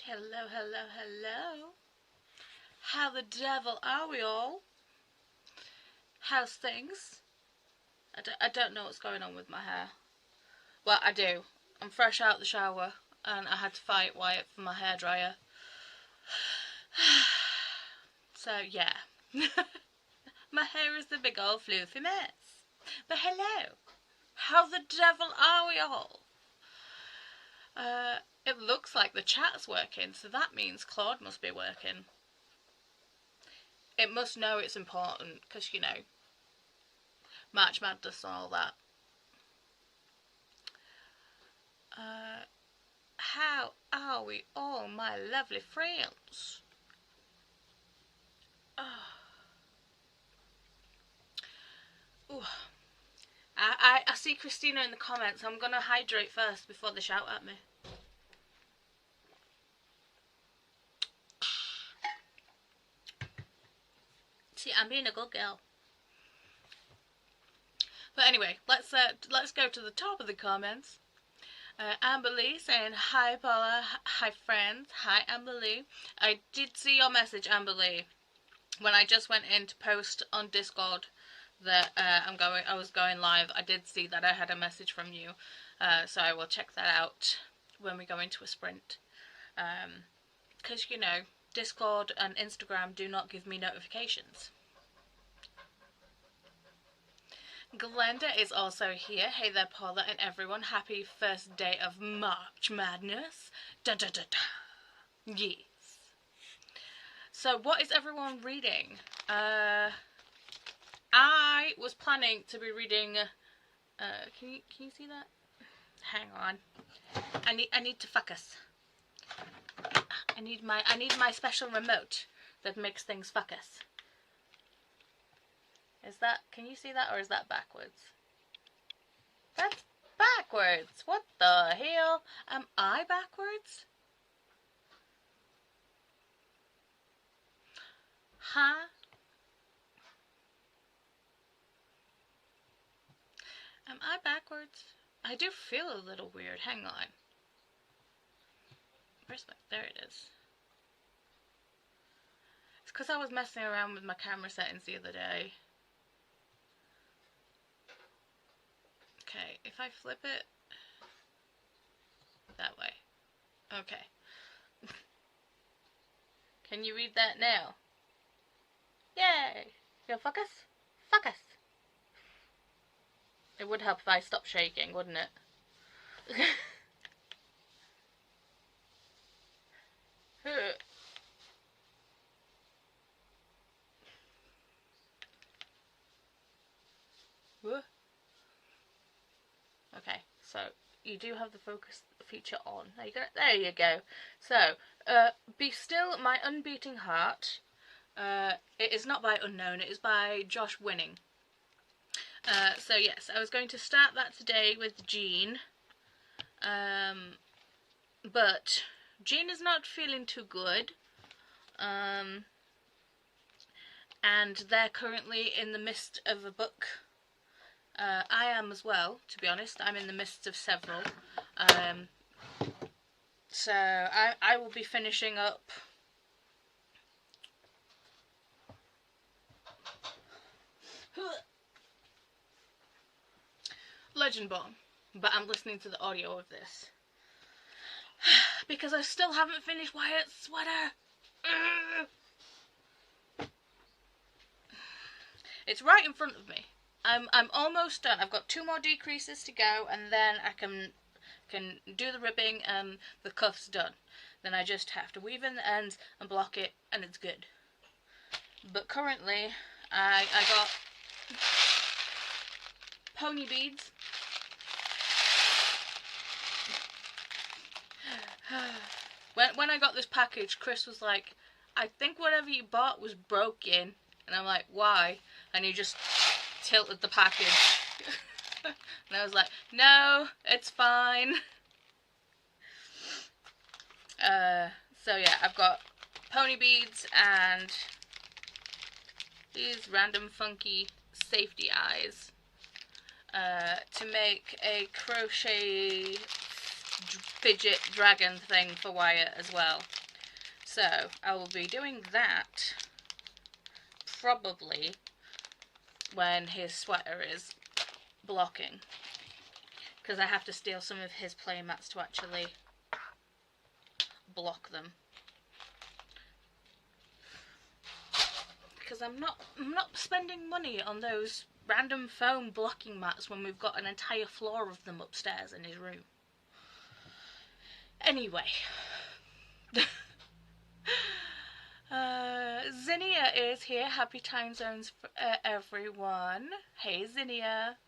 Hello, hello, hello. How the devil are we all? How's things? I don't know what's going on with my hair. Well, I do. I'm fresh out the shower and I had to fight Wyatt for my hairdryer. So, yeah. My hair is the big old floofy mess. But hello. How the devil are we all? It looks like the chat's working, so that means Claude must be working. It must know it's important, because, you know, March Madness and all that. How are we all, my lovely friends? Ooh. I see Christina in the comments. I'm going to hydrate first before they shout at me. See, I'm being a good girl. But anyway, let's go to the top of the comments. Amber Lee saying, hi Paula, hi friends, hi Amber Lee. I did see your message, Amber Lee, when I just went in to post on Discord that I was going live. I did see that I had a message from you, so I will check that out when we go into a sprint. Because, you know, Discord and Instagram do not give me notifications. Glenda is also here. Hey there, Paula and everyone. Happy first day of March Madness. Dun, dun, dun, dun. Yes. So what is everyone reading? I was planning to be reading... can you see that? Hang on. I need to focus. I need my special remote that makes things focus. Is that, can you see that, or is that backwards? That's backwards. What the hell? Am I backwards? Huh? Am I backwards? I do feel a little weird. Hang on. Where's my, there it is. It's because I was messing around with my camera settings the other day. Okay, if I flip it that way. Okay. Can you read that now? Yay! You'll focus? Focus! It would help if I stopped shaking, wouldn't it? Okay, so you do have the focus feature on. There you go. So, Be Still My Unbeating Heart. It is not by Unknown, it is by Josh Winning. So yes, I was going to start that today with Jean. But Jean is not feeling too good. And they're currently in the midst of a book. I am as well, to be honest. I'm in the midst of several. So I will be finishing up Legendborn, but I'm listening to the audio of this because I still haven't finished Wyatt's sweater. It's right in front of me. I'm almost done. I've got 2 more decreases to go, and then I can do the ribbing and the cuffs done. Then I just have to weave in the ends and block it, and it's good. But currently, I got pony beads. When I got this package, Chris was like, I think whatever you bought was broken. And I'm like, why? And he just tilted the package. And I was like, no, it's fine. So yeah, I've got pony beads and these random funky safety eyes to make a crochet fidget dragon thing for Wyatt as well. So I will be doing that probably when his sweater is blocking, because I have to steal some of his playmats to actually block them. Because I'm not spending money on those random foam blocking mats when we've got an entire floor of them upstairs in his room. Anyway. Zinnia is here. Happy time zones for everyone. Hey Zinnia.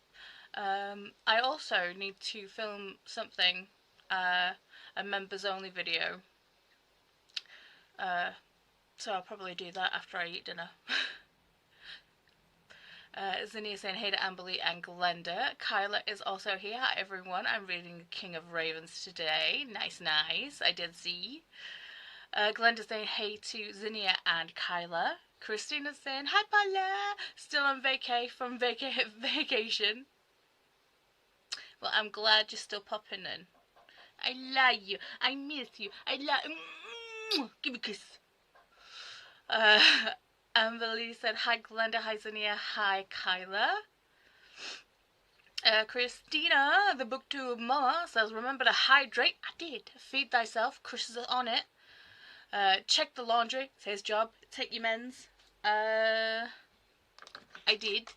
I also need to film something, a members only video. So I'll probably do that after I eat dinner. Zinnia saying hey to Amberly and Glenda. Kyla is also here. Hi everyone. I'm reading King of Ravens today. Nice, nice. I did see. Glenda saying hey to Zinnia and Kyla. Christina's saying hi Paula. Still on vacay from vacation. Well, I'm glad you're still popping in. I love you. I miss you. I love. Give me a kiss. Amberly said hi Glenda, hi Zinnia, hi Kyla. Christina, the booktube mama, says remember to hydrate. I did. Feed thyself. Chris is on it. Check the laundry. It's his job. Take your mens. I did.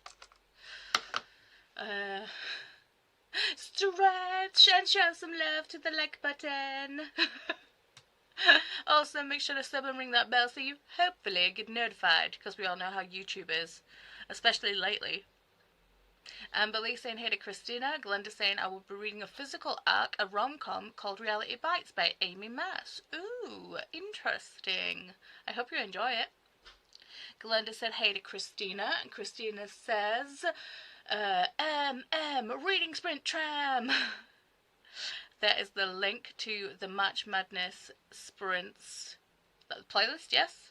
Stretch and show some love to the like button. Also, make sure to sub and ring that bell so you hopefully get notified, because we all know how YouTube is, especially lately. Amberly saying hey to Christina. Glenda saying I will be reading a physical arc, a rom-com called Reality Bites by Amy Mass. Ooh, interesting. I hope you enjoy it. Glenda said hey to Christina, and Christina says, reading sprint tram. There is the link to the March Madness Sprints playlist, yes?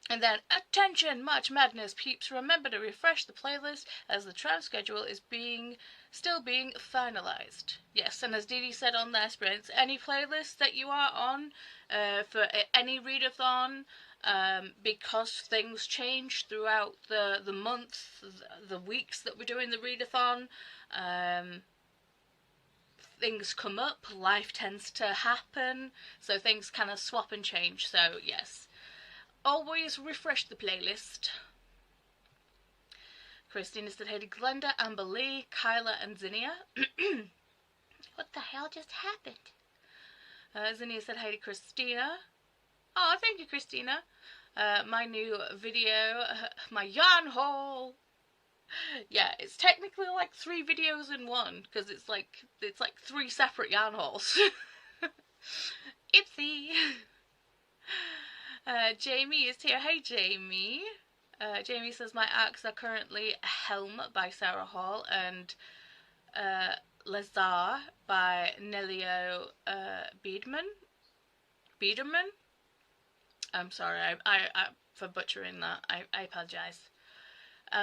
And then, attention, March Madness peeps, remember to refresh the playlist as the tram schedule is still being finalised. Yes, and as Dee Dee said on their sprints, any playlist that you are on for any readathon, because things change throughout the month, the weeks that we're doing the readathon, things come up, life tends to happen, so things kind of swap and change. So yes, always refresh the playlist. Christina said hey to Glenda, Amber Lee, Kyla and Zinnia. What the hell just happened? Zinnia said hey to Christina. Oh, thank you, Christina. My new video, my yarn haul. Yeah, it's technically like 3 videos in one, because it's like 3 separate yarn hauls. Itsy. Jamie is here. Hey, Jamie. Jamie says my arcs are currently Helm by Sarah Hall and Lazar by Nelio Biederman. I'm sorry, I for butchering that. I apologise.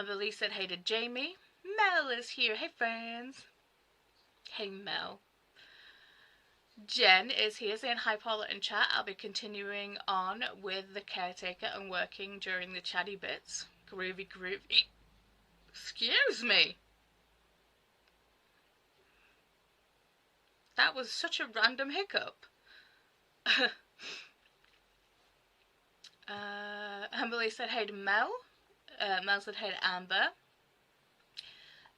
Billy said hey to Jamie. Mel is here. Hey, friends. Hey, Mel. Jen is here saying hi, Paula and chat. I'll be continuing on with the caretaker and working during the chatty bits. Groovy. Excuse me. That was such a random hiccup. Amberly said hey to Mel. Mel said hey to Amber.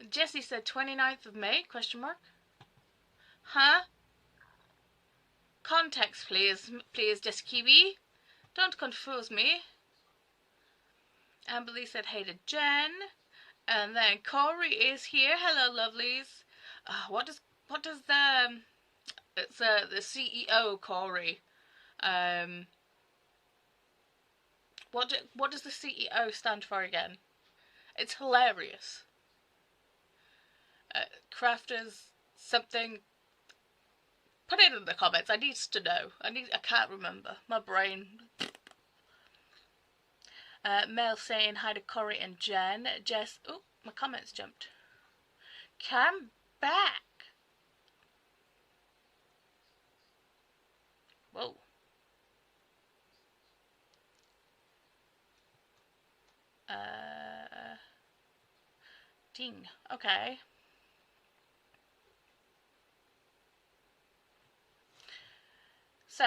Jessie said 29th of May, question mark. Huh? Context, please, Jessie Kiwi. Don't confuse me. Amberly said hey to Jen. And then Corey is here. Hello, lovelies. What does the... It's the CEO, Corey. What does the CEO stand for again? It's hilarious. Crafters something. Put it in the comments. I need to know. I can't remember. My brain. Mel saying hi to Corey and Jen. Jess. Oh, my comments jumped. Come back. Whoa. Ding. Okay. So,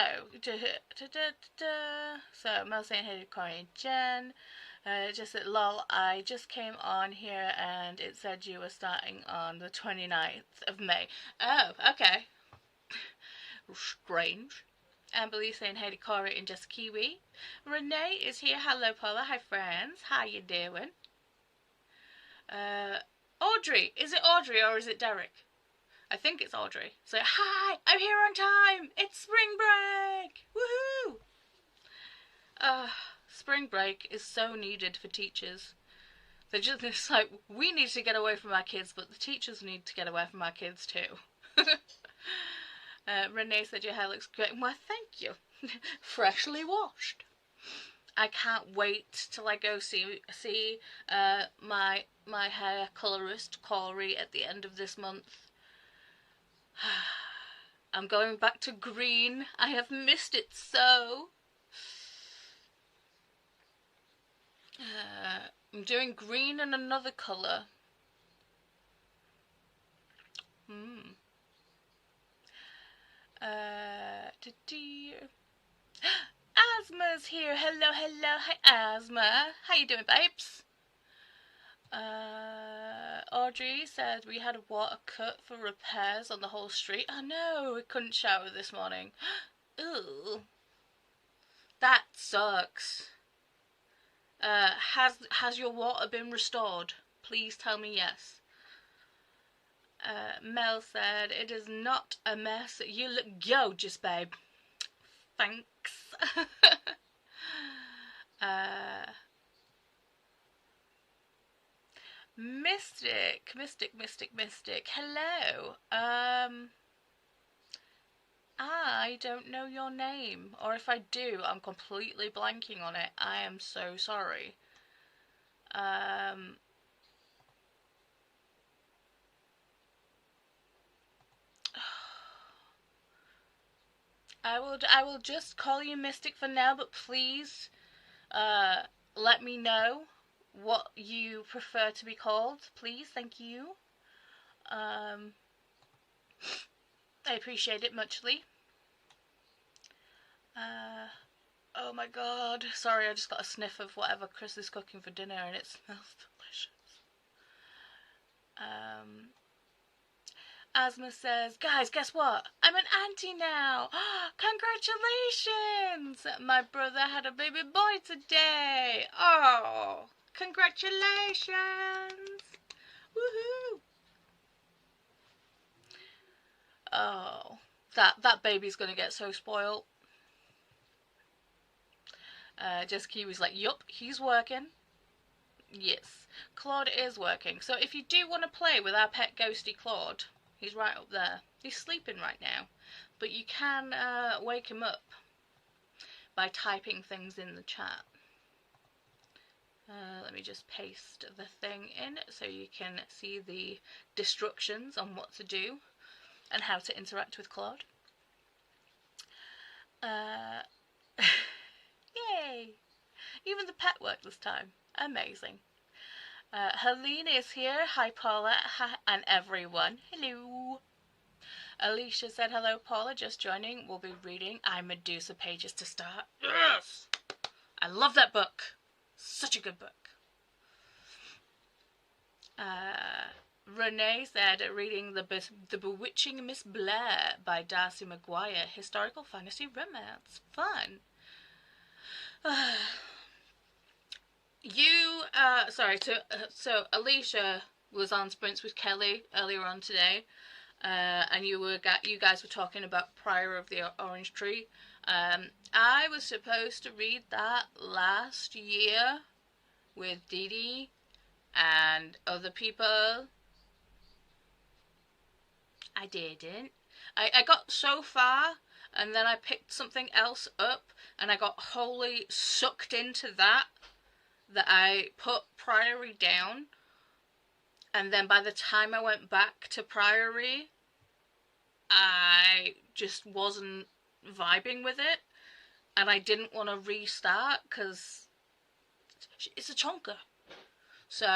so Mel saying hey to Corey and Jen. Just that lol, I just came on here and it said you were starting on the 29th of May. Oh, okay. Strange. Amberly saying hey to Corey and just Kiwi. Renee is here. Hello Paula. Hi friends. How you doing? Audrey. Is it Audrey or is it Derek? I think it's Audrey. So, hi, I'm here on time. It's spring break. Woohoo! Spring break is so needed for teachers. They're just, it's like, we need to get away from our kids, but the teachers need to get away from our kids too. Renee said your hair looks great. Well, thank you. Freshly washed. I can't wait till I go see my hair colorist Corey at the end of this month. I'm going back to green. I have missed it so. I'm doing green and another colour. Asma's here. Hello, hello. Hi, Asma. How you doing, babes? Audrey said we had a water cut for repairs on the whole street. Oh no, we couldn't shower this morning. Ooh. That sucks. Has your water been restored? Please tell me yes. Mel said, it is not a mess. You look gorgeous, babe. Thanks. Mystic. Hello. I don't know your name. Or if I do, I'm completely blanking on it. I am so sorry. I will just call you Mystic for now, but please let me know what you prefer to be called, please. Thank you. I appreciate it muchly. Oh my god. Sorry, I just got a sniff of whatever Chris is cooking for dinner and it smells delicious. Asma says, guys, guess what? I'm an auntie now. Congratulations! My brother had a baby boy today. Oh, congratulations! Woohoo! Oh, that baby's gonna get so spoiled. Just Kiwi's like, yup, he's working. Yes, Claude is working. So if you do want to play with our pet ghosty Claude, he's right up there. He's sleeping right now, but you can wake him up by typing things in the chat. Let me just paste the thing in so you can see the instructions on what to do and how to interact with Claude. Yay! Even the pet worked this time. Amazing. Helene is here. Hi, Paula. Hi, and everyone. Hello. Alicia said, hello, Paula. Just joining. We'll be reading I, Medusa pages to start. Yes! I love that book. Such a good book. Renee said, reading The Bewitching Miss Blair by Darcy Maguire. Historical fantasy romance. Fun. So Alicia was on Sprints with Kelly earlier on today, and you guys were talking about Prior of the Orange Tree. I was supposed to read that last year with Dee Dee and other people. I didn't. I got so far, and then I picked something else up, and I got wholly sucked into that I put Priory down, and then by the time I went back to Priory, I just wasn't vibing with it, and I didn't want to restart because it's a chonker. So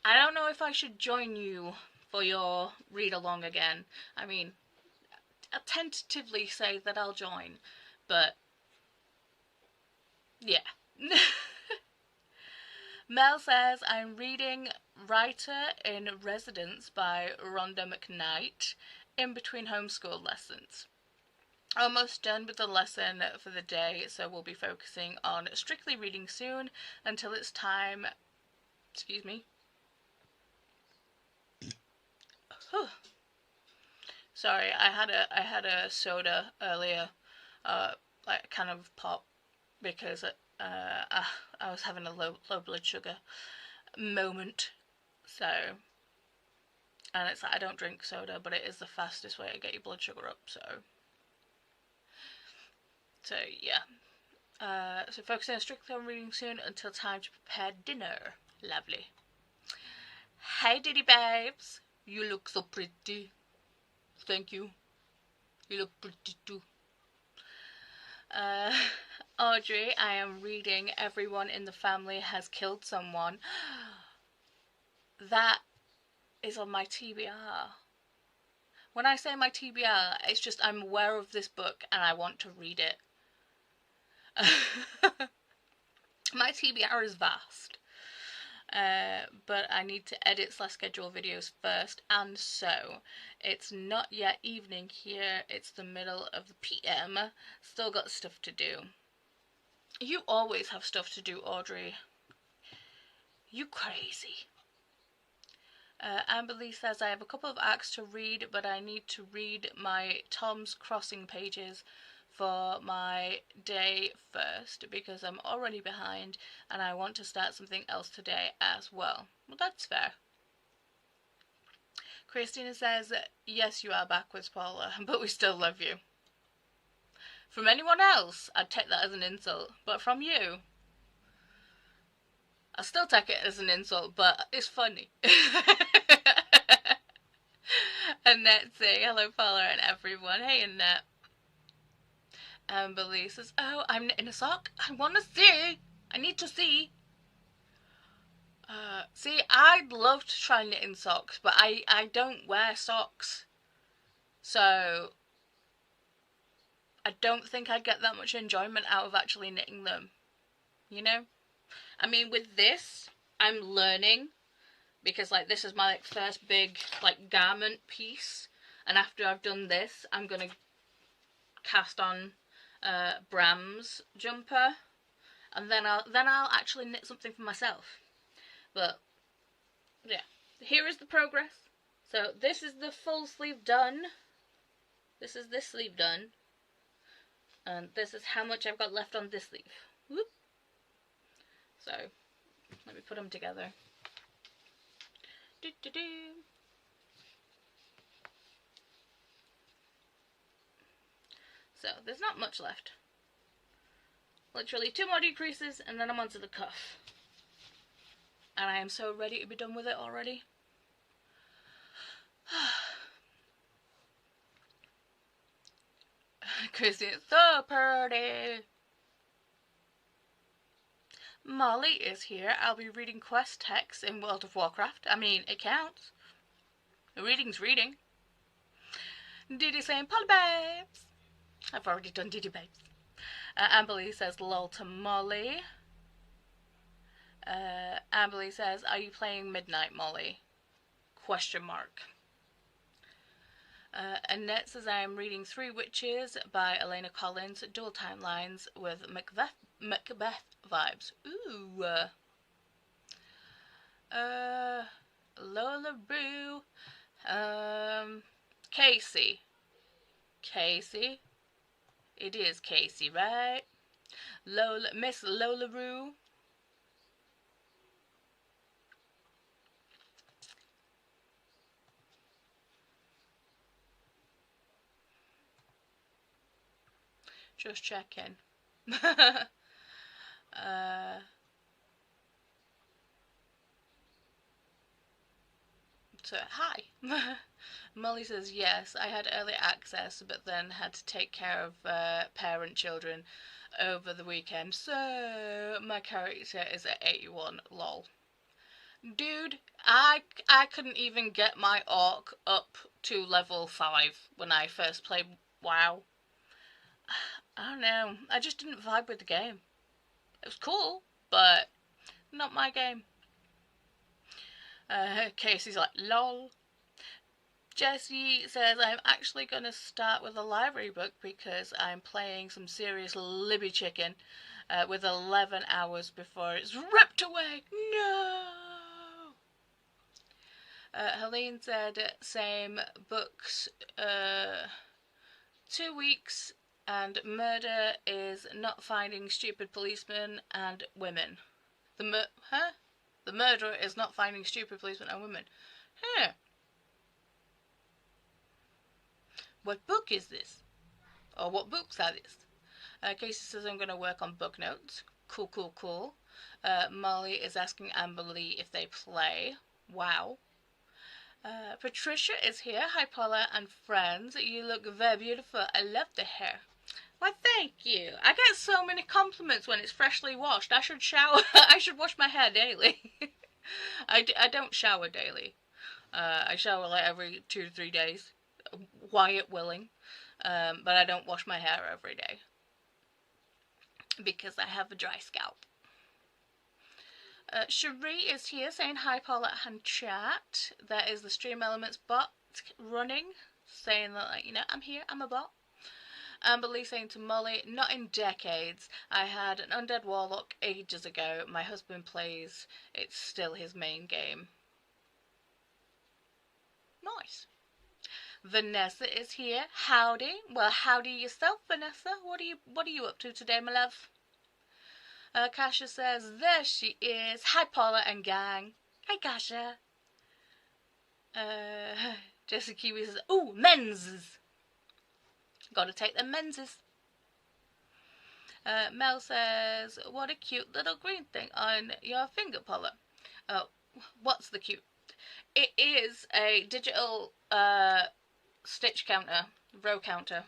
I don't know if I should join you for your read along again. I mean, I'll tentatively say that I'll join, but yeah. Mel says, I'm reading Writer in Residence by Rhonda McKnight in between homeschool lessons. Almost done with the lesson for the day, so we'll be focusing on strictly reading soon until it's time. Excuse me. Sorry, I had a soda earlier, like kind of pop, because I was having a low blood sugar moment. So, and it's like I don't drink soda, but it is the fastest way to get your blood sugar up. So yeah. So focusing strictly on reading soon until time to prepare dinner. Lovely. Hey Diddy babes, you look so pretty. Thank you. You look pretty too. Audrey, I am reading Everyone in the Family Has Killed Someone. That is on my TBR. When I say my TBR, it's just I'm aware of this book and I want to read it. My TBR is vast. But I need to edit / schedule videos first, and so it's not yet evening here, it's the middle of the PM. Still got stuff to do. You always have stuff to do, Audrey. You crazy. Amber Lee says, I have a couple of acts to read, but I need to read my Tom's Crossing pages for my day first because I'm already behind and I want to start something else today as well. Well, that's fair. Christina says, yes, you are backwards, Paula, but we still love you. From anyone else, I'd take that as an insult, but from you, I still take it as an insult, but it's funny. Annette saying, hello, Paula, and everyone. Hey, Annette. Amber Lee says, oh, I'm knitting a sock. I want to see. I need to see. See, I'd love to try knitting socks, but I don't wear socks. So, I don't think I'd get that much enjoyment out of actually knitting them. You know? I mean, with this, I'm learning. Because, like, this is my first big, like, garment piece. And after I've done this, I'm going to cast on Bram's jumper, and then I'll actually knit something for myself. But yeah, here is the progress. So this is the full sleeve done. This is this sleeve done, and this is how much I've got left on this sleeve. Whoop. So let me put them together. So, there's not much left. Literally 2 more decreases and then I'm onto the cuff. And I am so ready to be done with it already. Christy is so pretty. Molly is here. I'll be reading quest text in World of Warcraft. I mean, it counts. Reading's reading. Diddy saying, Polly babes. I've already done Diddy babes. Amberly says, lol to Molly. Amberly says, are you playing Midnight, Molly? Question mark. Annette says, I am reading 3 Witches by Elena Collins, dual timelines with Macbeth vibes. Ooh. Lola Boo. Casey. Casey. It is Casey, right? Miss Lola Roo. Just checking. So, hi. Molly says, yes, I had early access, but then had to take care of parent children over the weekend. So, my character is at 81, lol. Dude, I couldn't even get my orc up to level 5 when I first played WoW. I don't know, I just didn't vibe with the game. It was cool, but not my game. Casey's like, lol. Jessie says, I'm actually going to start with a library book because I'm playing some serious Libby chicken with 11 hours before it's ripped away. No! Helene said, same books, 2 weeks, and murder is not finding stupid policemen and women. The murderer is not finding stupid policemen and women. Huh. What book is this? Or what books are this? Casey says I'm going to work on book notes. Cool, cool, cool. Molly is asking Amber Lee if they play. Wow. Patricia is here. Hi, Paula and friends. You look very beautiful. I love the hair. Why, thank you. I get so many compliments when it's freshly washed. I should shower. I should wash my hair daily. I don't shower daily. I shower like every 2 to 3 days. Wyatt willing. But I don't wash my hair every day. Because I have a dry scalp. Cherie is here saying hi, Paula and chat. There is the Stream Elements bot running, saying that, like, you know, I'm here, I'm a bot. Amber Lee saying to Molly, not in decades. I had an undead warlock ages ago. My husband plays. It's still his main game. Nice. Vanessa is here. Howdy. Well, howdy yourself, Vanessa. What are you up to today, my love? Kasha says, there she is. Hi, Paula and gang. Hi, Kasha. Jessie Kiwi says, ooh, menses. Gotta take them menses. Mel says, what a cute little green thing on your finger, Paula. Oh, what's the cute? It is a digital stitch counter, row counter.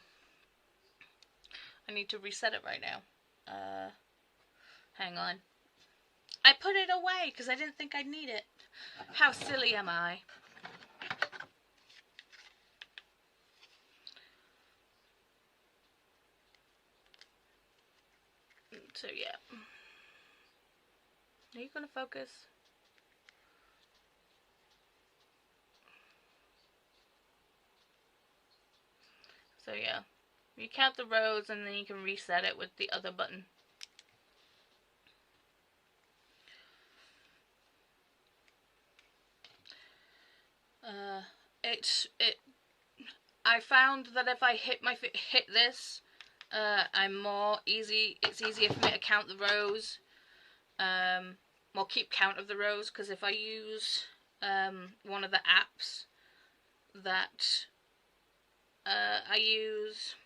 I need to reset it right now. Hang on. I put it away because I didn't think I'd need it. How silly am I? So yeah. Are you gonna focus? So yeah. You count the rows and then you can reset it with the other button. I found that if I hit this, it's easier for me to count the rows, well, keep count of the rows, because if I use, one of the apps that, I use,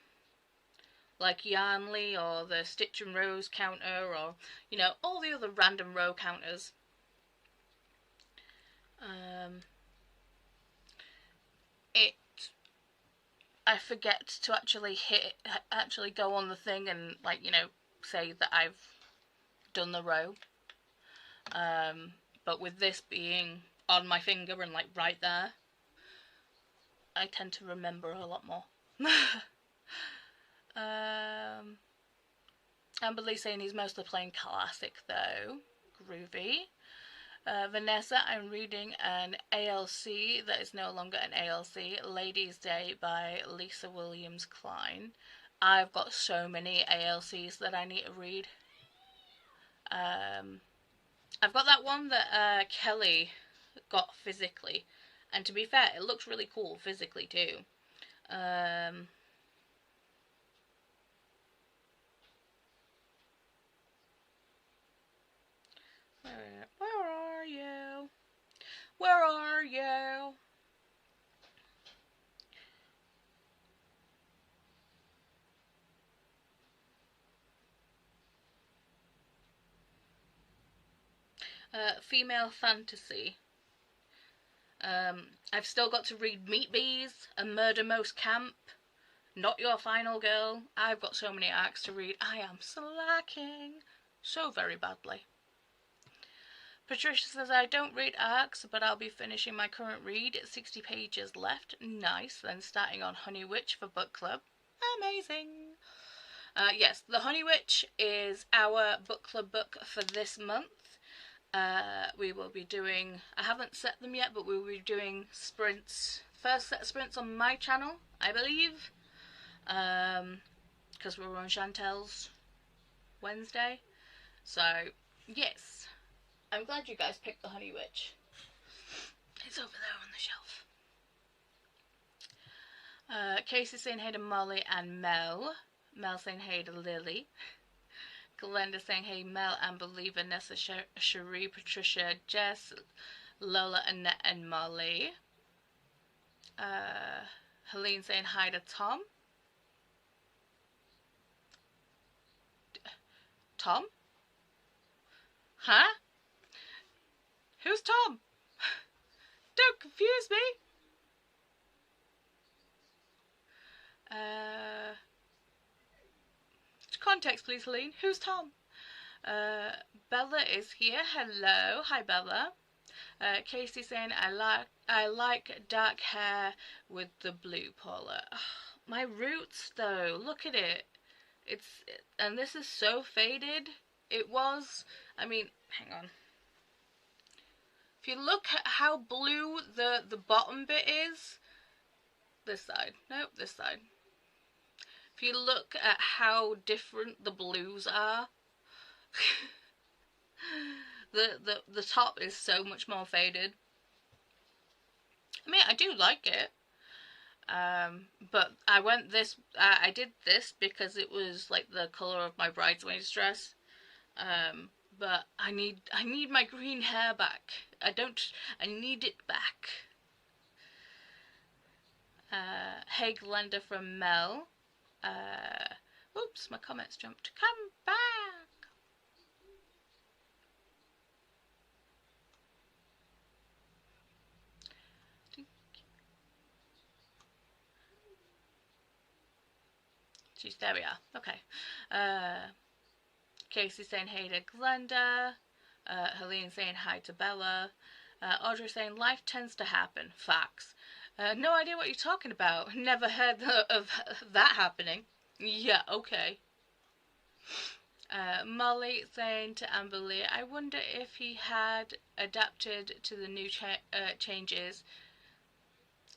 like Yarnly, or the Stitch and Rows counter, or, you know, all the other random row counters, I forget to actually go on the thing and, like, you know, say that I've done the row. But with this being on my finger and, like, right there, I tend to remember a lot more. Amber Lee saying he's mostly playing classic, though. Groovy. Vanessa, I'm reading an ALC that is no longer an ALC, Ladies' Day by Lisa Williams Klein. I've got so many ALCs that I need to read. I've got that one that Kelly got physically, and to be fair, it looks really cool physically too. Where are you? Where are you? Female fantasy. I've still got to read Meat Bees, A Murder Most Camp, Not Your Final Girl. I've got so many arcs to read. I am slacking so very badly. Patricia says, I don't read arcs, but I'll be finishing my current read. It's 60 pages left. Nice. Then starting on Honey Witch for book club. Amazing. Yes, the Honey Witch is our book club book for this month. We will be doing, I haven't set them yet, but we will be doing sprints. First set of sprints on my channel, I believe. Because we're on Chantel's Wednesday. So, yes. I'm glad you guys picked the Honey Witch. It's over there on the shelf. Casey saying hey to Molly and Mel. Mel saying hey to Lily. Glenda saying hey Mel, Amberly, Vanessa, Cherie, Patricia, Jess, Lola, Annette and Molly. Helene saying hi to Tom. Tom? Huh? Who's Tom? Don't confuse me. Context, please, Helene. Who's Tom? Bella is here. Hello. Hi, Bella. Casey saying, I like dark hair with the blue, Paula. Oh, my roots, though. Look at it. And this is so faded. It was, I mean, hang on. If you look at how blue the bottom bit is, this side. Nope, this side. If you look at how different the blues are, the top is so much more faded. I mean, I do like it, but I did this because it was like the colour of my bridesmaid's dress. But I need my green hair back. I need it back. Hey Glenda from Mel. Oops, my comments jumped. Come back. Jeez, there we are. Okay. Casey saying hey to Glenda. Helene saying hi to Bella. Audrey saying life tends to happen. Facts. No idea what you're talking about. Never heard of that happening. Yeah, okay. Molly saying to Amberly, I wonder if he had adapted to the new changes.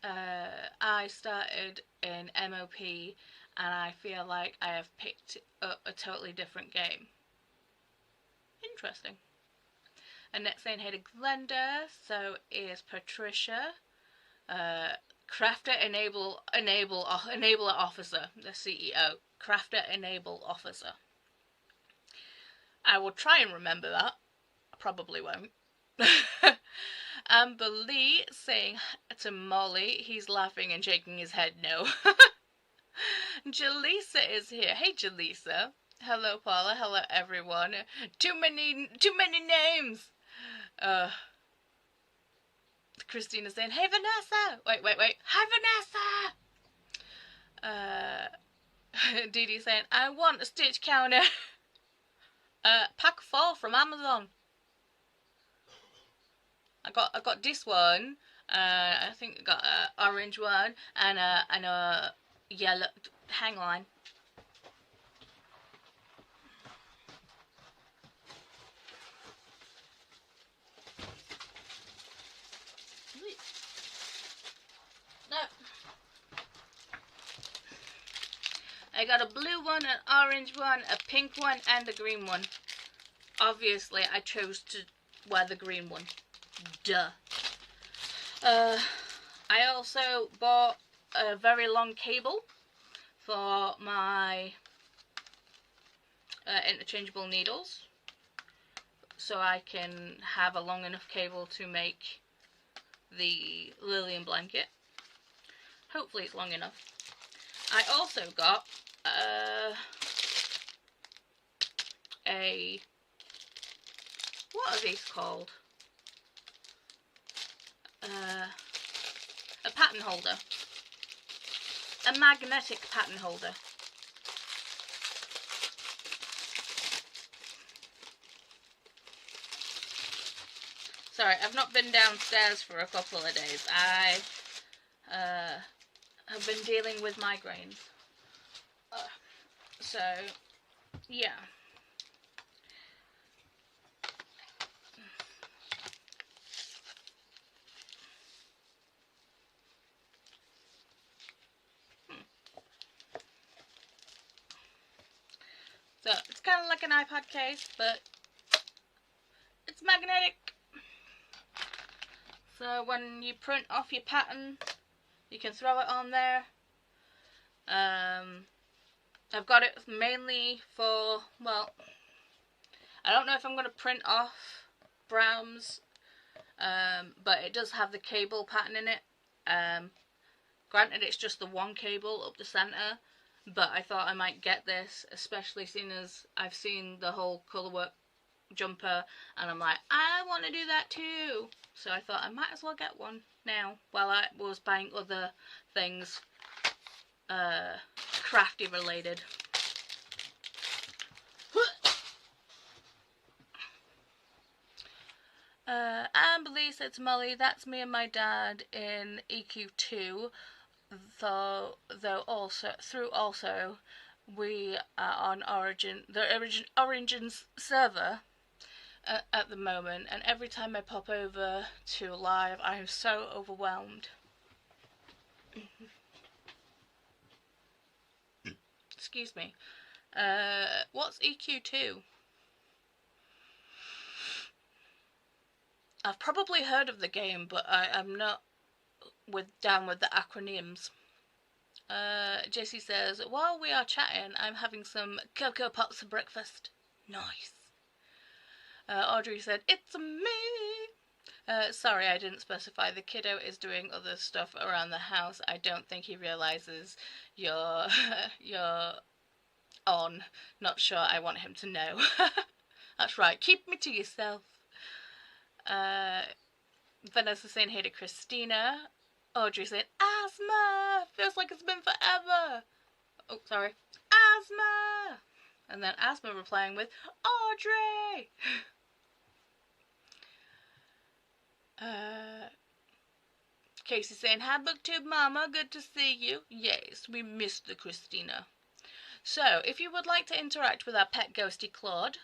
I started in MOP and I feel like I have picked up a totally different game. Interesting. And next saying hey to Glenda, so is Patricia. Crafter Enabler Officer, the CEO. Crafter Enable Officer. I will try and remember that. I probably won't. Amber Lee saying to Molly, he's laughing and shaking his head no. Jaleesa is here. Hey Jaleesa. Hello Paula. Hello everyone. Too many names. Christina saying, hey Vanessa! Wait. Hi Vanessa! Dee Dee saying, I want a stitch counter. Pack 4 from Amazon. I got this one. I think I got an orange one and a yellow. Hang on. No. I got a blue one, an orange one, a pink one, and a green one. Obviously, I chose to wear the green one. Duh. I also bought a very long cable for my interchangeable needles. So I can have a long enough cable to make the Lillian blanket. Hopefully it's long enough. I also got what are these called? a pattern holder. A magnetic pattern holder. Sorry, I've not been downstairs for a couple of days. I have been dealing with migraines. So, yeah. So, it's kind of like an iPad case, but it's magnetic. So, when you print off your pattern, you can throw it on there. I've got it mainly for, well, I don't know if I'm going to print off Browns, but it does have the cable pattern in it. Granted, it's just the one cable up the centre, but I thought I might get this, especially seeing as I've seen the whole colourwork jumper, and I'm like, I want to do that too. So I thought I might as well get one now, while I was buying other things, crafty related. Amberly said to Molly, that's me and my dad in EQ2, though also we are on Origin's server at the moment, and every time I pop over to live I am so overwhelmed. Excuse me. What's EQ2? I've probably heard of the game, but I'm not down with the acronyms. JC says, while we are chatting, I'm having some Cocoa Pops for breakfast. Nice. Audrey said, it's me. Sorry, I didn't specify. The kiddo is doing other stuff around the house. I don't think he realises you're on. Not sure I want him to know. That's right. Keep me to yourself. Vanessa saying hey to Christina. Audrey saying, asthma! Feels like it's been forever. Oh, sorry. Asthma! And then Asthma replying with, Audrey! Casey saying, hi BookTube Mama, good to see you. Yes, we missed the Christina. So, if you would like to interact with our pet ghosty Claude,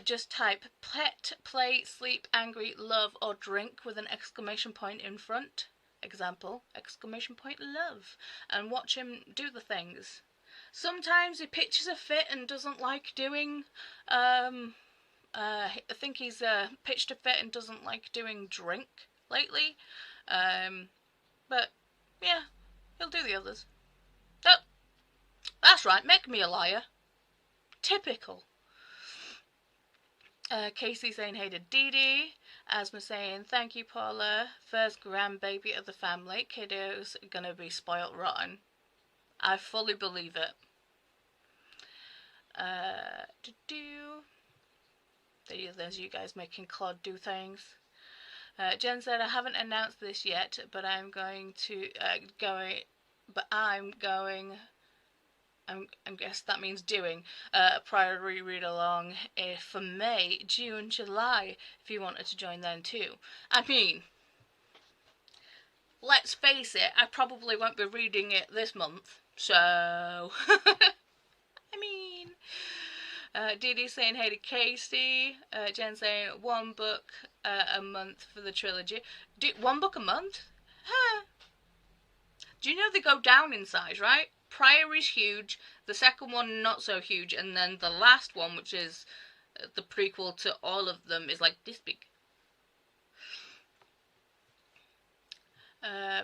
just type pet, play, sleep, angry, love, or drink with an exclamation point in front. Example, exclamation point love. And watch him do the things. Sometimes he pitches a fit and doesn't like doing, I think he's pitched a fit and doesn't like doing drink lately. But, yeah, he'll do the others. Oh, that's right, make me a liar. Typical. Casey saying hey to Dee Dee. Asma saying thank you Paula. First grandbaby of the family. Kiddo's gonna be spoilt rotten. I fully believe it. There's you guys making Claude do things. Jen said I haven't announced this yet, but I'm going to I guess that means doing a priority read along for May, June, July, if you wanted to join then too. I mean, let's face it, I probably won't be reading it this month, so I mean, Dee Dee saying hey to Casey, Jen saying one book a month for the trilogy. One book a month? Huh. Do you know they go down in size, right? Prior is huge, the second one not so huge, and then the last one, which is the prequel to all of them, is like this big.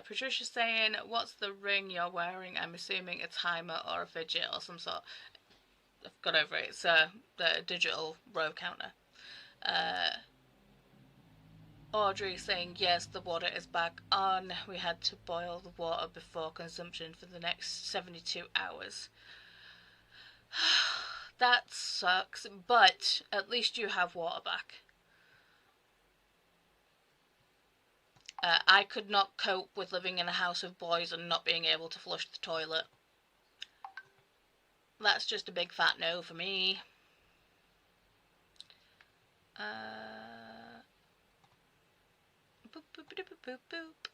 Patricia saying, what's the ring you're wearing? I'm assuming a timer or a fidget or some sort. I've got over it. It's the digital row counter. Audrey saying, yes, the water is back on. We had to boil the water before consumption for the next 72 hours. That sucks, but at least you have water back. I could not cope with living in a house of boys and not being able to flush the toilet. That's just a big fat no for me. Boop, boop, boop, boop, boop.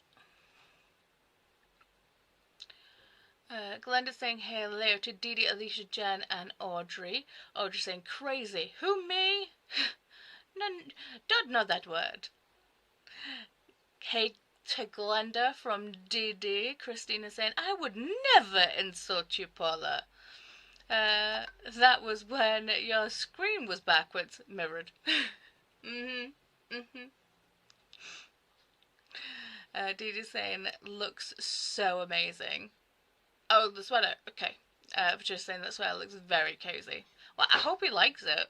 Glenda's saying hello to Didi, Alicia, Jen, and Audrey. Audrey saying crazy. Who, me? None, don't know that word. Hey to Glenda from Didi. Christina saying, I would never insult you, Paula. That was when your screen was backwards, mirrored. Didi saying, looks so amazing. Oh, the sweater. Okay. Just saying that sweater looks very cozy. Well, I hope he likes it.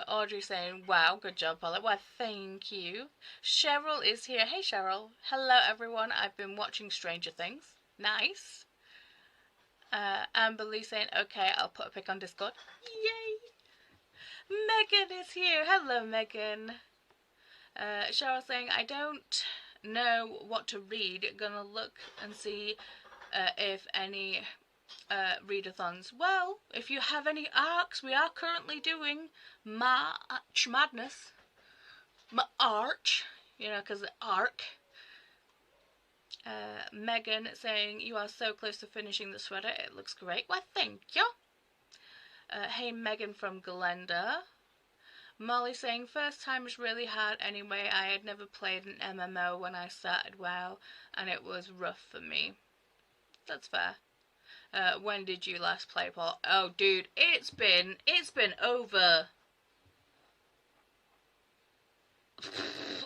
Audrey saying, wow, good job, Paula. Well, thank you. Cheryl is here. Hey, Cheryl. Hello, everyone. I've been watching Stranger Things. Nice. Amber Lee saying, okay, I'll put a pic on Discord. Yay! Megan is here. Hello, Megan. Cheryl saying, I don't know what to read. Gonna look and see if any readathons. Well, if you have any arcs, we are currently doing March Madness. mARCh, you know, because ARC. Megan saying, you are so close to finishing the sweater. It looks great. Well, thank you. Hey, Megan from Glenda. Molly saying, first time was really hard anyway. I had never played an MMO when I started WoW, and it was rough for me. That's fair. When did you last play, Paul? Oh, dude, it's been over...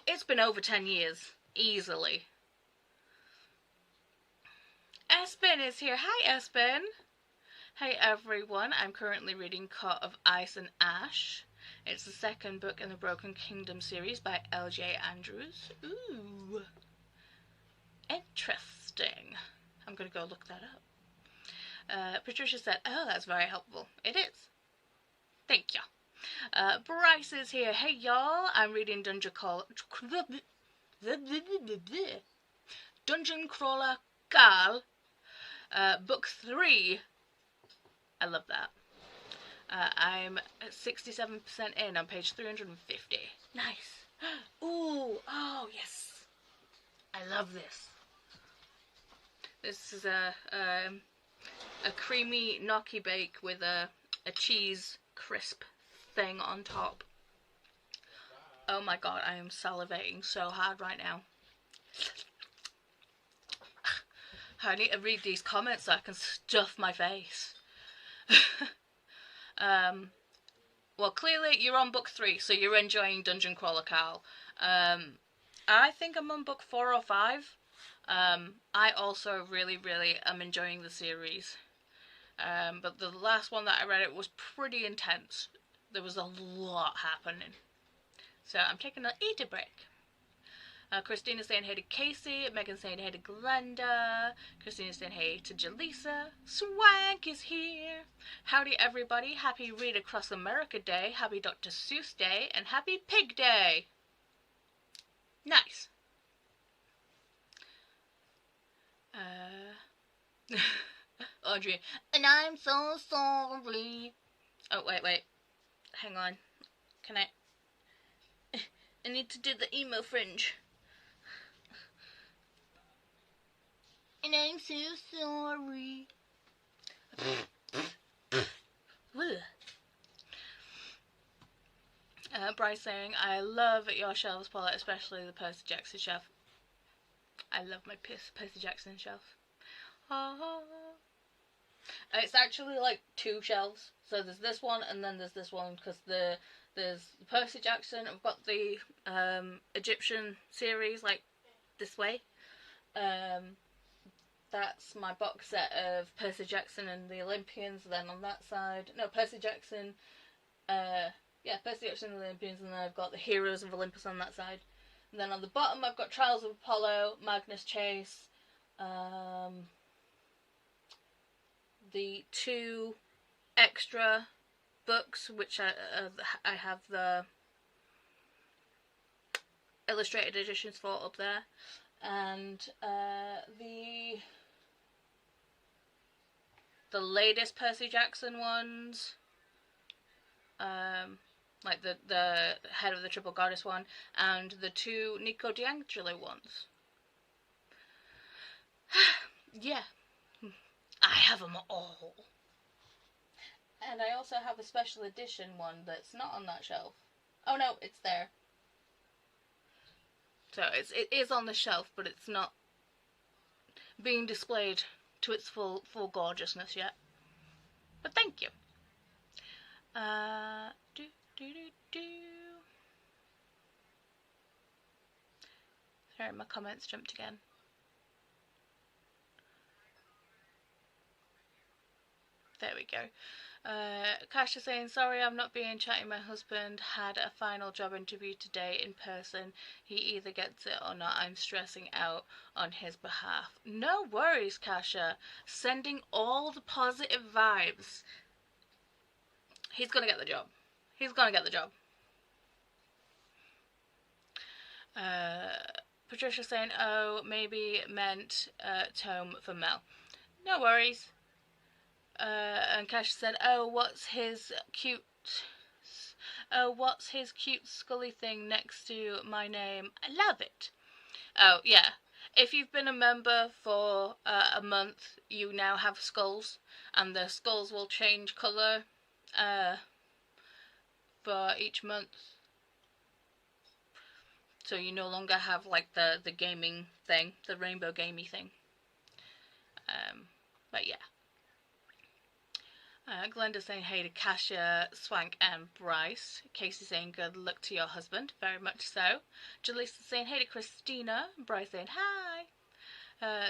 It's been over 10 years. Easily. Espen is here. Hi, Espen. Hey, everyone. I'm currently reading Court of Ice and Ash. It's the second book in the Broken Kingdom series by L.J. Andrews. Ooh. Interesting. I'm going to go look that up. Patricia said, oh, that's very helpful. It is. Thank you. Bryce is here. Hey, y'all. I'm reading Dungeon Crawler Gal. Book 3. I love that. I'm 67% in on page 350. Nice. Ooh, oh yes. I love this. This is a creamy gnocchi bake with a cheese crisp thing on top. Oh my god, I am salivating so hard right now. I need to read these comments so I can stuff my face. Well, clearly you're on book 3, so you're enjoying Dungeon Crawler Carl. I think I'm on book 4 or 5. I also really am enjoying the series. But the last one that I read, it was pretty intense. There was a lot happening. So I'm taking an eater break. Christina saying hey to Casey. Megan saying hey to Glenda. Christina saying hey to Jaleesa. Swank is here. Howdy everybody. Happy Read Across America Day. Happy Dr. Seuss Day. And happy Pig Day. Nice. Audrey. And I'm so sorry. Oh, wait. Hang on. Can I need to do the emo fringe. And I'm so sorry. Bryce saying, I love your shelves, Paula, especially the Percy Jackson shelf. I love my Percy Jackson shelf. It's actually like 2 shelves. So there's this one and then there's this one because there's Percy Jackson. I've got the Egyptian series like this way. That's my box set of Percy Jackson and the Olympians. Then on that side, no, Percy Jackson. Percy Jackson and the Olympians, and then I've got the Heroes of Olympus on that side. And then on the bottom, I've got Trials of Apollo, Magnus Chase, the 2 extra books, which I have the illustrated editions for up there. And the latest Percy Jackson ones, like the Head of the Triple Goddess one, and the 2 Nico D'Angelo ones. Yeah, I have them all. And I also have a special edition one that's not on that shelf. Oh no, it's there. So it is on the shelf, but it's not being displayed to its full gorgeousness yet. But thank you. Sorry, my comments jumped again. There we go. Cash is saying, sorry I'm not being chatty. My husband had a final job interview today in person. He either gets it or not. I'm stressing out on his behalf. No worries, Kasha. Sending all the positive vibes. He's going to get the job. He's going to get the job. Patricia saying, oh, maybe meant tome for Mel. No worries. And Cash said, what's his cute scully thing next to my name? I love it. Oh, yeah. If you've been a member for a month, you now have skulls, and the skulls will change colour for each month. So you no longer have, like, the gaming thing, the rainbow gamey thing. But yeah. Glenda saying hey to Kasia, Swank and Bryce. Casey saying good luck to your husband, very much so. Jalisa saying hey to Christina. Bryce saying hi.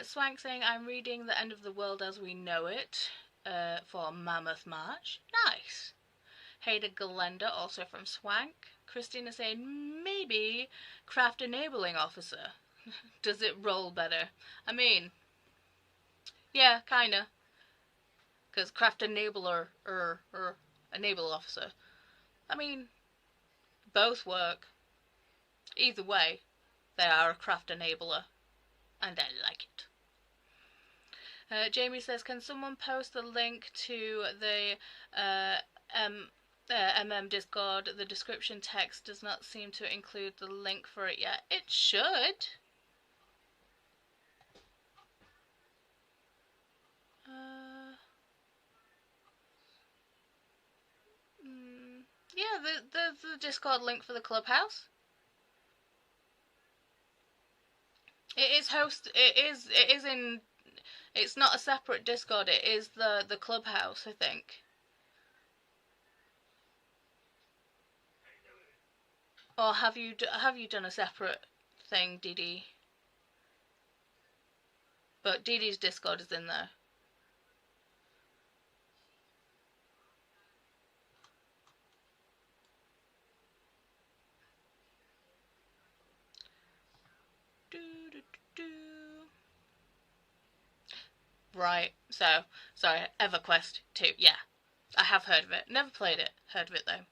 Swank saying I'm reading The End of the World as We Know It for Mammoth March. Nice. Hey to Glenda, also from Swank. Christina saying maybe Craft Enabling Officer. Does it roll better? I mean, yeah, kinda. Because Craft Enabler, Enable Officer. I mean, both work. Either way, they are a Craft Enabler. And I like it. Jamie says, can someone post the link to the MM Discord? The description text does not seem to include the link for it yet. It should. Yeah, the Discord link for the Clubhouse. It is in. It's not a separate Discord. It is the Clubhouse, I think. Or have you done a separate thing, Dee Dee? But Dee Dee's Discord is in there. Right, so, sorry, EverQuest 2, yeah. I have heard of it. Never played it. Heard of it, though.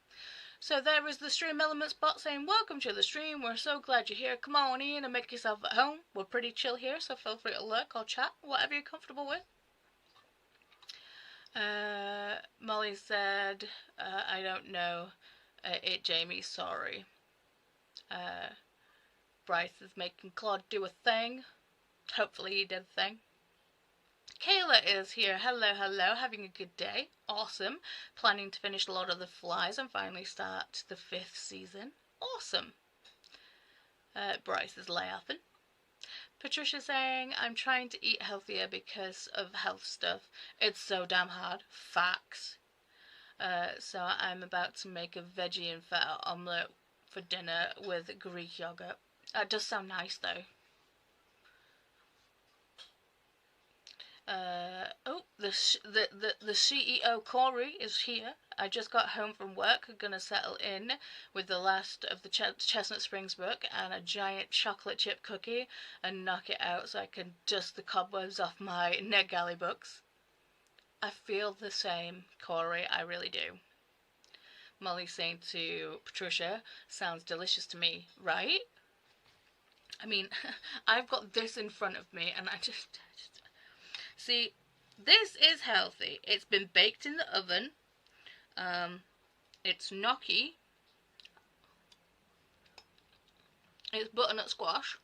So there is the Stream Elements bot saying, welcome to the stream. We're so glad you're here. Come on in and make yourself at home. We're pretty chill here, so feel free to lurk or chat, whatever you're comfortable with. Molly said, I don't know it, Jamie, sorry. Bryce is making Claude do a thing. Hopefully he did a thing. Kayla is here. Hello, hello. Having a good day. Awesome. Planning to finish Lord of the Flies and finally start the 5th season. Awesome. Bryce is laughing. Patricia saying, I'm trying to eat healthier because of health stuff. It's so damn hard. Facts. So I'm about to make a veggie and feta omelette for dinner with Greek yogurt. It does sound nice though. The CEO Corey is here. I just got home from work. I'm gonna settle in with the last of the Chestnut Springs book and a giant chocolate chip cookie and knock it out so I can dust the cobwebs off my NetGalley books. I feel the same, Corey. I really do. Molly saying to Patricia, sounds delicious to me, right? I mean, I've got this in front of me, and I just see, this is healthy. It's been baked in the oven. It's gnocchi. It's butternut squash.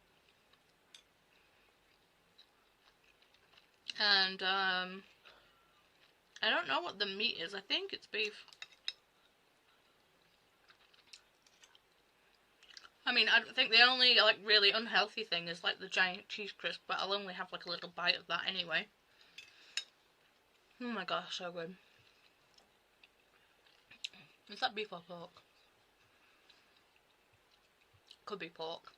And, I don't know what the meat is. I think it's beef. I mean, I think the only, like, really unhealthy thing is, like, the giant cheese crisp, but I'll only have, like, a little bite of that anyway. Oh my gosh, so good. Is that beef or pork? Could be pork.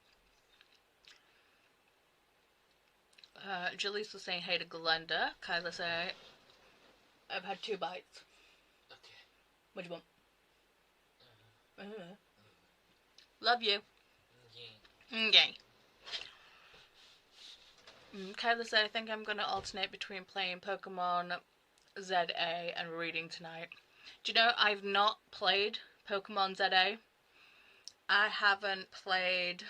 Jaleesa was saying hey to Glenda. Kyla say I've had 2 bites. Okay. What do you want? Love you. Okay. Kyla said I think I'm going to alternate between playing Pokemon ZA and reading tonight. Do you know, I've not played Pokemon ZA. I haven't played...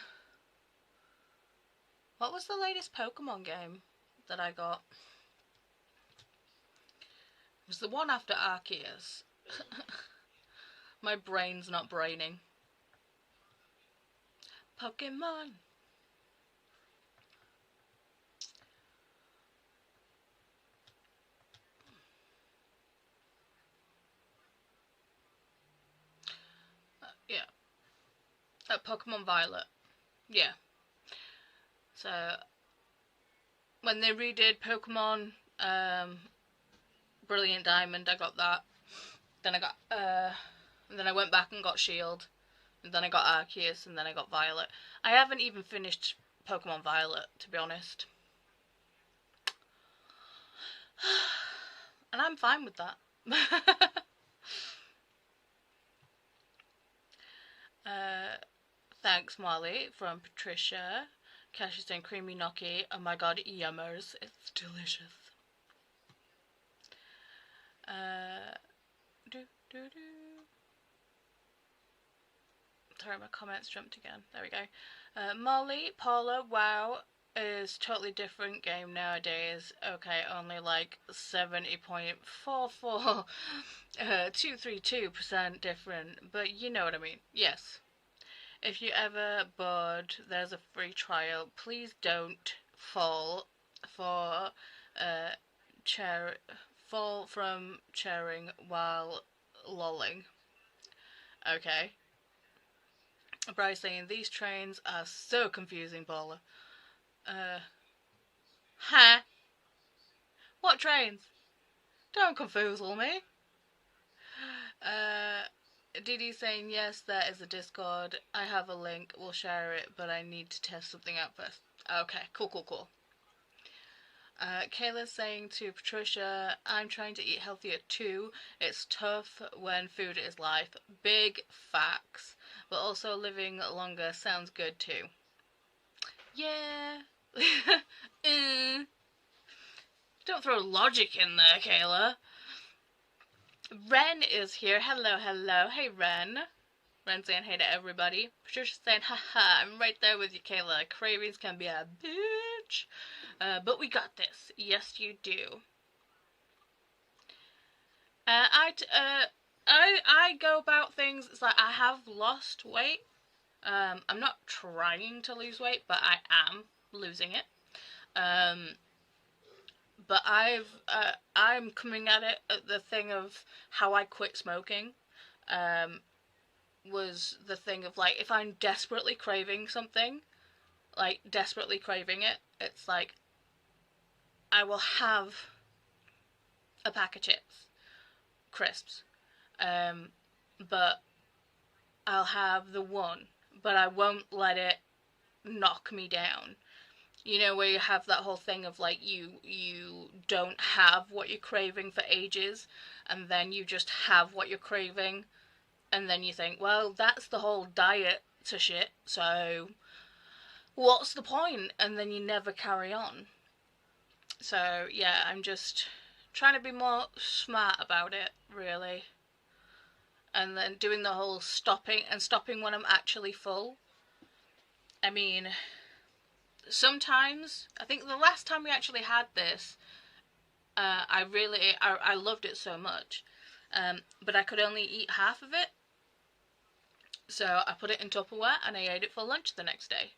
What was the latest Pokemon game that I got? It was the one after Arceus. My brain's not braining. Pokemon. Yeah. Pokemon Violet. Yeah. So, when they redid Pokemon Brilliant Diamond, I got that. Then I got, and then I went back and got Shield. And then I got Arceus, and then I got Violet. I haven't even finished Pokemon Violet, to be honest. And I'm fine with that. Thanks, Molly, from Patricia. Cash is saying creamy gnocchi. Oh my god, yummers. It's delicious. Sorry, my comments jumped again. There we go. Molly, Paula, wow, is totally different game nowadays. Okay, only like 70.44 232% different, but you know what I mean. Yes. If you ever bored, there's a free trial. Please don't fall for fall from chairing while lolling. Okay. Bryce saying these trains are so confusing, Paula. Huh? What trains? Don't confoozle me. Didi saying yes, there is a Discord. I have a link. We'll share it, but I need to test something out first. Okay, cool. Kayla's saying to Patricia, I'm trying to eat healthier too. It's tough when food is life. Big facts. But also living longer sounds good too. Yeah. Don't throw logic in there, Kayla. Ren is here. Hello. Hey, Ren. Ren saying hey to everybody. Patricia saying, haha, I'm right there with you, Kayla. Cravings can be a bitch. But we got this. Yes, you do. I go about things, it's like I have lost weight. I'm not trying to lose weight, but I am losing it. But I'm coming at it at the thing of how I quit smoking. Was the thing of like, if I'm desperately craving something, like desperately craving it, it's like I will have a pack of chips, crisps, but I'll have the one, but I won't let it knock me down. You know, where you have that whole thing of like you don't have what you're craving for ages, and then you just have what you're craving, and then you think, well, that's the whole diet to shit, so what's the point? And then you never carry on. So yeah, I'm just trying to be more smart about it, really. And then doing the whole stopping when I'm actually full. I mean, sometimes, I think the last time we actually had this, I loved it so much, but I could only eat half of it, so I put it in Tupperware and I ate it for lunch the next day.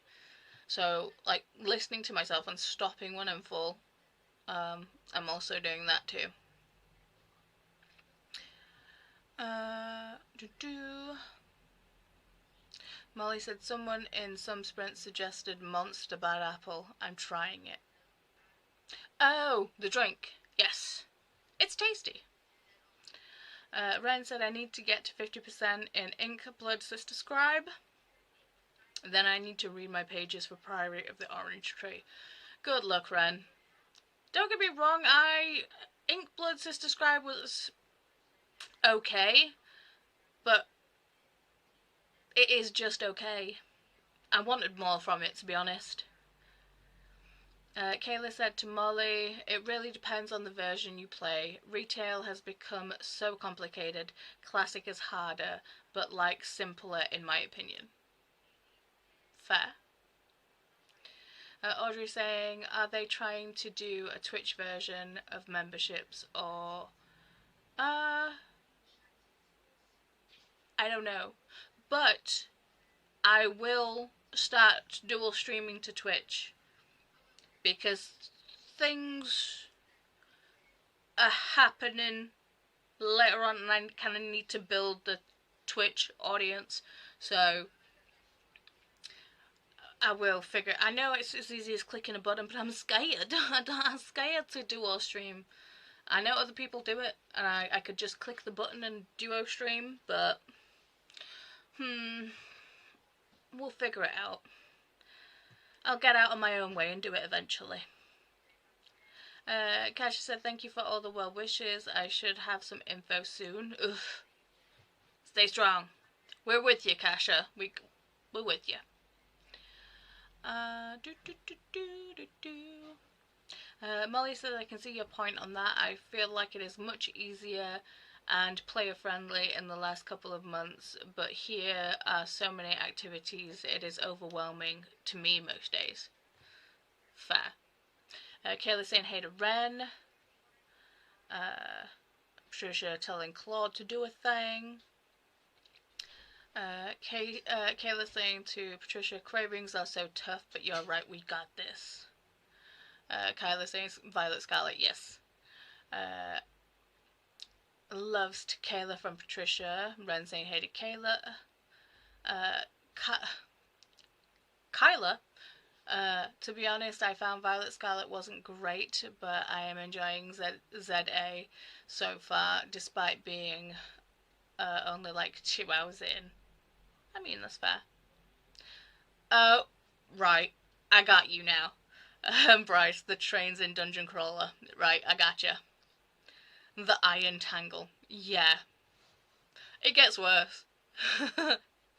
So, like, listening to myself and stopping when I'm full, I'm also doing that too. Molly said someone in some sprint suggested Monster Bad Apple. I'm trying it. Oh, the drink. Yes. It's tasty. Ren said I need to get to 50% in Ink Blood Sister Scribe. Then I need to read my pages for Priory of the Orange Tree. Good luck, Ren. Don't get me wrong, Ink Blood Sister Scribe was okay, but it is just okay. I wanted more from it, to be honest. Kayla said to Molly, it really depends on the version you play. Retail has become so complicated. Classic is harder, but like simpler in my opinion. Fair. Audrey saying, are they trying to do a Twitch version of memberships or... I don't know. But I will start dual streaming to Twitch because things are happening later on and I kind of need to build the Twitch audience. So I will figure it. I know it's as easy as clicking a button, but I'm scared. I'm scared to duo stream. I know other people do it, and I could just click the button and duo stream, but we'll figure it out. I'll get out of my own way and do it eventually. Kasha said, thank you for all the well wishes. I should have some info soon. Ugh. Stay strong. We're with you, Kasha. We're with you. Molly said, I can see your point on that. I feel like it is much easier and player friendly in the last couple of months, but here are so many activities, it is overwhelming to me most days. Fair. Kayla saying hey to Ren. Patricia telling Claude to do a thing. Kayla saying to Patricia, cravings are so tough, but you're right, we got this. Kyla saying Violet Scarlet, yes. Loves to Kayla from Patricia. Ren saying hey to Kayla. Kyla, to be honest, I found Violet Scarlet wasn't great, but I am enjoying ZA so far, despite being only like 2 hours in. I mean, that's fair. Oh, right. I got you now. Bryce, the trains in Dungeon Crawler. Right, I gotcha. The Iron Tangle. Yeah. It gets worse.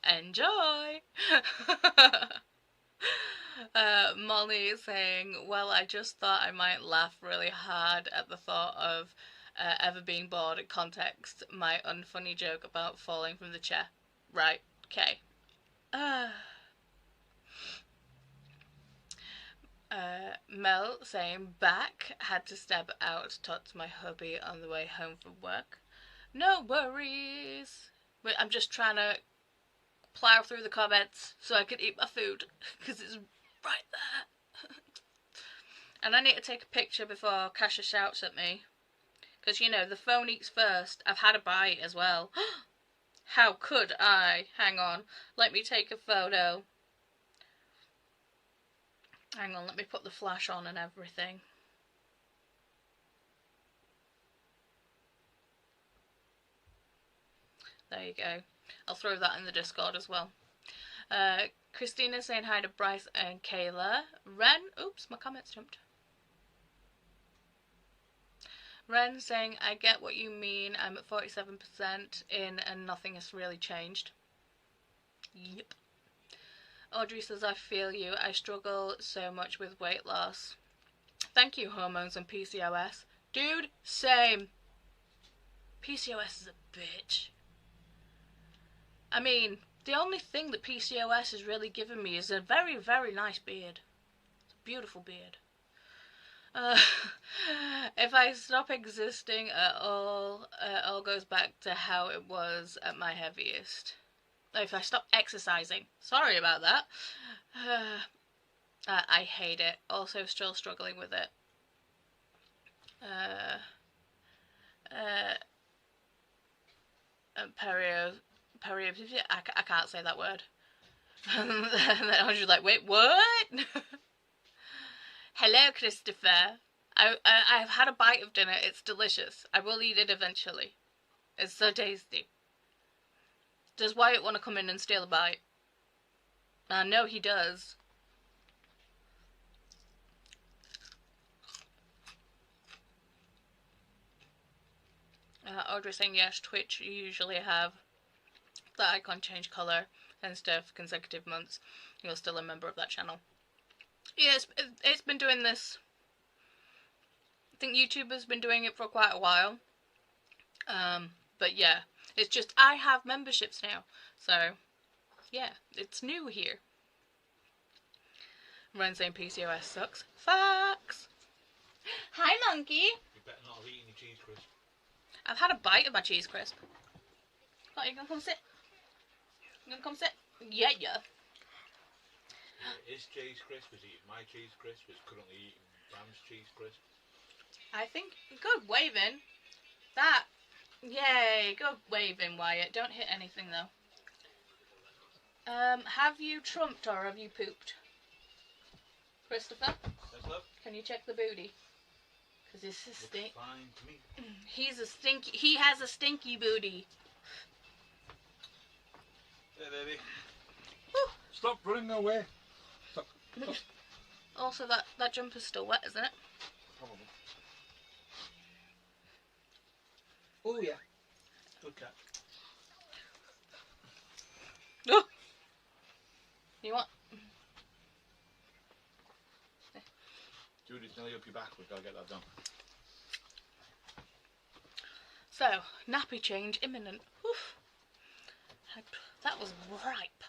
Enjoy! Molly is saying, well, I just thought I might laugh really hard at the thought of ever being bored. Context, my unfunny joke about falling from the chair. Right, okay. Mel saying, back, had to step out to talk to my hubby on the way home from work. No worries. I'm just trying to plow through the comments so I can eat my food, because it's right there. And I need to take a picture before Kasha shouts at me, because, you know, the phone eats first. I've had a bite as well. How could I? Hang on, let me take a photo. Hang on, let me put the flash on and everything. There you go. I'll throw that in the Discord as well. Christina saying hi to Bryce and Kayla. Ren, oops, my comments jumped. Ren saying, I get what you mean. I'm at 47% in and nothing has really changed. Yep. Audrey says, I feel you. I struggle so much with weight loss. Thank you, hormones and PCOS. Dude, same. PCOS is a bitch. I mean, the only thing that PCOS has really given me is a very, very nice beard. beautiful beard. If I stop existing at all, it all goes back to how it was at my heaviest. If I stop exercising. Sorry about that. I hate it. Also still struggling with it. I can't say that word. And then I was just like, wait, what? Hello, Christopher. I've had a bite of dinner. It's delicious. I will eat it eventually. It's so tasty. Does Wyatt want to come in and steal a bite? I know he does. Audrey saying yes, Twitch, you usually have the icon change colour and stuff, consecutive months. You're still a member of that channel. Yeah, it's been doing this. I think YouTube has been doing it for quite a while. But yeah, it's just I have memberships now. So, yeah, it's new here. Ren saying PCOS sucks. Facts! Hi, monkey! You better not have eaten your cheese crisp. I've had a bite of my cheese crisp. Oh, you gonna come sit? You gonna come sit? Yeah, yeah. His cheese crisp is eating my cheese crisp. It's currently eating Bram's cheese crisp. I think good waving. That, yay! Good waving, Wyatt. Don't hit anything though. Have you trumped or have you pooped, Christopher? Yes, love. Can you check the booty? Cause this is stink. Fine to me. He's a stinky. He has a stinky booty. Hey, baby. Woo. Stop running away. Stop. Also, that jumper's still wet, isn't it? Probably. Oh yeah. Good cat. Oh. You want? Judy's nearly up your back. We've got to get that done. So, nappy change imminent. Oof. That was ripe.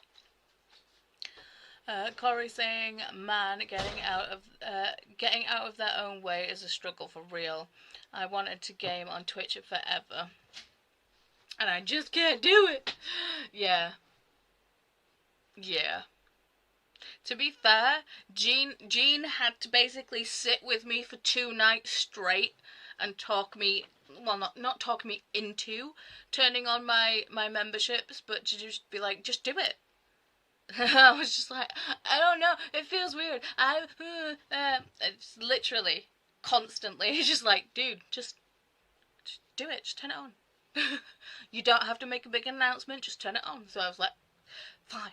Corey saying, "Man, getting out of their own way is a struggle for real. I wanted to game on Twitch forever, and I just can't do it." Yeah. Yeah. To be fair, Jean had to basically sit with me for 2 nights straight and talk me, well, not talk me into turning on my memberships, but to just be like, just do it. I was just like, I don't know, it feels weird. It's literally, constantly, just like, dude, just do it, just turn it on. You don't have to make a big announcement, just turn it on. So I was like, fine.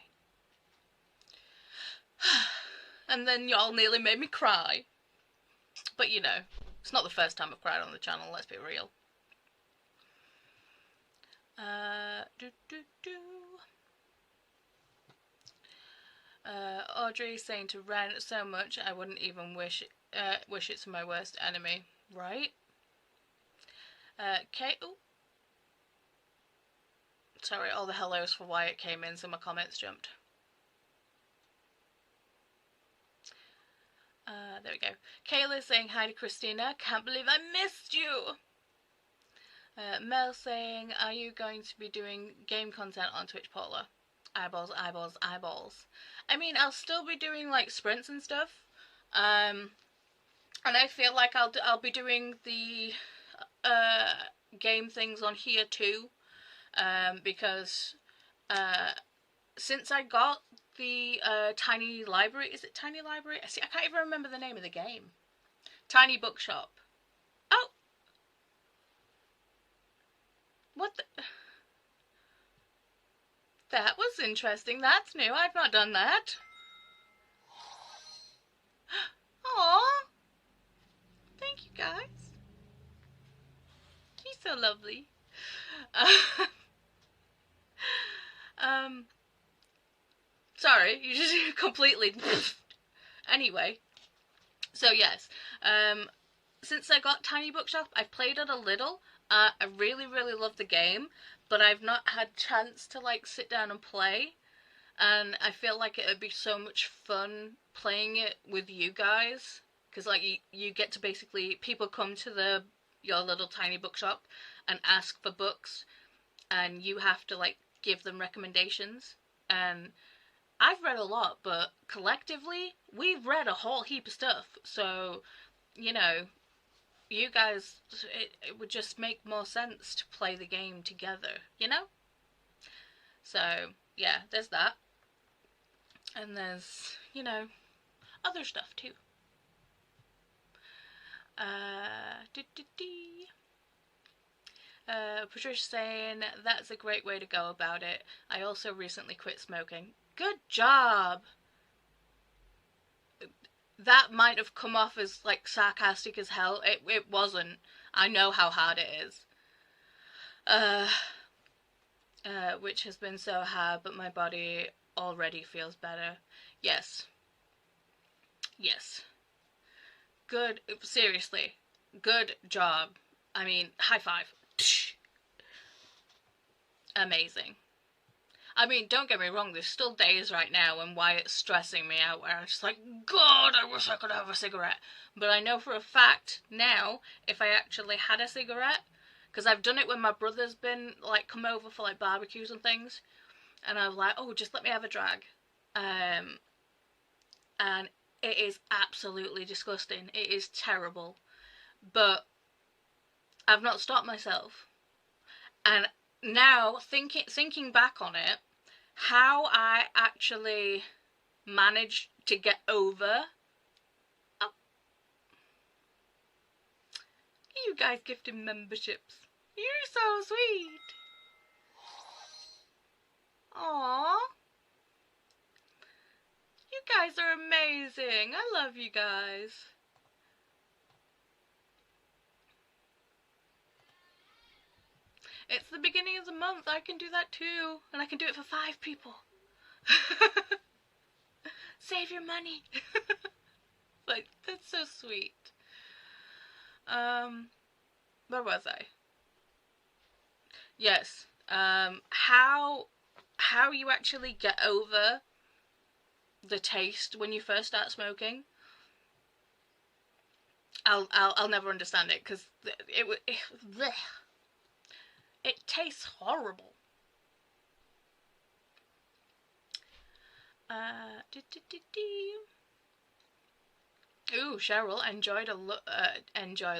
And then y'all nearly made me cry. But you know, it's not the first time I've cried on the channel, let's be real. Audrey saying to Ren, so much I wouldn't even wish it to my worst enemy. Right? Kate, oh. Sorry, all the hellos for Wyatt came in, so my comments jumped. There we go. Kayla saying hi to Christina. Can't believe I missed you. Mel saying, are you going to be doing game content on Twitch, Paula? Eyeballs, eyeballs, eyeballs. I mean, I'll still be doing like sprints and stuff. And I feel like I'll be doing the game things on here too. Because since I got the Tiny Library, is it Tiny Library? See, I can't even remember the name of the game. Tiny Bookshop. Oh! What the... That was interesting. That's new. I've not done that. Aww. Thank you, guys. He's so lovely. Sorry, you just completely... Anyway. So, yes. Since I got Tiny Bookshop, I've played it a little. I really, really love the game, but I've not had chance to, like, sit down and play. And I feel like it would be so much fun playing it with you guys. Because, like, you get to basically... People come to your little tiny bookshop and ask for books. And you have to, like, give them recommendations. And I've read a lot, but collectively, we've read a whole heap of stuff. So, you know, you guys... It would just make more sense to play the game together, you know? So, yeah, there's that. And there's, you know, other stuff too. Patricia saying, that's a great way to go about it. I also recently quit smoking. Good job! That might have come off as, like, sarcastic as hell. It wasn't. I know how hard it is. Which has been so hard, but my body already feels better. Yes. Yes. Good, seriously. Good job. I mean, high five. Amazing. I mean, don't get me wrong, there's still days right now when Wyatt's stressing me out where I'm just like, God, I wish I could have a cigarette. But I know for a fact now, if I actually had a cigarette, because I've done it when my brother's been, like, come over for, like, barbecues and things, and I was like, oh, just let me have a drag. And it is absolutely disgusting. It is terrible. But I've not stopped myself. And now, thinking back on it, how I actually managed to get over... Oh, you guys gifting memberships. You're so sweet. Aww. You guys are amazing. I love you guys. It's the beginning of the month. I can do that too. And I can do it for 5 people. Save your money. Like, that's so sweet. Where was I? Yes. How you actually get over the taste when you first start smoking. I'll never understand it, because it tastes horrible. Ooh, Cheryl, enjoy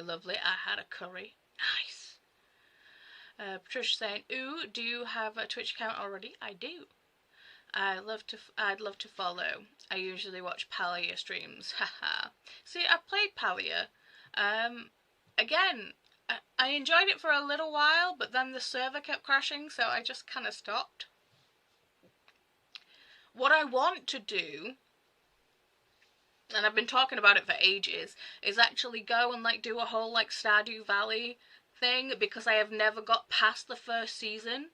lovely. I had a curry. Nice. Patricia saying, ooh, do you have a Twitch account already? I do. I'd love to follow. I usually watch Palia streams. Haha. See, I played Palia. Again, I enjoyed it for a little while, but then the server kept crashing, so I just kind of stopped. What I want to do, and I've been talking about it for ages, is actually go and, like, do a whole, like, Stardew Valley thing, because I have never got past the first season.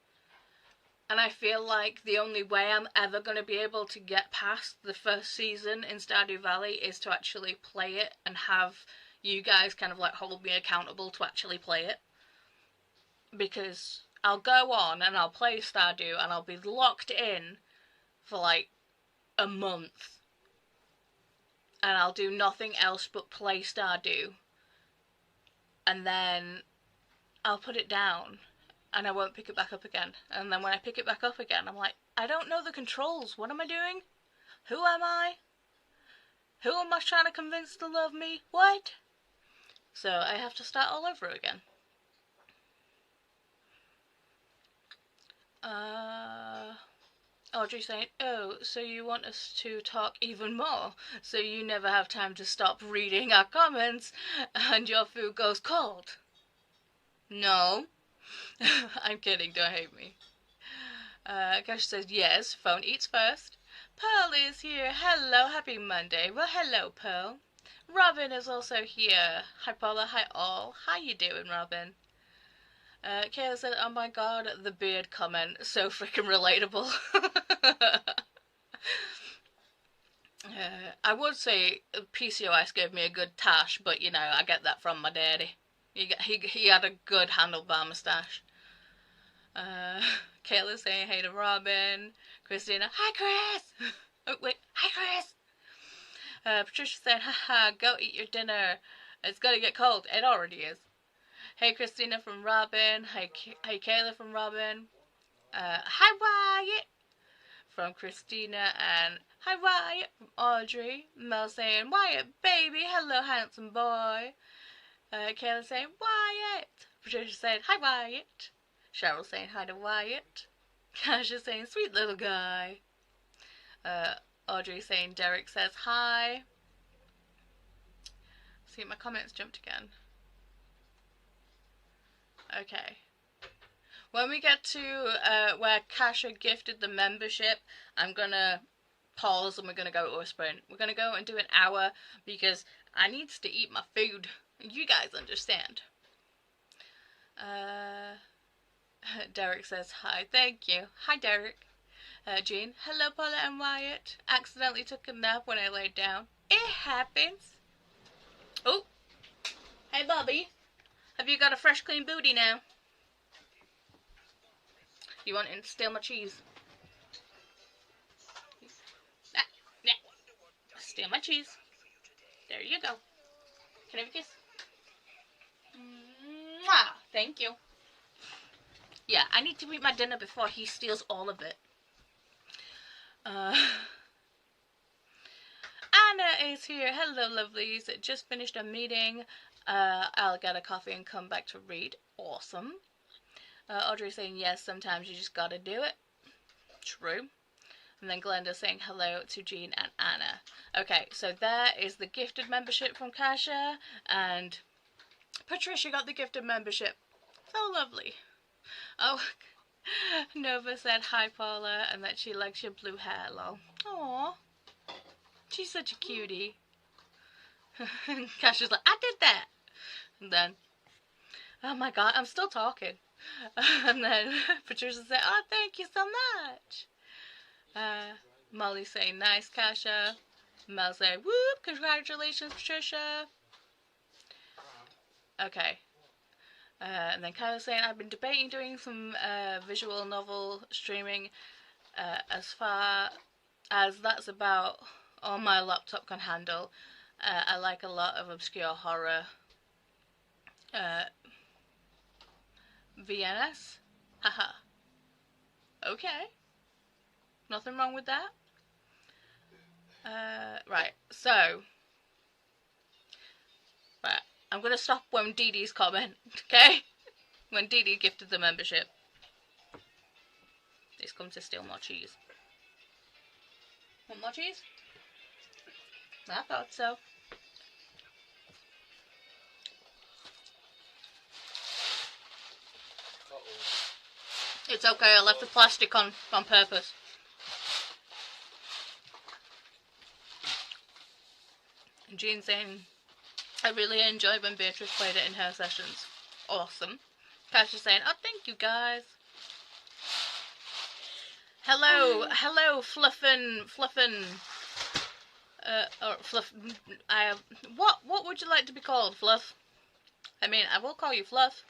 And I feel like the only way I'm ever going to be able to get past the first season in Stardew Valley is to actually play it and have you guys kind of, like, hold me accountable to actually play it. Because I'll go on and I'll play Stardew and I'll be locked in for, like, a month. And I'll do nothing else but play Stardew. And then I'll put it down. And I won't pick it back up again. And then when I pick it back up again, I'm like, I don't know the controls. What am I doing? Who am I? Who am I trying to convince to love me? What? So I have to start all over again. Audrey saying, oh, so you want us to talk even more, so you never have time to stop reading our comments, and your food goes cold. No. I'm kidding, don't hate me. Cash says, yes, phone eats first. Pearl is here. Hello, happy Monday. Well, hello, Pearl. Robin is also here. Hi, Paula. Hi, all. How you doing, Robin? Kayla said, oh my god, the beard comment. So freaking relatable. I would say PCOS gave me a good tash, but, you know, I get that from my daddy. He had a good handlebar moustache. Kayla saying hey to Robin. Christina, hi Chris! Oh wait, hi Chris! Patricia said, haha, go eat your dinner. It's gonna get cold. It already is. Hey Christina from Robin. Hey Kayla from Robin. Hi Wyatt from Christina, and hi Wyatt from Audrey. Mel saying, Wyatt baby, hello handsome boy. Kayla saying, Wyatt. Patricia saying, hi Wyatt. Cheryl saying hi to Wyatt. Kasia saying, sweet little guy. Audrey saying, Derek says hi. See, my comments jumped again. Okay. When we get to where Kasia gifted the membership, I'm gonna pause and we're gonna go to a sprint. We're gonna go and do an hour because I needs to eat my food. You guys understand. Derek says hi. Thank you. Hi, Derek. Jean. Hello, Paula and Wyatt. Accidentally took a nap when I laid down. It happens. Oh. Hey, Bobby. Have you got a fresh, clean booty now? You want to steal my cheese? Yeah. Steal my cheese. There you go. Can I have a kiss? Mwah! Thank you. Yeah, I need to eat my dinner before he steals all of it. Anna is here. Hello, lovelies. Just finished a meeting. I'll get a coffee and come back to read. Awesome. Audrey saying, yes, sometimes you just gotta do it. True. And then Glenda saying hello to Jean and Anna. Okay, so there is the gifted membership from Kasia. And Patricia got the gifted membership. So lovely. Oh, Nova said hi, Paula, and that she likes your blue hair, lol. Aww. She's such a cutie. Kasia's like, I did that. And then, oh my god, I'm still talking. And then Patricia said, oh, thank you so much. Molly saying, nice, Kasia. Mel saying, whoop, congratulations, Patricia. Okay. And then Kyla saying, I've been debating doing some visual novel streaming as far as that's about all my laptop can handle. I like a lot of obscure horror. VNS? Haha. Okay. Nothing wrong with that. Right, so. Right, I'm going to stop when Dee Dee's comment, okay? When Dee Dee gifted the membership. He's come to steal more cheese. Want more cheese? I thought so. It's okay, I left the plastic on purpose. Jean saying, I really enjoyed when Beatrice played it in her sessions. Awesome. Kasia saying, oh, thank you, guys. Hello, Fluffin. Or Fluff. What would you like to be called, Fluff? I mean, I will call you Fluff.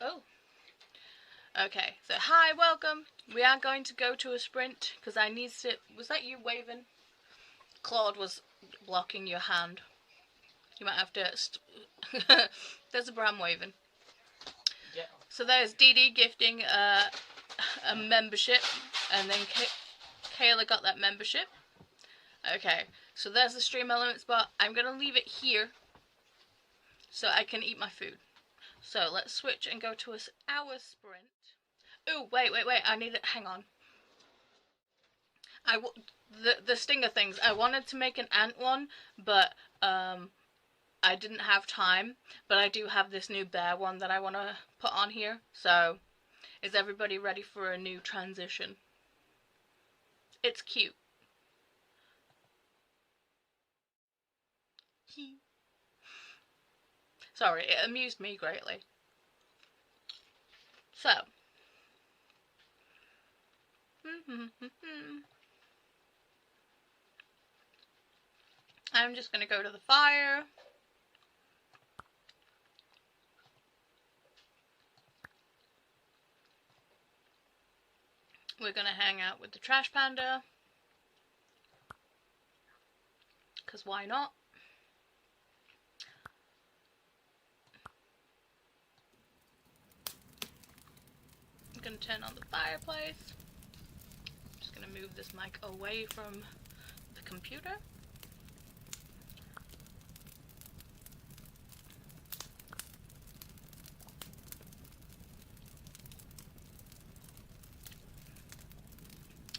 Oh. Okay, so hi, welcome. We are going to go to a sprint, because I need to... Was that you waving? Claude was blocking your hand. You might have to... There's a Bram waving. Yeah. So there's Dee Dee gifting a membership, and then Kayla got that membership. Okay, so there's the stream elements bar. I'm going to leave it here, so I can eat my food. So let's switch and go to an hour sprint. Oh, wait, I need it. Hang on. The stinger things. I wanted to make an ant one, but I didn't have time. But I do have this new bear one that I want to put on here. So, is everybody ready for a new transition? It's cute. Sorry, it amused me greatly. So, I'm just gonna go to the fire. We're gonna hang out with the trash panda. Because why not? I'm gonna turn on the fireplace. Just gonna move this mic away from the computer.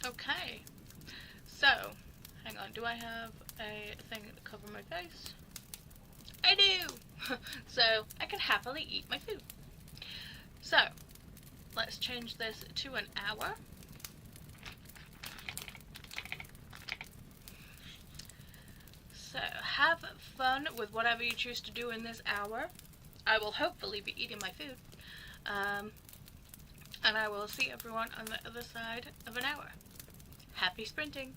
Okay, so, hang on, do I have a thing to cover my face? I do! So, I can happily eat my food. So, let's change this to an hour. So, have fun with whatever you choose to do in this hour. I will hopefully be eating my food. And I will see everyone on the other side of an hour. Happy sprinting!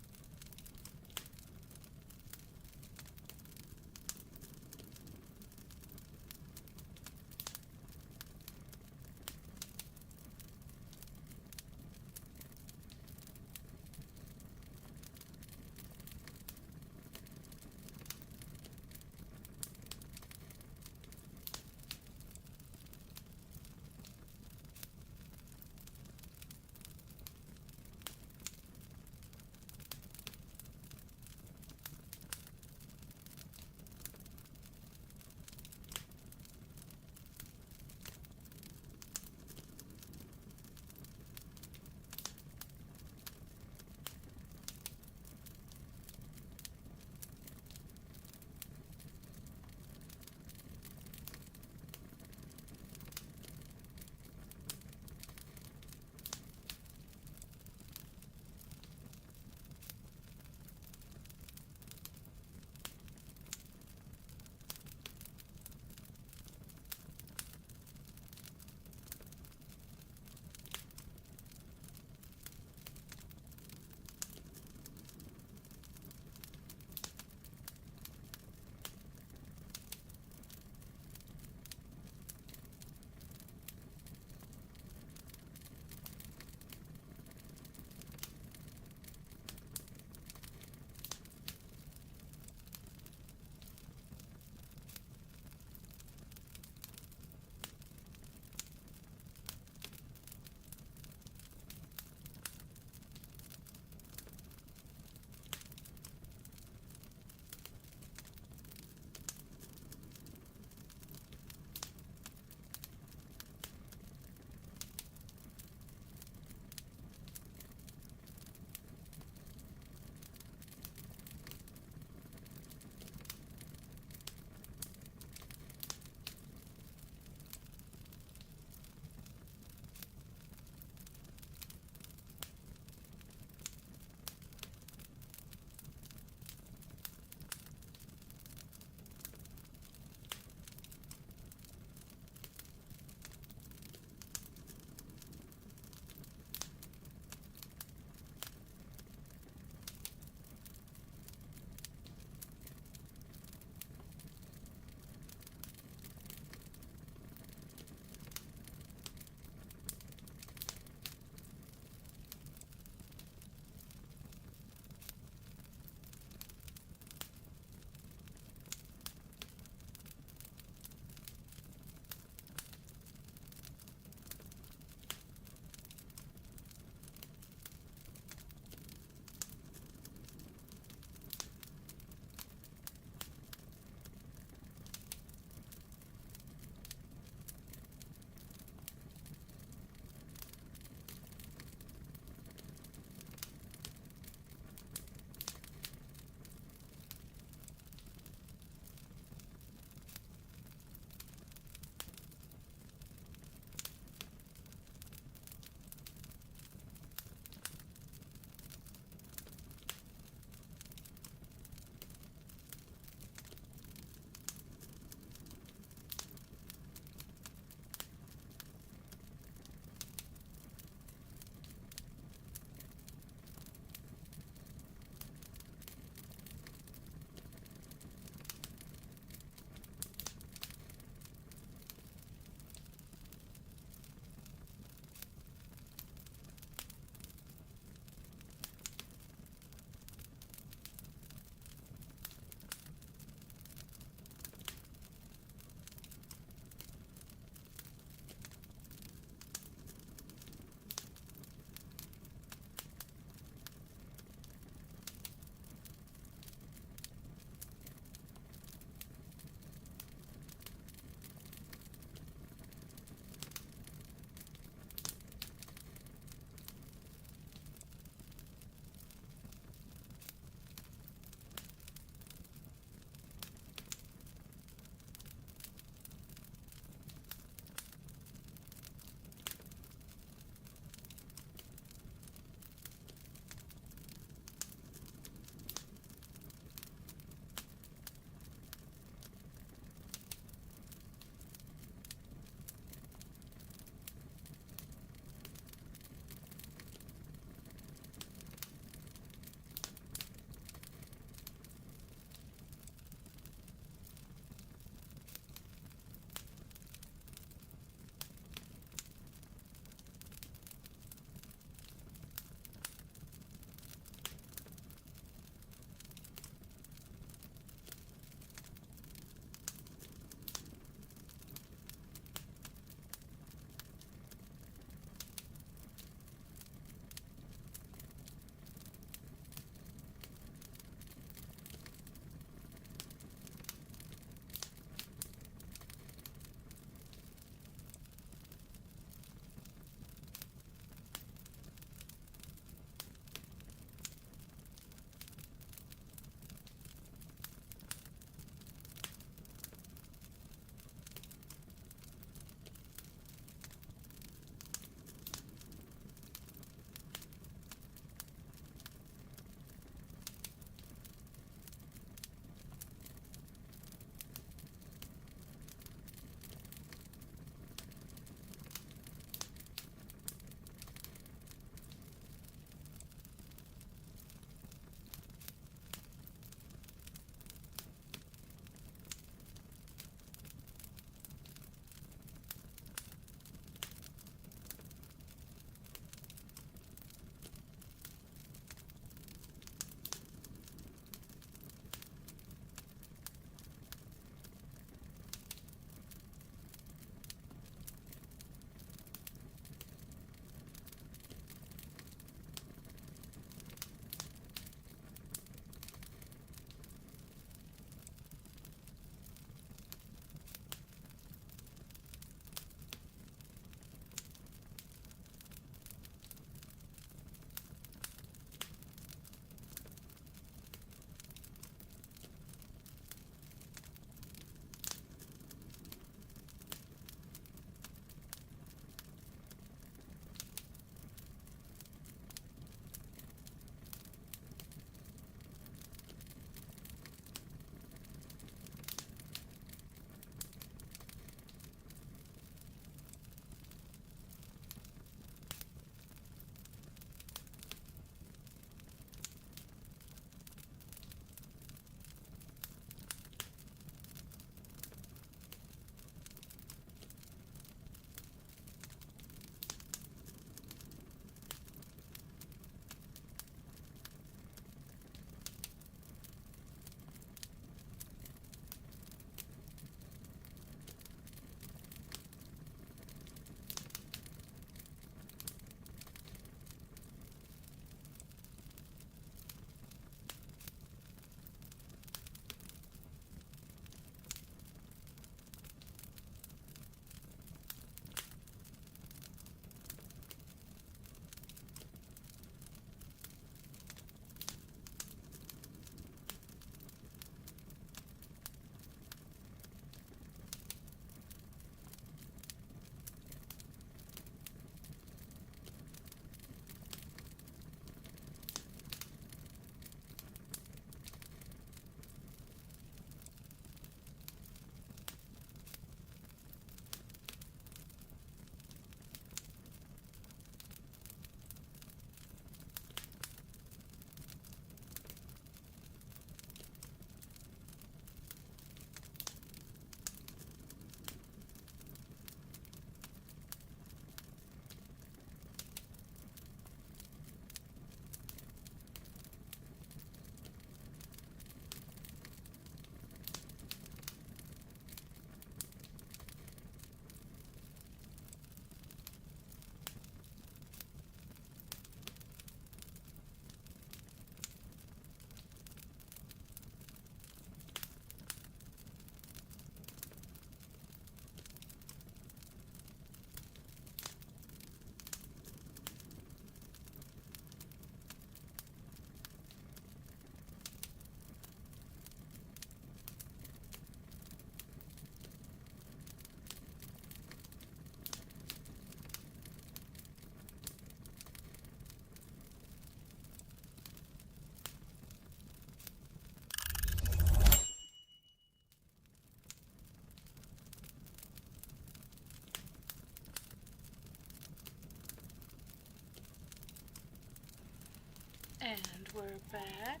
we're back.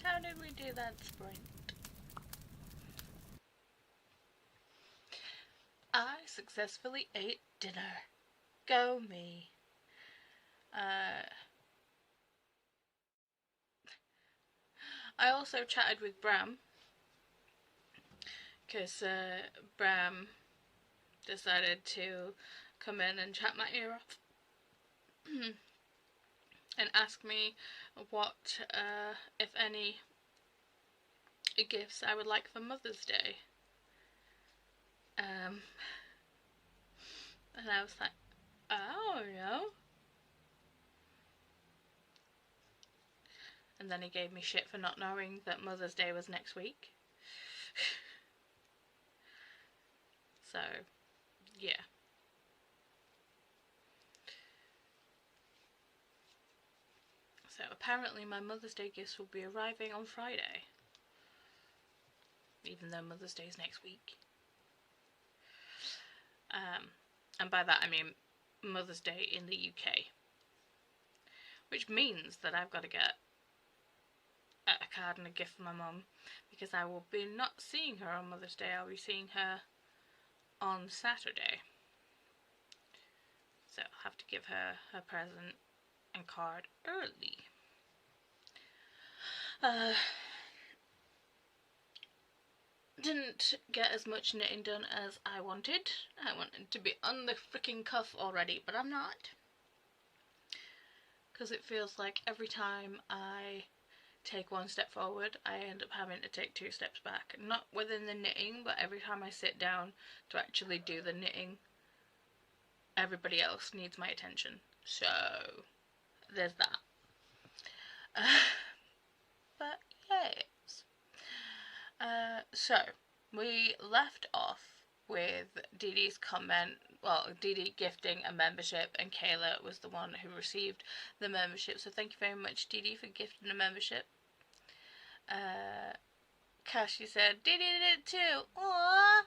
How did we do that sprint? I successfully ate dinner. Go me. I also chatted with Bram, because Bram decided to come in and chat my ear off and ask me what, if any, gifts I would like for Mother's Day. And I was like, I don't know. And then he gave me shit for not knowing that Mother's Day was next week. So, yeah. So apparently my Mother's Day gifts will be arriving on Friday. Even though Mother's Day is next week. And by that I mean Mother's Day in the UK. Which means that I've got to get a card and a gift for my mum, because I will be not seeing her on Mother's Day. I'll be seeing her on Saturday. So I'll have to give her her present and card early. Didn't get as much knitting done as I wanted. I wanted to be on the freaking cuff already, but I'm not. Because it feels like every time I take one step forward, I end up having to take 2 steps back. Not within the knitting, but every time I sit down to actually do the knitting, everybody else needs my attention. So, there's that. But, yes. So, we left off with Dee Dee's comment, well, Dee Dee gifting a membership, and Kayla was the one who received the membership. So thank you very much, Dee Dee, for gifting a membership. Kashi said, Dee Dee did it too, aww.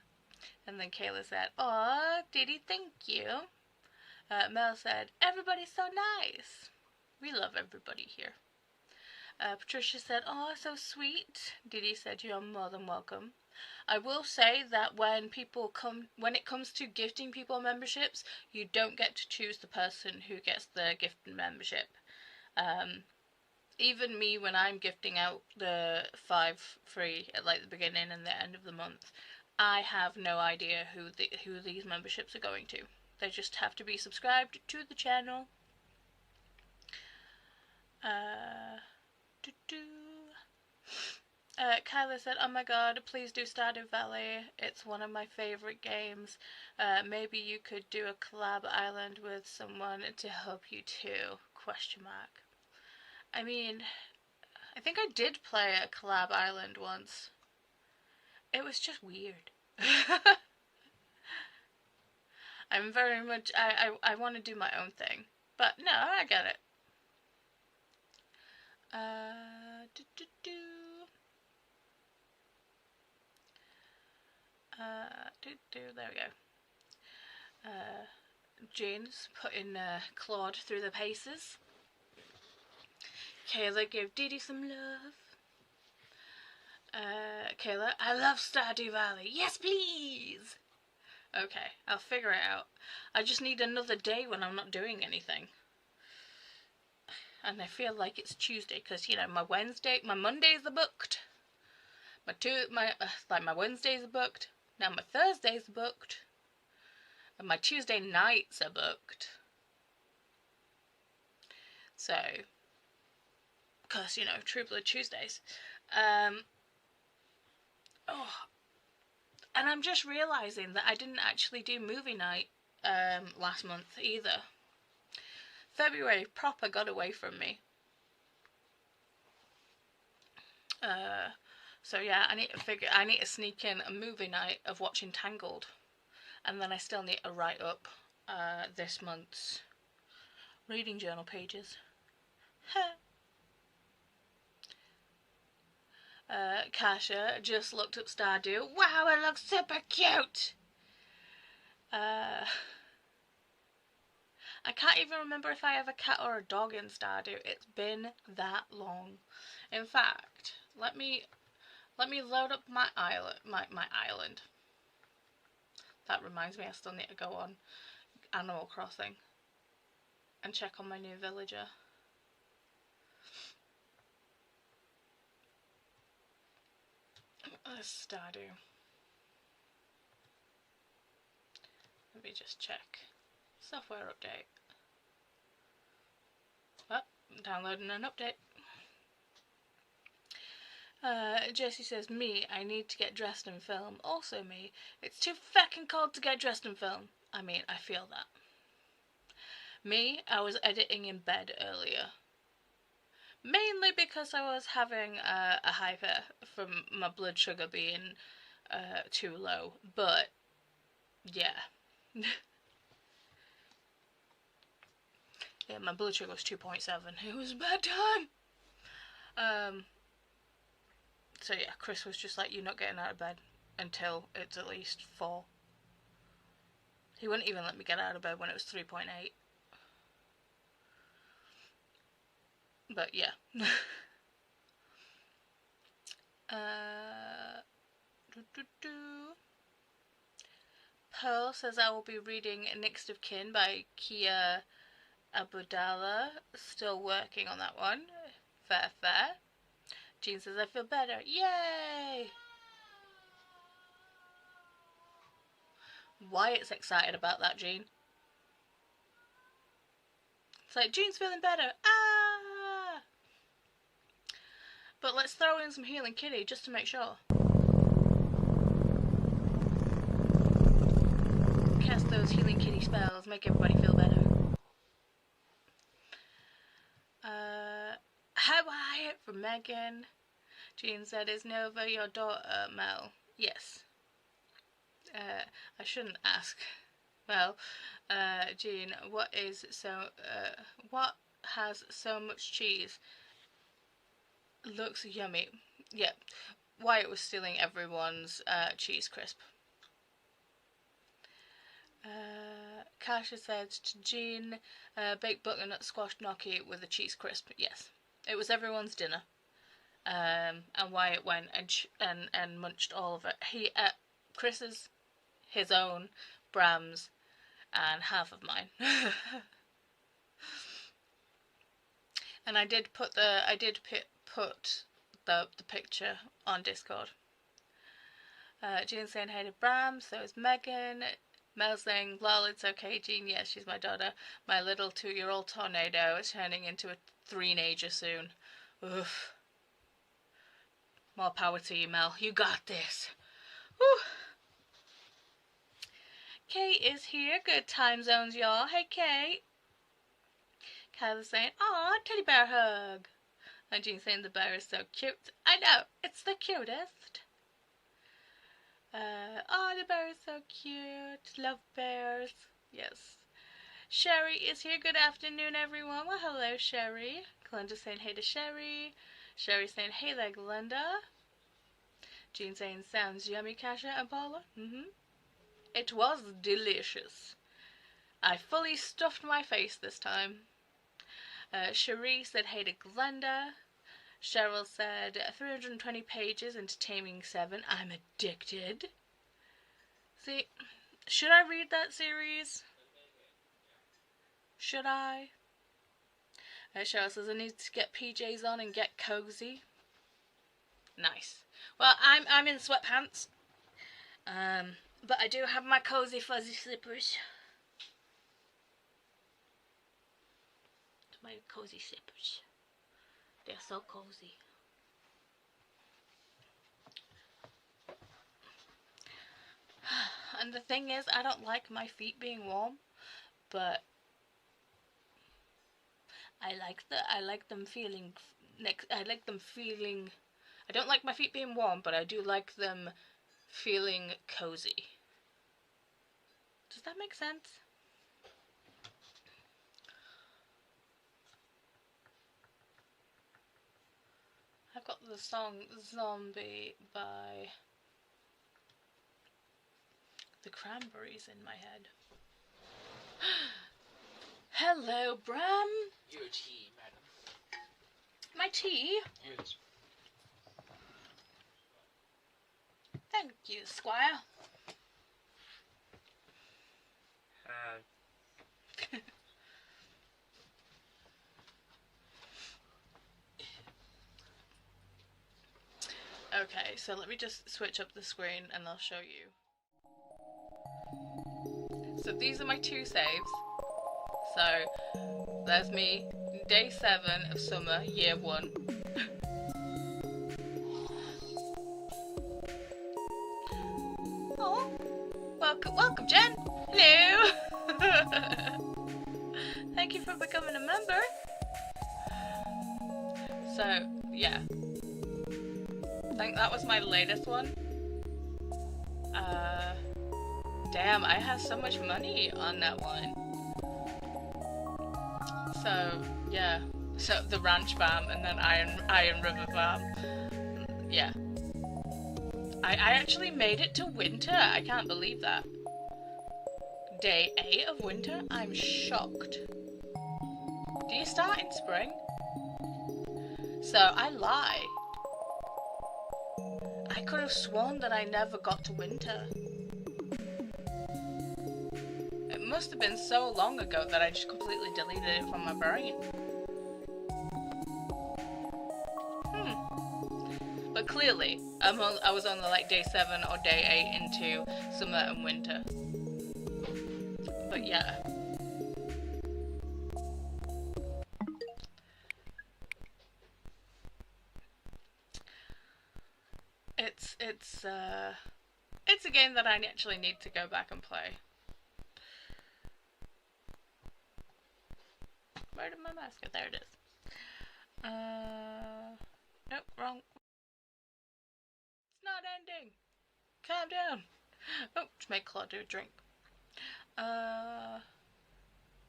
And then Kayla said, aww, Dee Dee, thank you. Mel said, everybody's so nice. We love everybody here. Patricia said, oh, so sweet. Dee Dee said, you're more than welcome. I will say that when it comes to gifting people memberships, you don't get to choose the person who gets the gift membership. Even me, when I'm gifting out the 5 free at like the beginning and the end of the month, I have no idea who these memberships are going to. They just have to be subscribed to the channel. Kyla said, oh my god, please do Stardew Valley. It's one of my favourite games. Maybe you could do a collab island with someone to help you too, ? I mean, I think I did play a collab island once. It was just weird. I'm very much, I want to do my own thing. But no, I get it. There we go. Jane's putting Claude through the paces. Kayla gave Dee Dee some love. Kayla, I love Stardew Valley. Yes, please! Okay, I'll figure it out. I just need another day when I'm not doing anything. And I feel like it's Tuesday, because, you know, my Mondays are booked. My Wednesdays are booked. Now my Thursdays are booked. And my Tuesday nights are booked. So, because, you know, True Blood Tuesdays. And I'm just realising that I didn't actually do movie night last month either. February proper got away from me. So yeah, I need to sneak in a movie night of watching Tangled. And then I still need to write up this month's reading journal pages. Kasha just looked up Stardew. Wow, it looks super cute! I can't even remember if I have a cat or a dog in Stardew. It's been that long. In fact, let me load up my island. My island. That reminds me, I still need to go on Animal Crossing and check on my new villager. Stardew. Let me just check. Software update. Oh, downloading an update. Jesse says, me, I need to get dressed and film. Also me, it's too fucking cold to get dressed and film. I mean, I feel that. Me, I was editing in bed earlier. Mainly because I was having a hyper from my blood sugar being too low. But, yeah. Yeah, my blood sugar was 2.7. It was a bad time. So yeah, Chris was just like, you're not getting out of bed until it's at least 4. He wouldn't even let me get out of bed when it was 3.8. But yeah. Pearl says I will be reading Next of Kin by Kia Abudala. Still working on that one. Fair, fair. Jean says I feel better. Yay! Wyatt's excited about that, Jean. It's like, Jean's feeling better. Ah! But let's throw in some Healing Kitty just to make sure. Cast those Healing Kitty spells, make everybody feel better. Hi Wyatt from Megan. Jean said, is Nova your daughter, Mel? Yes. I shouldn't ask. Well, Jean, what has so much cheese? Looks yummy. Yeah, Wyatt was stealing everyone's cheese crisp. Kasha said to Jean, baked butternut squash gnocchi with a cheese crisp. Yes, it was everyone's dinner. And Wyatt went and munched all of it. He ate Chris's, his own, Bram's, and half of mine. And I did put the picture on Discord. Jean saying hey to Bram, so is Megan. Mel saying, lol, it's okay, Jean, yes, she's my daughter. My little 2-year-old tornado is turning into a 3-nager soon. Oof. More power to you, Mel. You got this. Whew. Kate is here. Good time zones, y'all. Hey, Kate. Kyla's saying, aw, teddy bear hug. And Jean saying the bear is so cute. I know, it's the cutest. Oh, the bear is so cute. Love bears. Yes. Sherry is here. Good afternoon, everyone. Well, hello, Sherry. Glenda saying hey to Sherry. Sherry saying hey there, Glenda. Jean saying sounds yummy, Kasha and Paula. It was delicious. I fully stuffed my face this time. Cherie said hey to Glenda. Cheryl said 320 pages into Taming 7. I'm addicted. See, should I read that series? Should I? Cheryl says I need to get PJs on and get cozy. Nice. Well, I'm in sweatpants. But I do have my cozy fuzzy slippers. My cozy slippers. They're so cozy. And the thing is, I don't like my feet being warm, but I like them feeling. I don't like my feet being warm, but I do like them feeling cozy. Does that make sense? I've got the song Zombie by the Cranberries in my head. hello, Bram. Your tea, madam. My tea? Yes. Thank you, Squire. Okay, so let me just switch up the screen and I'll show you. So these are my 2 saves. So there's me, day 7 of summer, year 1. Oh, welcome, Jen. Hello. Thank you for becoming a member. So yeah, I think that was my latest one. Damn, I have so much money on that one. So yeah, so the Ranch Farm and then Iron River Farm. Yeah, I actually made it to winter. I can't believe that. Day 8 of winter. I'm shocked. Do you start in spring? So I lie. I could have sworn that I never got to winter. It must have been so long ago that I just completely deleted it from my brain. But clearly, I was on like day 7 or day 8 into summer and winter. But yeah. It's a game that I actually need to go back and play. Where did my mouse go? There it is. Nope, wrong. It's not ending. Calm down. Oh, to make Claude do a drink.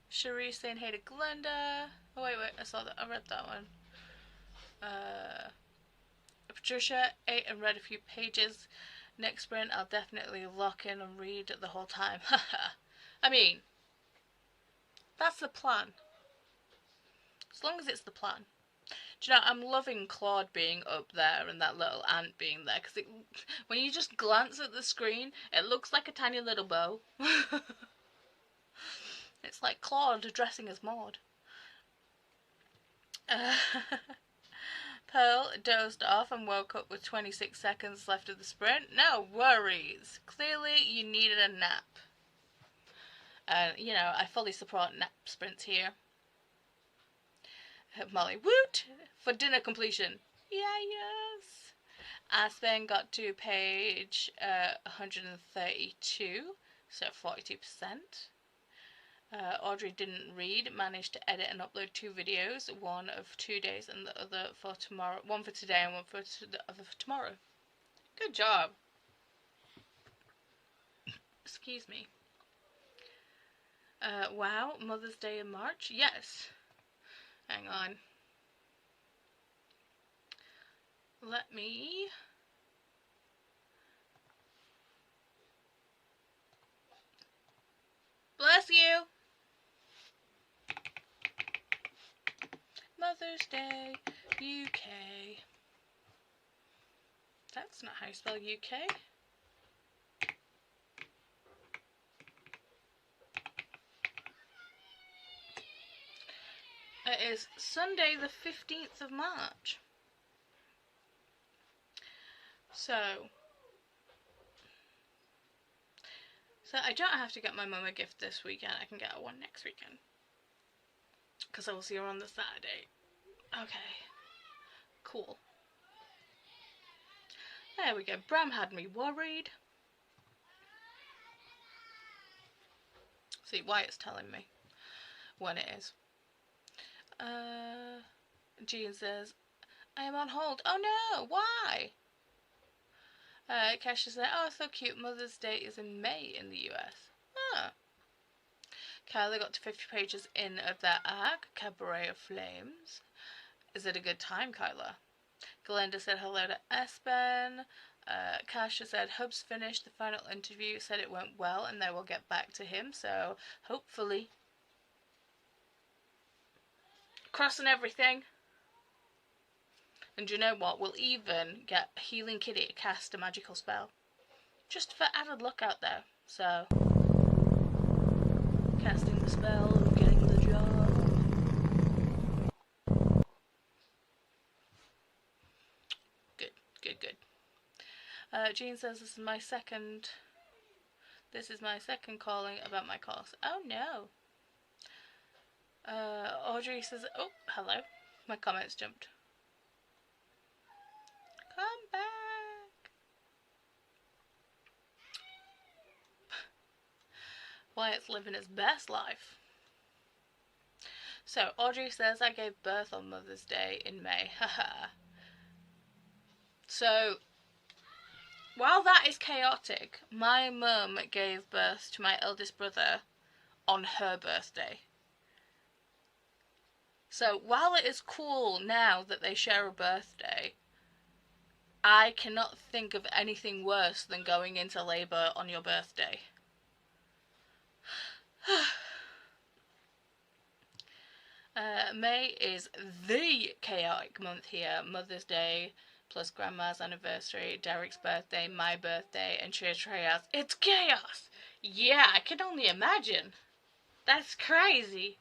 Cherie saying hey to Glenda. Oh wait, I saw that. I read that one. Patricia ate and read a few pages. Next sprint, I'll definitely lock in and read the whole time. Haha. I mean, that's the plan. As long as it's the plan. Do you know, I'm loving Claude being up there and that little ant being there. Because when you just glance at the screen, it looks like a tiny little bow. It's like Claude dressing as Maud. Pearl dozed off and woke up with 26 seconds left of the sprint. No worries. Clearly you needed a nap. You know, I fully support nap sprints here. Molly, woot! For dinner completion. Yeah, yes. Aspen got to page 132, so 42%. Audrey didn't read, managed to edit and upload 2 videos, one of 2 days and the other for tomorrow. One for today and one for the other for tomorrow. Good job. Excuse me. Wow, Mother's Day in March? Yes. Hang on. Let me... Bless you! Mother's Day, UK. That's not how you spell UK. It is Sunday the 15th of March. So I don't have to get my mum a gift this weekend. I can get her one next weekend. Because I will see her on the Saturday. Okay. Cool. There we go. Bram had me worried. See, Wyatt's telling me when it is. Jean says, I am on hold. Oh no, why? Kesha said, oh, so cute. Mother's Day is in May in the US. Huh. Kyla got to 50 pages in of their arc, Cabaret of Flames. Is it a good time, Kyla? Glenda said hello to Espen. Kasha said Hub's finished the final interview, said it went well and they will get back to him, so hopefully. cross and everything. And you know what? We'll even get Healing Kitty to cast a magical spell. Just for added luck out there. So, casting the spell, getting the job. Good, good, good. Jean says this is my second calling about my course. Oh no. Audrey says, oh, hello. My comments jumped. Come back. Wyatt's living his best life. So, Audrey says I gave birth on Mother's Day in May. Haha. So, while that is chaotic, my mum gave birth to my eldest brother on her birthday. So, while it is cool now that they share a birthday, I cannot think of anything worse than going into labour on your birthday. May is the chaotic month here. Mother's Day, plus Grandma's anniversary, Derek's birthday, my birthday, and Tria's. It's chaos! Yeah, I can only imagine. That's crazy.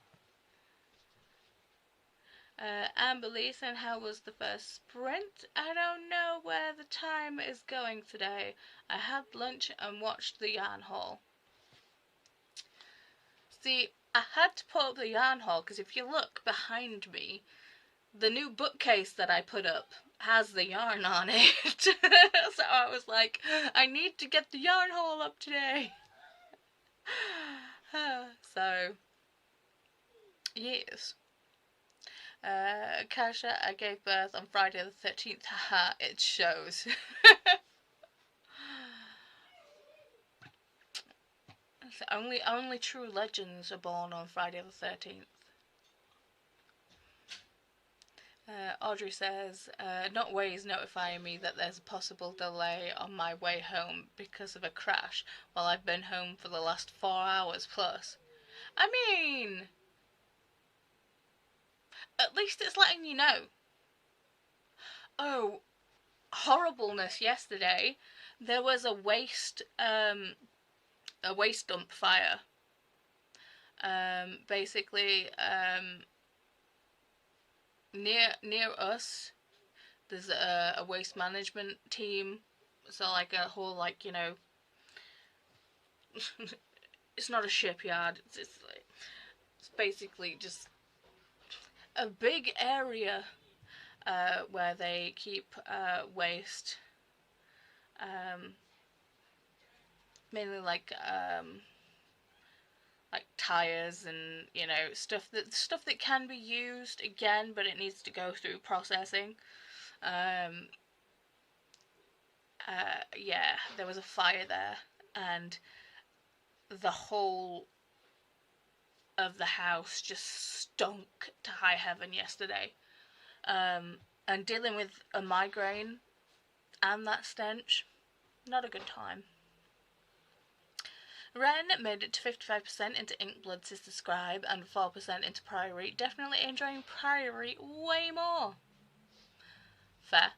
Amber Lee saying, how was the first sprint? I don't know where the time is going today. I had lunch and watched the yarn haul. See, I had to put up the yarn haul because if you look behind me, the new bookcase that I put up has the yarn on it. So I was like, I need to get the yarn haul up today. So, yes. Kasha, I gave birth on Friday the 13th. Haha, it shows. Only true legends are born on Friday the 13th. Audrey says, not Waze notifying me that there's a possible delay on my way home because of a crash while I've been home for the last 4 hours plus. I mean, at least it's letting you know. Oh, horribleness yesterday. There was a waste dump fire. Basically, near us, there's a waste management team. So like a whole, like, you know, it's not a shipyard. It's basically just a big area where they keep waste. Mainly like tires and, you know, stuff that can be used again, but it needs to go through processing. Yeah, there was a fire there, and the whole of the house just stunk to high heaven yesterday. And dealing with a migraine and that stench, not a good time. Ren made it to 55% into Inkblood Sister Scribe and 4% into Priory. Definitely enjoying Priory way more. Fair.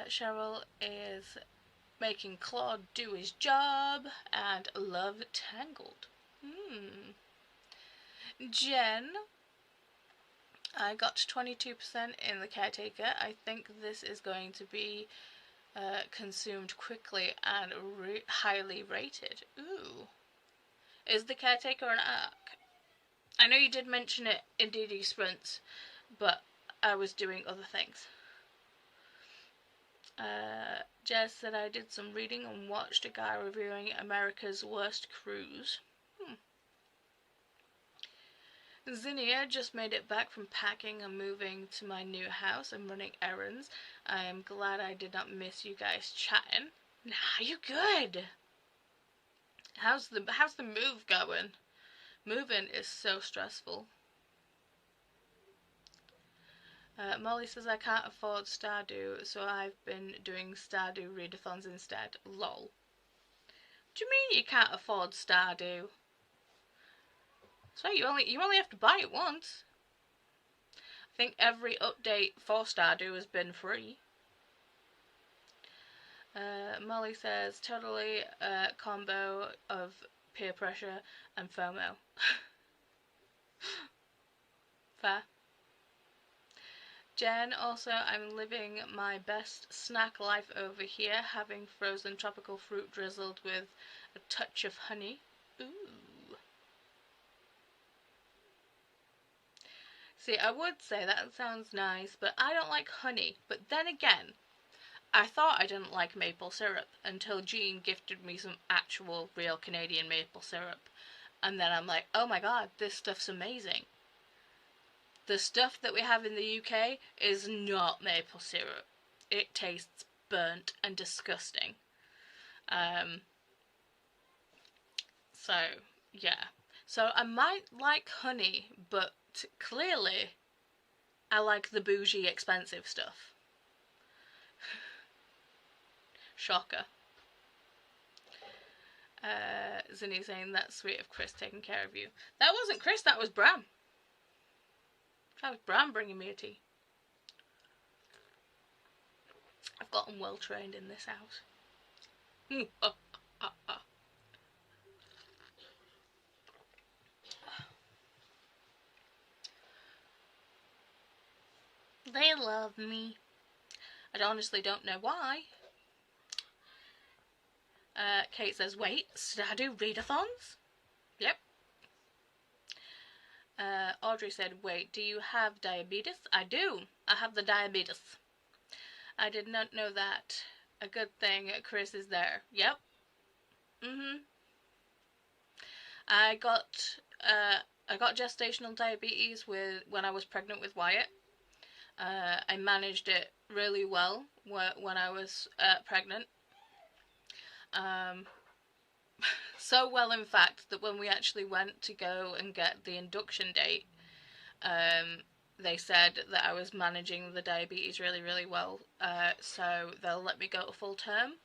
Cheryl is making Claude do his job and love Tangled. Jen, I got 22% in the Caretaker. I think this is going to be consumed quickly and highly rated. Ooh. Is the Caretaker an arc? I know you did mention it in DD Sprints, but I was doing other things. Jez said I did some reading and watched a guy reviewing America's Worst Cruise. Zinnia just made it back from packing and moving to my new house and running errands. I am glad I did not miss you guys chatting. Nah, you good. How's the move going? Moving is so stressful. Molly says I can't afford Stardew, so I've been doing Stardew readathons instead. Lol. What do you mean you can't afford Stardew? So you only have to buy it once. I think every update for Stardew has been free. Molly says, totally a combo of peer pressure and FOMO. Fair. Jen, also, I'm living my best snack life over here, having frozen tropical fruit drizzled with a touch of honey. Ooh. See, I would say that sounds nice, but I don't like honey. But then again, I thought I didn't like maple syrup until Jean gifted me some actual real Canadian maple syrup. And then I'm like, oh my god, this stuff's amazing. The stuff that we have in the UK is not maple syrup. It tastes burnt and disgusting. So, yeah. So I might like honey, but clearly I like the bougie expensive stuff. Shocker. Zinni saying, that's sweet of Chris taking care of you. That wasn't Chris, that was Bram. That was Bram bringing me a tea. I've gotten well trained in this house. They love me. I honestly don't know why. Kate says, wait, Stardew readathons? Yep. Audrey said, wait, do you have diabetes? I do. I have the diabetes. I did not know that. A good thing Chris is there. Yep. I got gestational diabetes when I was pregnant with Wyatt. I managed it really well when I was pregnant. So well, in fact, that when we actually went to go and get the induction date, they said that I was managing the diabetes really, really well, so they'll let me go to full term.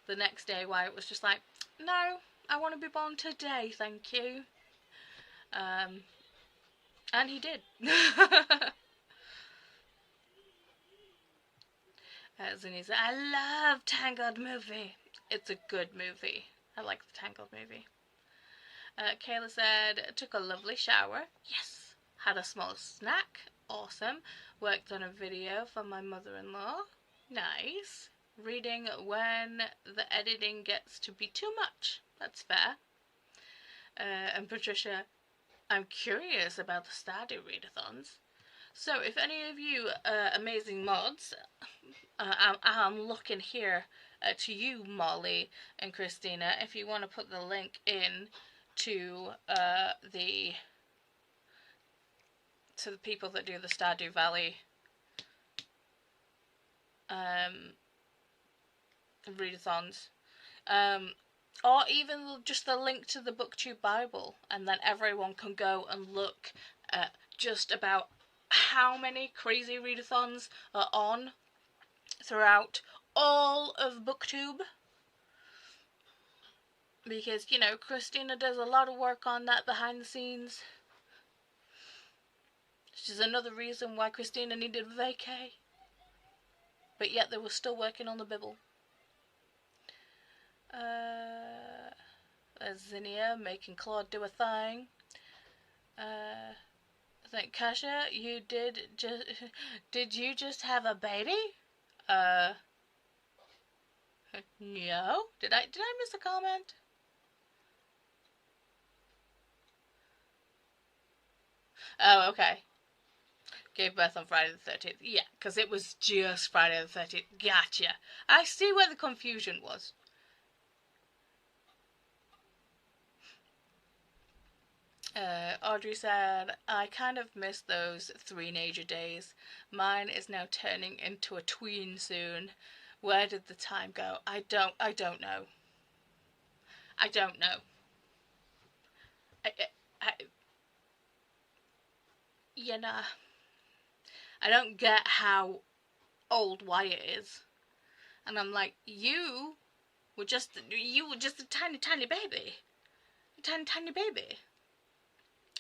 The next day, Wyatt was just like, no, I want to be born today, thank you. And he did. Zinni said, I love Tangled movie. It's a good movie. I like the Tangled movie. Kayla said, took a lovely shower. Yes. Had a small snack. Awesome. Worked on a video for my mother-in-law. Nice. Reading when the editing gets to be too much. That's fair. And Patricia, I'm curious about the Stardew readathons. So if any of you amazing mods, I'm looking here to you, Molly and Christina, if you want to put the link in to the people that do the Stardew Valley readathons, or even just the link to the BookTube Bible, and then everyone can go and look at just about how many crazy readathons are on throughout all of BookTube. Because, you know, Christina does a lot of work on that behind the scenes. Which is another reason why Christina needed a vacay. But yet they were still working on the Bible. There's Zinnia making Claude do a thing. I think, Kasha, you did you just have a baby? No. Did I miss a comment? Oh, okay. Gave birth on Friday the 13th. Yeah, because it was just Friday the 13th. Gotcha. I see where the confusion was. Audrey said, I kind of miss those three-nager days. Mine is now turning into a tween soon. Where did the time go? I don't know. I don't know. You know, I don't get how old Wyatt is. And I'm like, you were just a tiny baby. A tiny baby.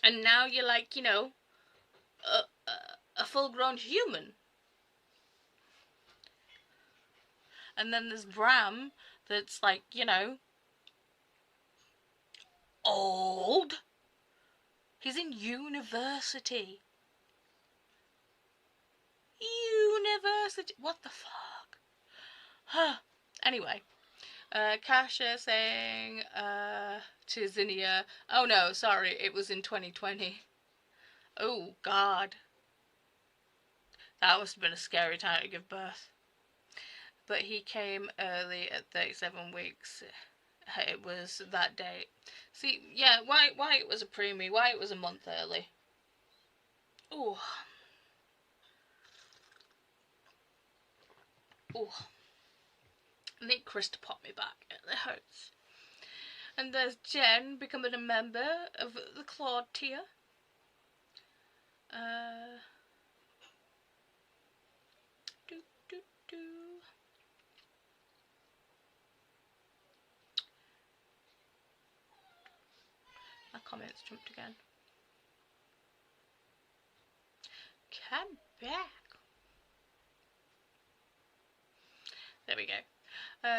And now you're like, you know, a full-grown human. And then there's Bram that's like, you know, old. He's in university. University. What the fuck? Huh. Anyway, Kasha saying to Zinnia, oh no, sorry, it was in 2020. Oh, God. That must have been a scary time to give birth. But he came early at 37 weeks. It was that date. See, yeah, why it was a preemie, why it was a month early. Ooh. Ooh. I need Chris to pop me back. It hurts. And there's Jen becoming a member of the Claude tier. My comments jumped again. Come back. There we go.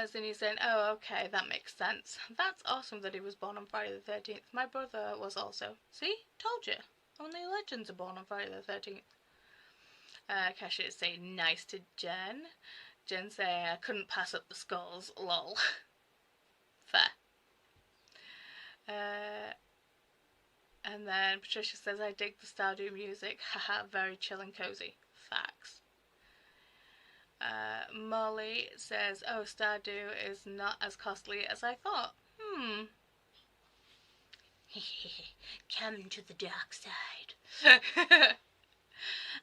Zinni's saying, oh, okay, that makes sense. That's awesome that he was born on Friday the 13th. My brother was also. See? Told you. Only legends are born on Friday the 13th. Kasha is saying nice to Jen. Jen saying, I couldn't pass up the skulls. Lol. Fair. And then Patricia says, I dig the Stardew music. Haha, very chill and cozy. Facts. Molly says, oh, Stardew is not as costly as I thought. Come to the dark side.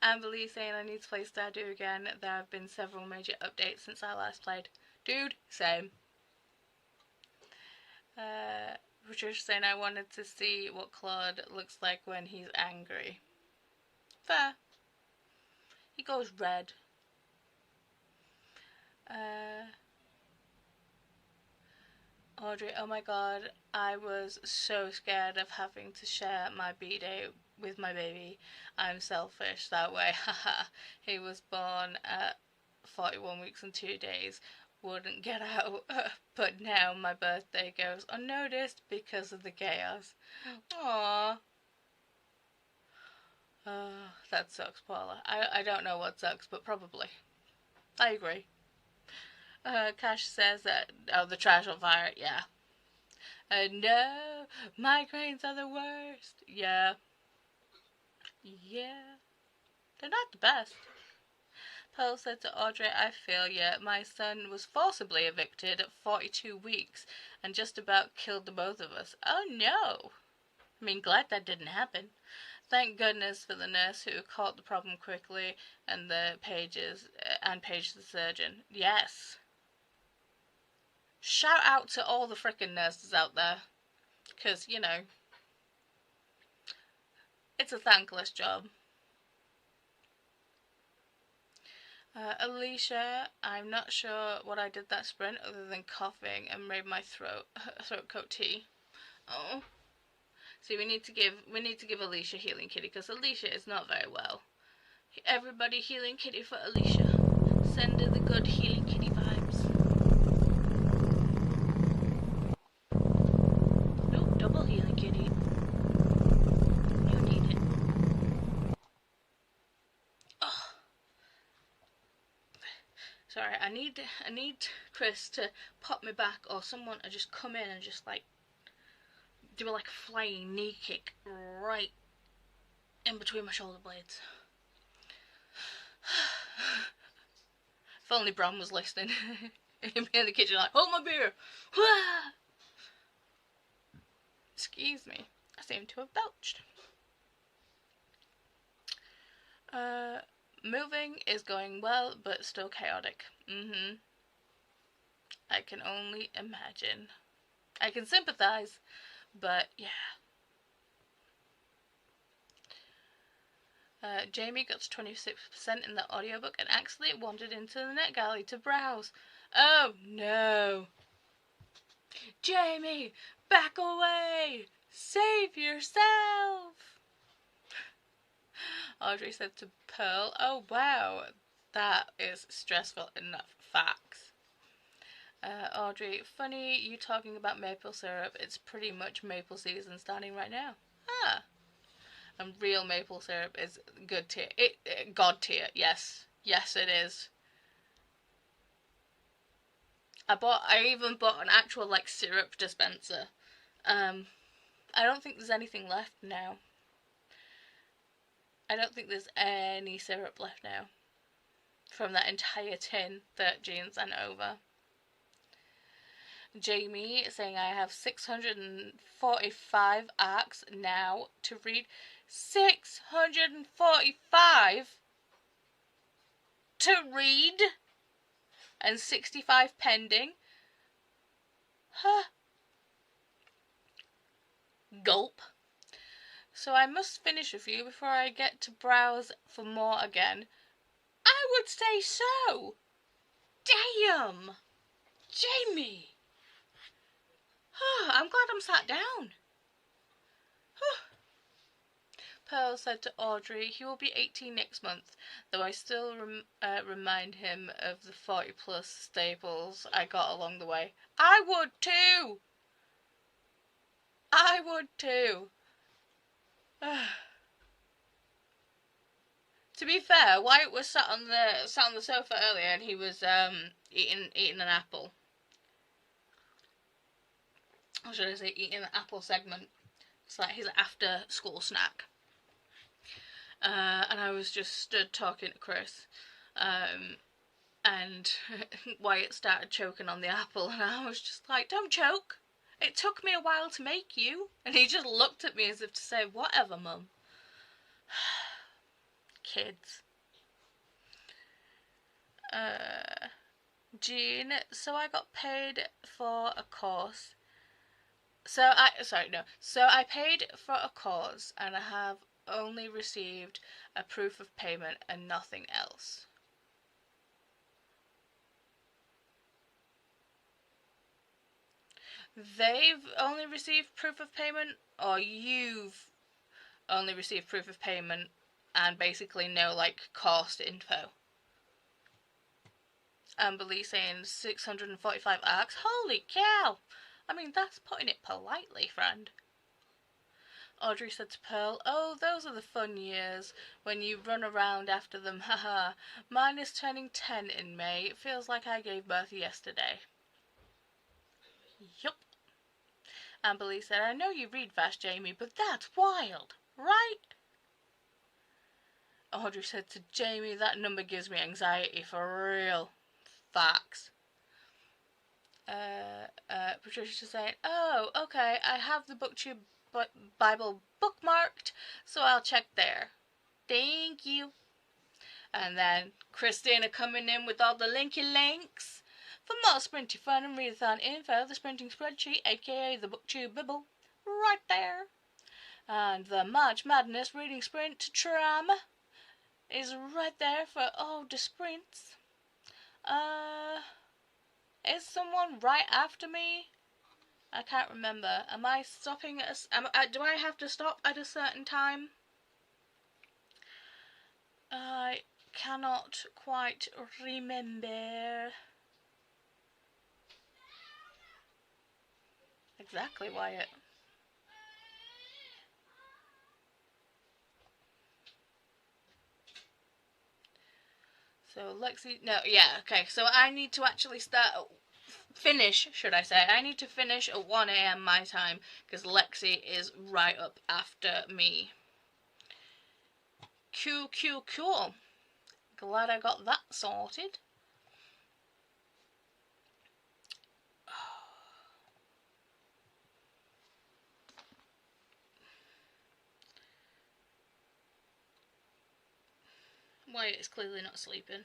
Amber Lee saying, I need to play Stardew again. There have been several major updates since I last played. Dude, same. Patricia saying, I wanted to see what Claude looks like when he's angry. Fair. He goes red. Audrey, oh my god, I was so scared of having to share my B-day with my baby. I'm selfish that way. Haha. He was born at 41 weeks and 2 days. Wouldn't get out. But now my birthday goes unnoticed because of the chaos. Aww. That sucks, Paula. I don't know what sucks, but probably. I agree. Cash says that, oh, the trash will fire, yeah. No, migraines are the worst. Yeah. Yeah. They're not the best. Pearl said to Audrey, I feel ya. My son was forcibly evicted at 42 weeks and just about killed the both of us. Oh no. I mean, glad that didn't happen. Thank goodness for the nurse who caught the problem quickly and paged the surgeon. Yes. Shout out to all the frickin' nurses out there. Because, you know, it's a thankless job. Alicia, I'm not sure what I did that sprint other than coughing and made my throat coat tea. Oh. See, we need to give Alicia Healing Kitty because Alicia is not very well. Everybody Healing Kitty for Alicia. Send her the good Healing Kitty vibes. No, double Healing Kitty. You need it. Oh. Sorry, I need Chris to pop me back or someone to just come in and just like do like a flying knee kick right in between my shoulder blades. If only Bram was listening. He'd be in the kitchen like, hold my beer! Excuse me. I seem to have belched. Moving is going well, but still chaotic. I can only imagine. I can sympathize, but yeah. Jamie got to 26% in the audiobook and actually wandered into the NetGalley to browse. Oh no! Jamie, back away! Save yourself! Audrey said to Pearl, oh wow, that is stressful enough. Facts. Audrey, funny you talking about maple syrup. It's pretty much maple season starting right now. Ah. And real maple syrup is good tier. God tier, yes. Yes, it is. I even bought an actual, like, syrup dispenser. I don't think there's anything left now. I don't think there's any syrup left now from that entire tin that Jean sent over. Jamie saying I have 645 arcs now to read. 645 to read? And 65 pending? Huh. Gulp. So I must finish a few before I get to browse for more again. I would say so. Damn. Jamie. I'm glad I'm sat down. Pearl said to Audrey, he will be 18 next month, though I still remind him of the 40 plus staples I got along the way. I would too. I would too. To be fair, Wyatt was sat on the sofa earlier and he was eating an apple. Or should I say eating an apple segment. It's like his after school snack. And I was just stood talking to Chris. And Wyatt started choking on the apple and I was just like, don't choke. It took me a while to make you. And he just looked at me as if to say, whatever, Mum. Kids. Jean, so I got paid for a course. So I paid for a course and I have only received a proof of payment and nothing else. They've only received proof of payment, or you've only received proof of payment and basically no, like, cost info. Amberly saying 645 arcs. Holy cow! I mean, that's putting it politely, friend. Audrey said to Pearl, oh, those are the fun years, when you run around after them, haha. Mine is turning 10 in May. It feels like I gave birth yesterday. Yup. Amberly said, I know you read fast, Jamie, but that's wild, right? Audrey said to Jamie, that number gives me anxiety, for real. Facts. Patricia saying, oh, okay, I have the BookTube Bible bookmarked, so I'll check there. Thank you. And then Christina coming in with all the linky links. For more sprinty fun and readathon info, the sprinting spreadsheet, aka the BookTube Bibble, right there. And the March Madness reading sprint tram is right there for all the sprints. Is someone right after me? I can't remember. Am I stopping at do I have to stop at a certain time? I cannot quite remember. Exactly, Wyatt. So Lexi, no, yeah, okay. So I need to actually finish, should I say. I need to finish at 1 a.m. my time, because Lexi is right up after me. Cool. Glad I got that sorted. Wyatt is clearly not sleeping.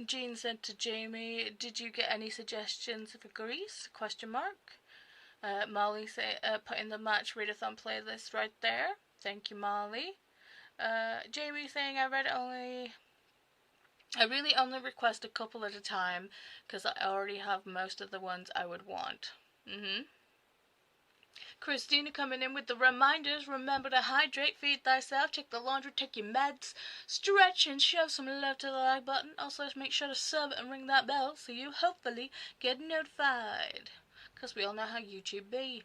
Jean said to Jamie, did you get any suggestions for Greece? ? Molly putting the mARCh Readathon playlist right there. Thank you, Molly. Jamie saying I really only request a couple at a time because I already have most of the ones I would want. Christina coming in with the reminders. Remember to hydrate, feed thyself, check the laundry, take your meds, stretch and show some love to the like button. Also make sure to sub and ring that bell so you hopefully get notified. Because we all know how YouTube be.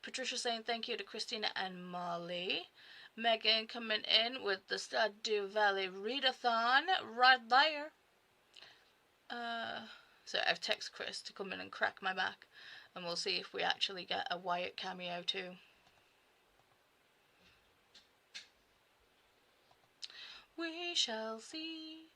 Patricia saying thank you to Christina and Molly. Megan coming in with the Stardew Valley Readathon right there. So I've texted Chris to come in and crack my back. And we'll see if we actually get a Wyatt cameo too. We shall see.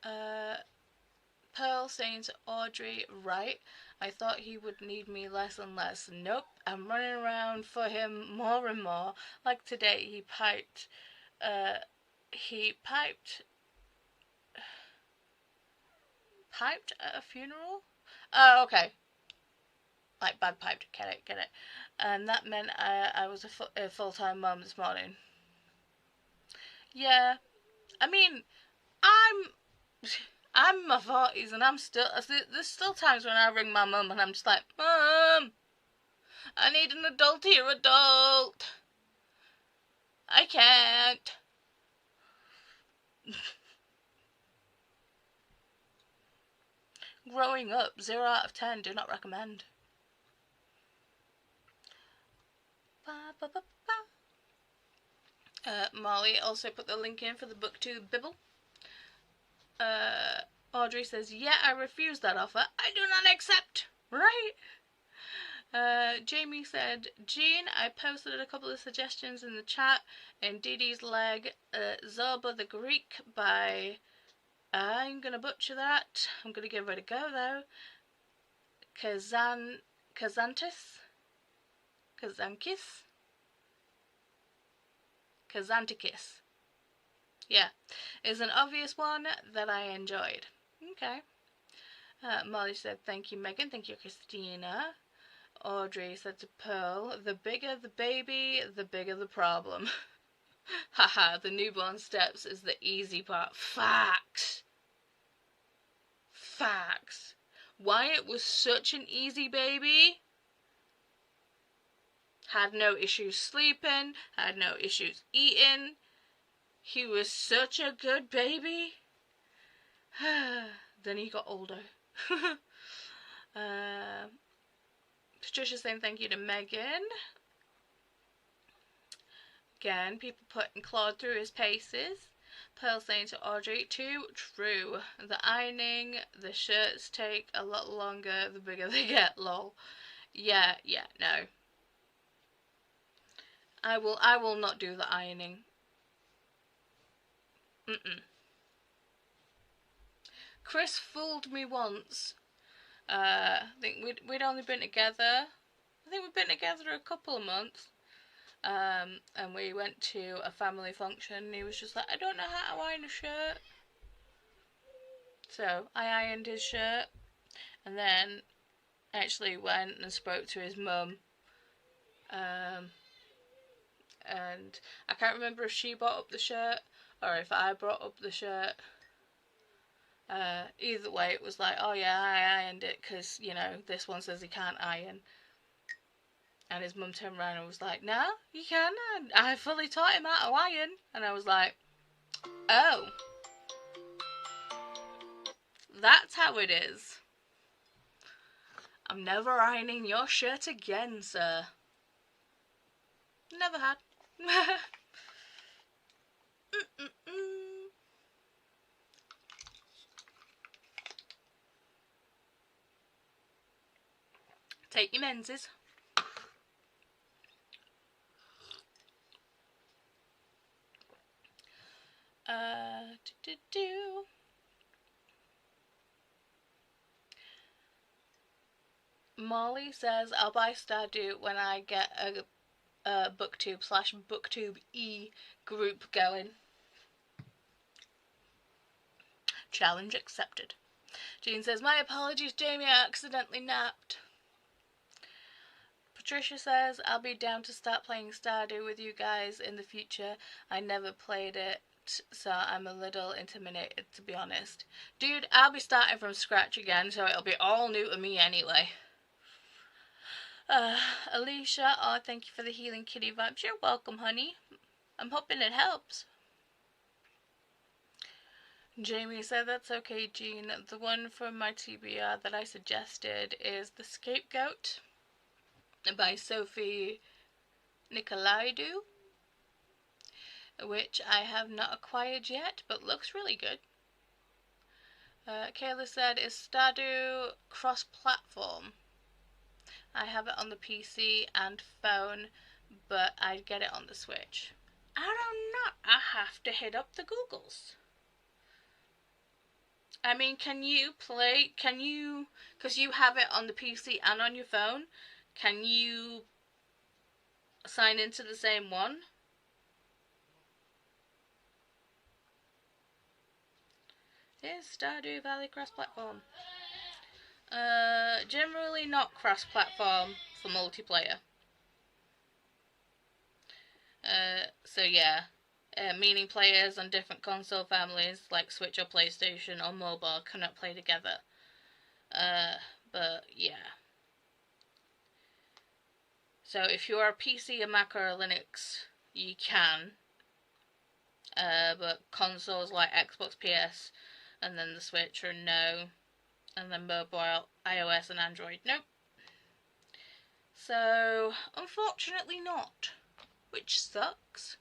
Pearl saying to Audrey, right, I thought he would need me less and less. Nope, I'm running around for him more and more. Like today, he piped at a funeral? Oh, okay. Like bagpiped, get it. And that meant I was a full-time mum this morning. Yeah, I mean, I'm in my 40s and there's still times when I ring my mum and I'm just like, Mum, I need an adultier adult. I can't. Growing up, 0 out of 10, do not recommend. Molly also put the link in for the BookTube Bibble. Audrey says, yeah, I refuse that offer. I do not accept. Right? Jamie said, Jean, I posted a couple of suggestions in the chat. In Dee Dee's Leg, Zorba the Greek by, I'm going to butcher that. I'm going to give it a go though. Kazantis? Yeah, is an obvious one that I enjoyed. Okay. Molly said, thank you, Megan. Thank you, Christina. Audrey said to Pearl, the bigger the baby, the bigger the problem. Haha, the newborn steps is the easy part. Facts. Wyatt was such an easy baby. Had no issues sleeping, had no issues eating. He was such a good baby. Then he got older. Patricia saying thank you to Megan. Again, people putting Claude through his paces. Pearl saying to Audrey, too true. The ironing, the shirts take a lot longer the bigger they get, lol. Yeah, no. I will not do the ironing. Chris fooled me once. I think we'd only been together. I think we'd been together a couple of months. And we went to a family function and he was just like, I don't know how to iron a shirt. So I ironed his shirt and then actually went and spoke to his mum. And I can't remember if she brought up the shirt or if I brought up the shirt. Either way, it was like, oh yeah, I ironed it because, you know, this one says he can't iron. And his mum turned around and was like, no, you can. I fully taught him how to iron. And I was like, oh. That's how it is. I'm never ironing your shirt again, sir. Never had. Take your menses. Molly says, I'll buy Stardew when I get a BookTube/BookTube E group going. Challenge accepted. Jean says, my apologies, Jamie, I accidentally napped. Patricia says, I'll be down to start playing Stardew with you guys in the future. I never played it, so I'm a little intimidated, to be honest. Dude, I'll be starting from scratch again, so it'll be all new to me anyway. Alicia, oh, thank you for the healing kitty vibes. You're welcome, honey. I'm hoping it helps. Jamie said, that's okay, Jean. The one from my TBR that I suggested is The Scapegoat by Sophie Nicolaidou, which I have not acquired yet, but looks really good. Kayla said, is Stardew cross-platform? I have it on the PC and phone, but I'd get it on the Switch. I don't know. I have to hit up the Googles. I mean, can you, because you have it on the PC and on your phone, can you sign into the same one? Is Stardew Valley cross-platform? Generally not cross-platform for multiplayer. So yeah, meaning players on different console families like Switch or PlayStation or mobile cannot play together. But yeah. So if you're a PC, a Mac or a Linux, you can. But consoles like Xbox, PS, and then the Switch are no. And then mobile, iOS and Android, nope. So, unfortunately not. Which sucks.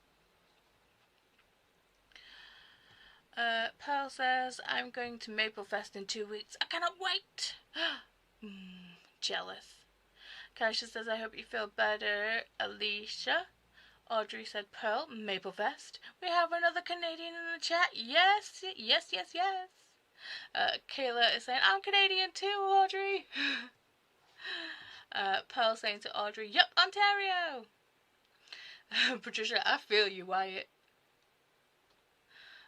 Pearl says, I'm going to Maplefest in 2 weeks. I cannot wait! Jealous. Kaisha says, I hope you feel better. Alicia. Audrey said, Pearl, Maplefest. We have another Canadian in the chat. Yes, yes, yes, yes. Kayla is saying, I'm Canadian too, Audrey. Pearl saying to Audrey, yep, Ontario. Patricia, I feel you, Wyatt.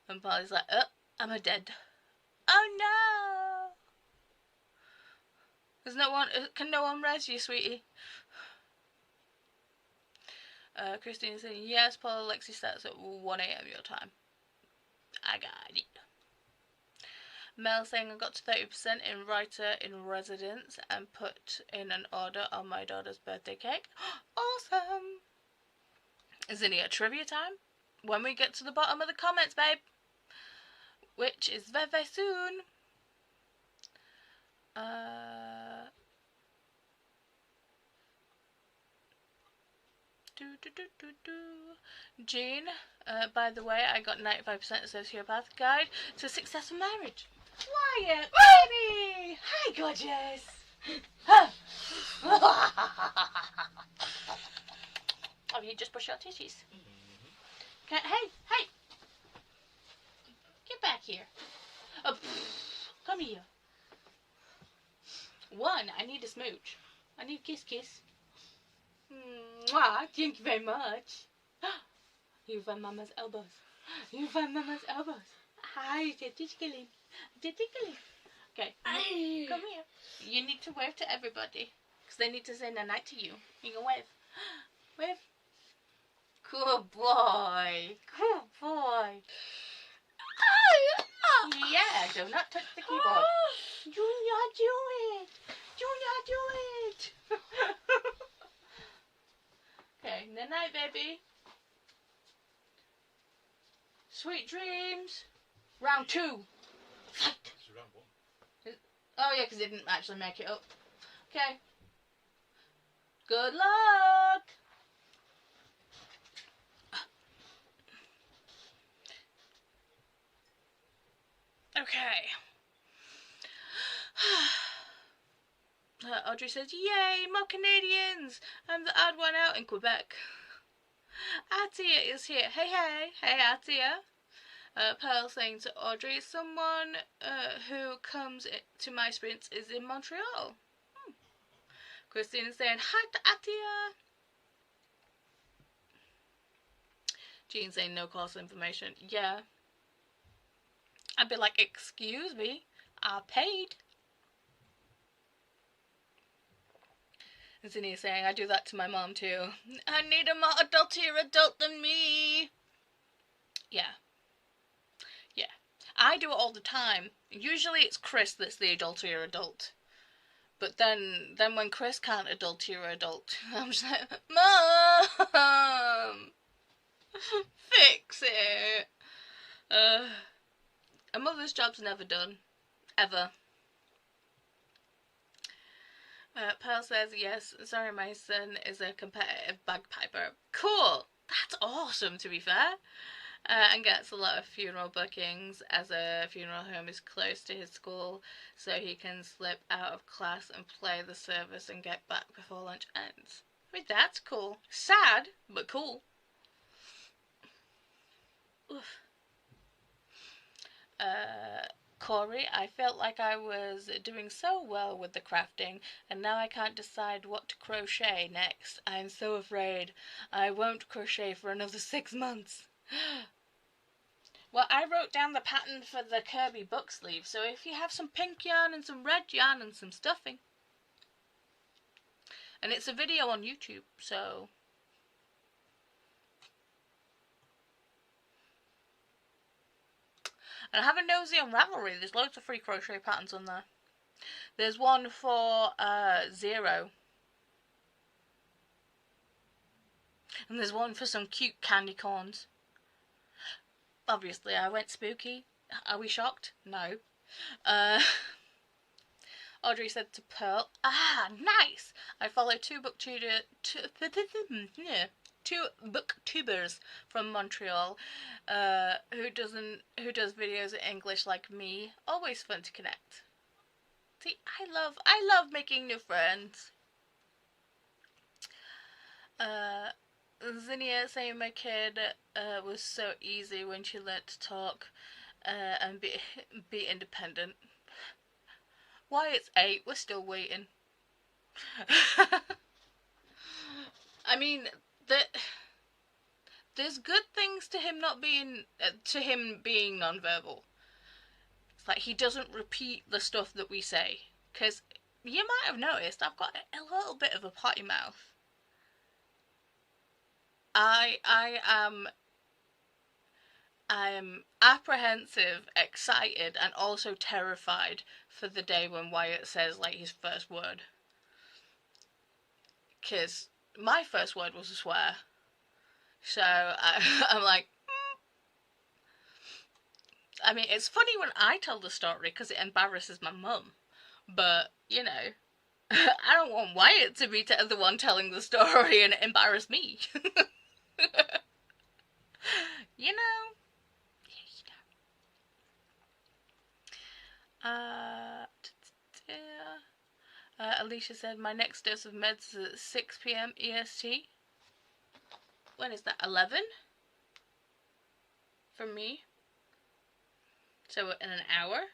And Polly's like, I'm a dead. Oh no! There's no one, can no one res you, sweetie? Christine saying, yes, Paul, Lexi starts at 1 AM your time. I got it. Mel saying, I got to 30% in writer in residence and put in an order on my daughter's birthday cake. Awesome! Isn't it trivia time? When we get to the bottom of the comments, babe. Which is very, very soon. Jean, by the way, I got 95% sociopath guide to successful marriage. Wyatt, baby! Hi, gorgeous! Oh, you just brush your tissues. Hey! Get back here. Oh, come here. One, I need a smooch. I need a kiss. Mwah, thank you very much. You find Mama's elbows. Hi, tickling. Okay, come here. You need to wave to everybody. Because they need to say night to you. You can wave. Wave. Cool boy. Yeah, do not touch the keyboard. Junior, do it. Okay, night, baby. Sweet dreams. Round 2. Fight. It's round 1. Oh yeah, because it didn't actually make it up. Okay. Good luck. Okay. Audrey says, yay, more Canadians! I'm the odd one out in Quebec. Atia is here. Hey, Atia. Pearl saying to Audrey, someone who comes to my sprints is in Montreal. Christine is saying, hi to Atia. Jean saying, no course information. Yeah. I'd be like, excuse me, I paid. And Zinnia's saying, I do that to my mom too. I need a more adultier adult than me. Yeah. Yeah. I do it all the time. Usually it's Chris that's the adultier adult. But then when Chris can't adultier adult, I'm just like, Mom! Fix it! A mother's job's never done. Ever. Pearl says, yes, sorry, my son is a competitive bagpiper. Cool! That's awesome, to be fair. And gets a lot of funeral bookings as a funeral home is close to his school, so he can slip out of class and play the service and get back before lunch ends. I mean, that's cool. Sad, but cool. Oof. Corey, I felt like I was doing so well with the crafting, and now I can't decide what to crochet next. I am so afraid I won't crochet for another 6 months. Well, I wrote down the pattern for the Kirby book sleeve, so if you have some pink yarn and some red yarn and some stuffing. And it's a video on YouTube, so... And have a nosy on Ravelry, there's loads of free crochet patterns on there. There's one for 0. And there's one for some cute candy corns. Obviously, I went spooky. Are we shocked? No. Audrey said to Pearl, ah, nice! I follow two booktubers from Montreal who does videos in English like me. Always fun to connect. See, I love making new friends. Zinnia saying my kid was so easy when she learnt to talk and be independent. Why it's 8? We're still waiting. I mean, there's good things to him not being being nonverbal. It's like he doesn't repeat the stuff that we say. Because you might have noticed I've got a little bit of a potty mouth. I am apprehensive, excited, and also terrified for the day when Wyatt says, like, his first word. Because my first word was a swear. So, I'm like... I mean, it's funny when I tell the story because it embarrasses my mum. But, you know, I don't want Wyatt to be the one telling the story and embarrass me. You know? Alicia said, my next dose of meds is at 6 PM EST. When is that? 11? For me. So in an hour?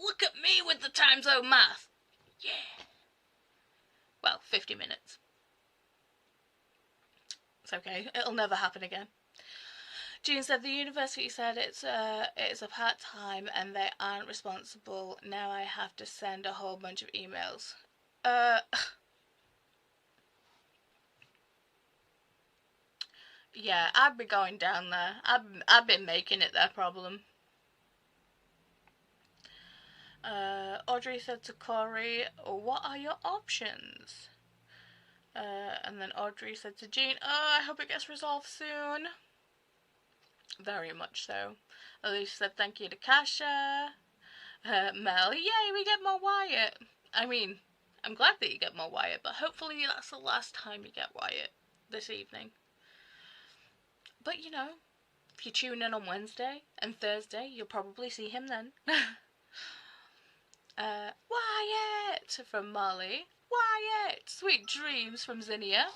Look at me with the time zone math! Yeah! Well, 50 minutes. It's okay. It'll never happen again. Jean said the university said it's a part-time and they aren't responsible. Now I have to send a whole bunch of emails. Yeah, I'd be going down there. I've been making it their problem. Audrey said to Corey, what are your options? And then Audrey said to Jean, I hope it gets resolved soon. Very much so. Alicia said thank you to Kasha. Mel, yay, we get more Wyatt. I mean, I'm glad that you get more Wyatt, but hopefully that's the last time you get Wyatt this evening. But, you know, if you tune in on Wednesday and Thursday, you'll probably see him then. Wyatt from Molly. Wyatt! Sweet dreams from Zinnia.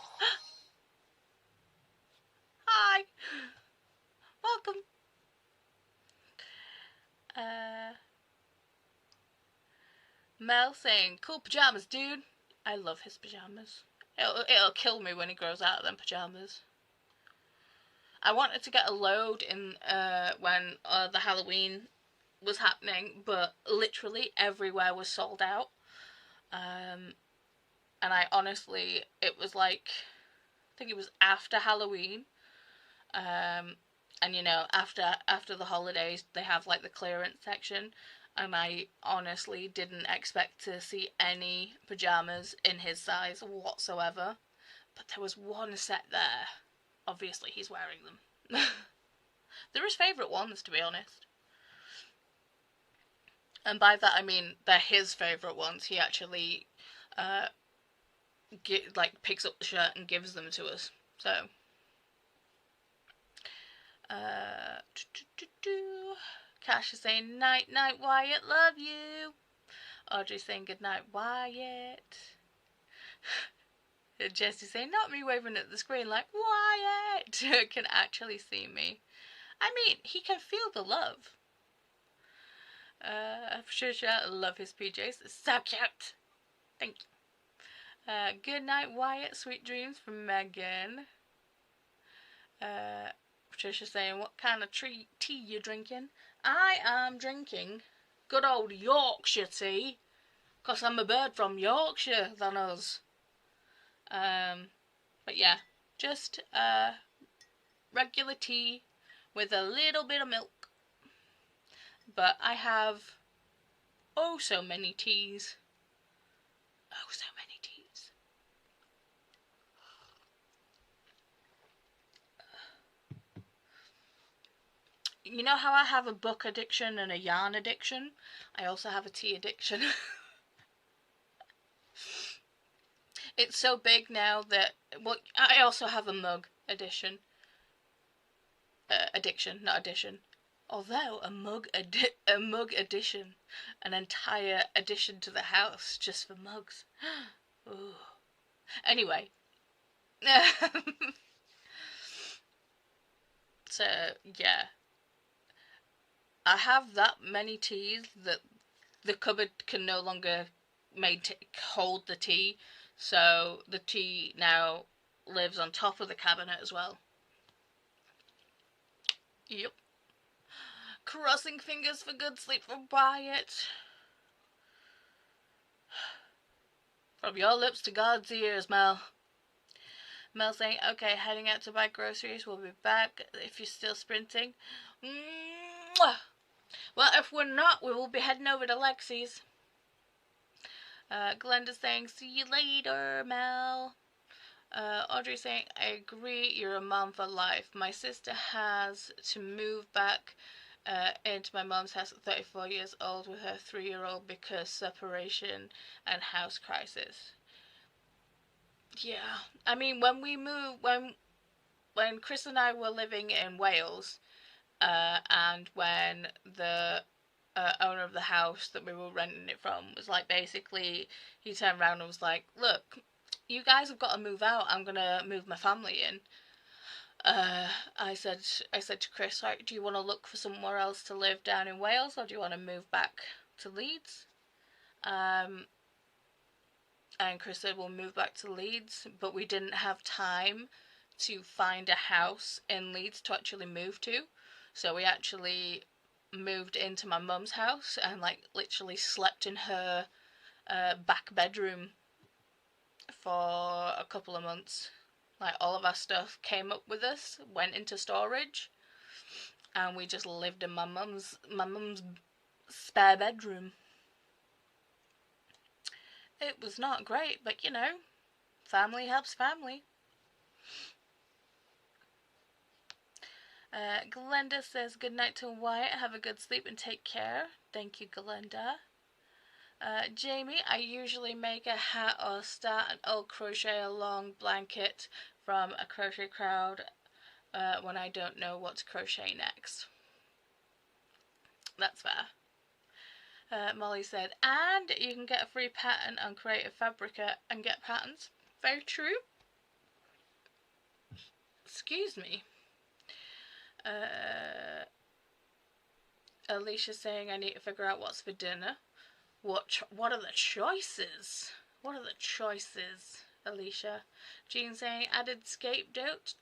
Hi! Welcome. Mel saying, cool pajamas, dude. I love his pajamas. It'll kill me when he grows out of them pajamas. I wanted to get a load in when the Halloween was happening, but literally everywhere was sold out. And I honestly, it was like, I think it was after Halloween. And you know, after the holidays, they have like the clearance section, and I honestly didn't expect to see any pajamas in his size whatsoever. But there was one set there. Obviously, he's wearing them. They're his favourite ones, to be honest. And by that I mean they're his favourite ones. He actually picks up the shirt and gives them to us. So Cash is saying night night Wyatt, love you. Audrey's saying good night Wyatt. Jesse's saying not me waving at the screen like Wyatt can actually see me. I mean, he can feel the love. Patricia, love his PJs. It's so cute. Thank you. Good night, Wyatt. Sweet dreams from Megan. Patricia saying, what kind of tea you drinking? I am drinking good old Yorkshire tea. Because I'm a bird from Yorkshire than us. But yeah, just regular tea with a little bit of milk. But I have oh so many teas. Oh so many teas. You know how I have a book addiction and a yarn addiction? I also have a tea addiction. It's so big now that, well, I also have a mug addiction. Addiction, not addition. Although a mug addition, an entire addition to the house just for mugs. Ooh. Anyway, so yeah, I have that many teas that the cupboard can no longer hold the tea, so the tea now lives on top of the cabinet as well. Yep. Crossing fingers for good sleep for Wyatt. From your lips to God's ears, Mel. Mel saying, okay, heading out to buy groceries. We'll be back if you're still sprinting. Mwah! Well, if we're not, we will be heading over to Lexi's. Glenda's saying, see you later, Mel. Audrey saying, I agree, you're a mom for life. My sister has to move back into my mom's house at 34 years old with her 3-year-old because separation and house crisis. Yeah, I mean, when we moved, when Chris and I were living in Wales, and when the owner of the house that we were renting it from was like, basically, he turned around and was like, look, you guys have got to move out, I'm gonna move my family in. I said to Chris, right, do you want to look for somewhere else to live down in Wales, or do you want to move back to Leeds? And Chris said, we'll move back to Leeds, but we didn't have time to find a house in Leeds to actually move to, so we actually moved into my mum's house and like literally slept in her back bedroom for a couple of months. Like, all of our stuff came up with us, went into storage, and we just lived in my mum's spare bedroom. It was not great, but you know, family helps family. Glenda says, good night to Wyatt, have a good sleep and take care. Thank you, Glenda. Jamie, I usually make a hat or start an old crochet a long blanket from a crochet crowd when I don't know what to crochet next. That's fair. Molly said, and you can get a free pattern on Creative Fabrica and get patterns. Very true. Excuse me. Alicia saying, I need to figure out what's for dinner. What are the choices? What are the choices, Alicia? Jean saying, added scapegoat.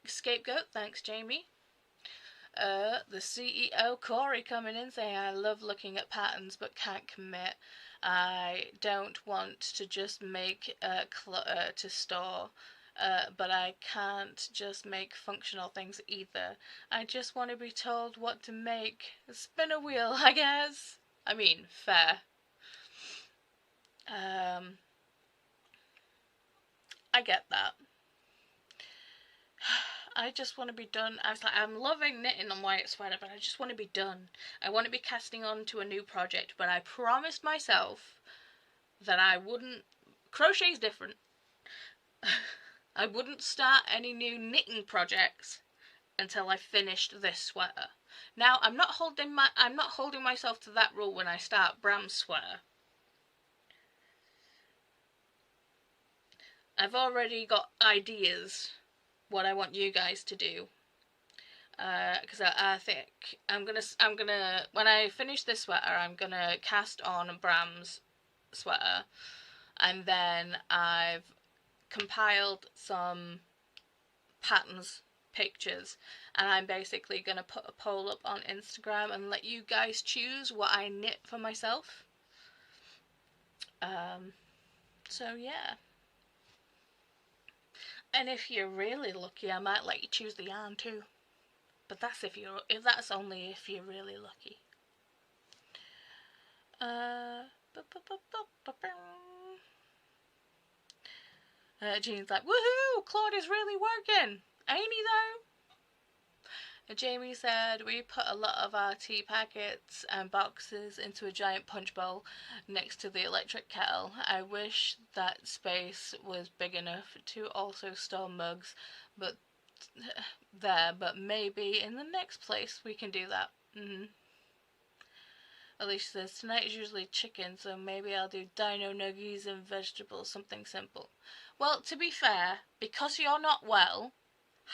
Thanks, Jamie. The CEO, Corey, coming in saying, I love looking at patterns but can't commit. I don't want to just make clutter to store, but I can't just make functional things either. I just want to be told what to make. Spin a wheel, I guess. I mean, fair. I get that. I just want to be done. I was like, I'm loving knitting on white sweater, but I just want to be done. I want to be casting on to a new project, but I promised myself that I wouldn't. Crochet's different. I wouldn't start any new knitting projects until I finished this sweater. Now, I'm not holding myself to that rule when I start Bram's sweater. I've already got ideas what I want you guys to do, because I think I'm gonna when I finish this sweater, I'm gonna cast on Bram's sweater, and then I've compiled some patterns pictures, and I'm basically gonna put a poll up on Instagram and let you guys choose what I knit for myself. So yeah. And if you're really lucky, I might let you choose the yarn too. But that's that's only if you're really lucky. Jean's like, woohoo! Claude is really working, ain't he though? Jamie said, we put a lot of our tea packets and boxes into a giant punch bowl next to the electric kettle. I wish that space was big enough to also store mugs, but maybe in the next place we can do that. Alicia says, tonight is usually chicken, so maybe I'll do dino nuggies and vegetables, something simple. Well, to be fair, because you're not well,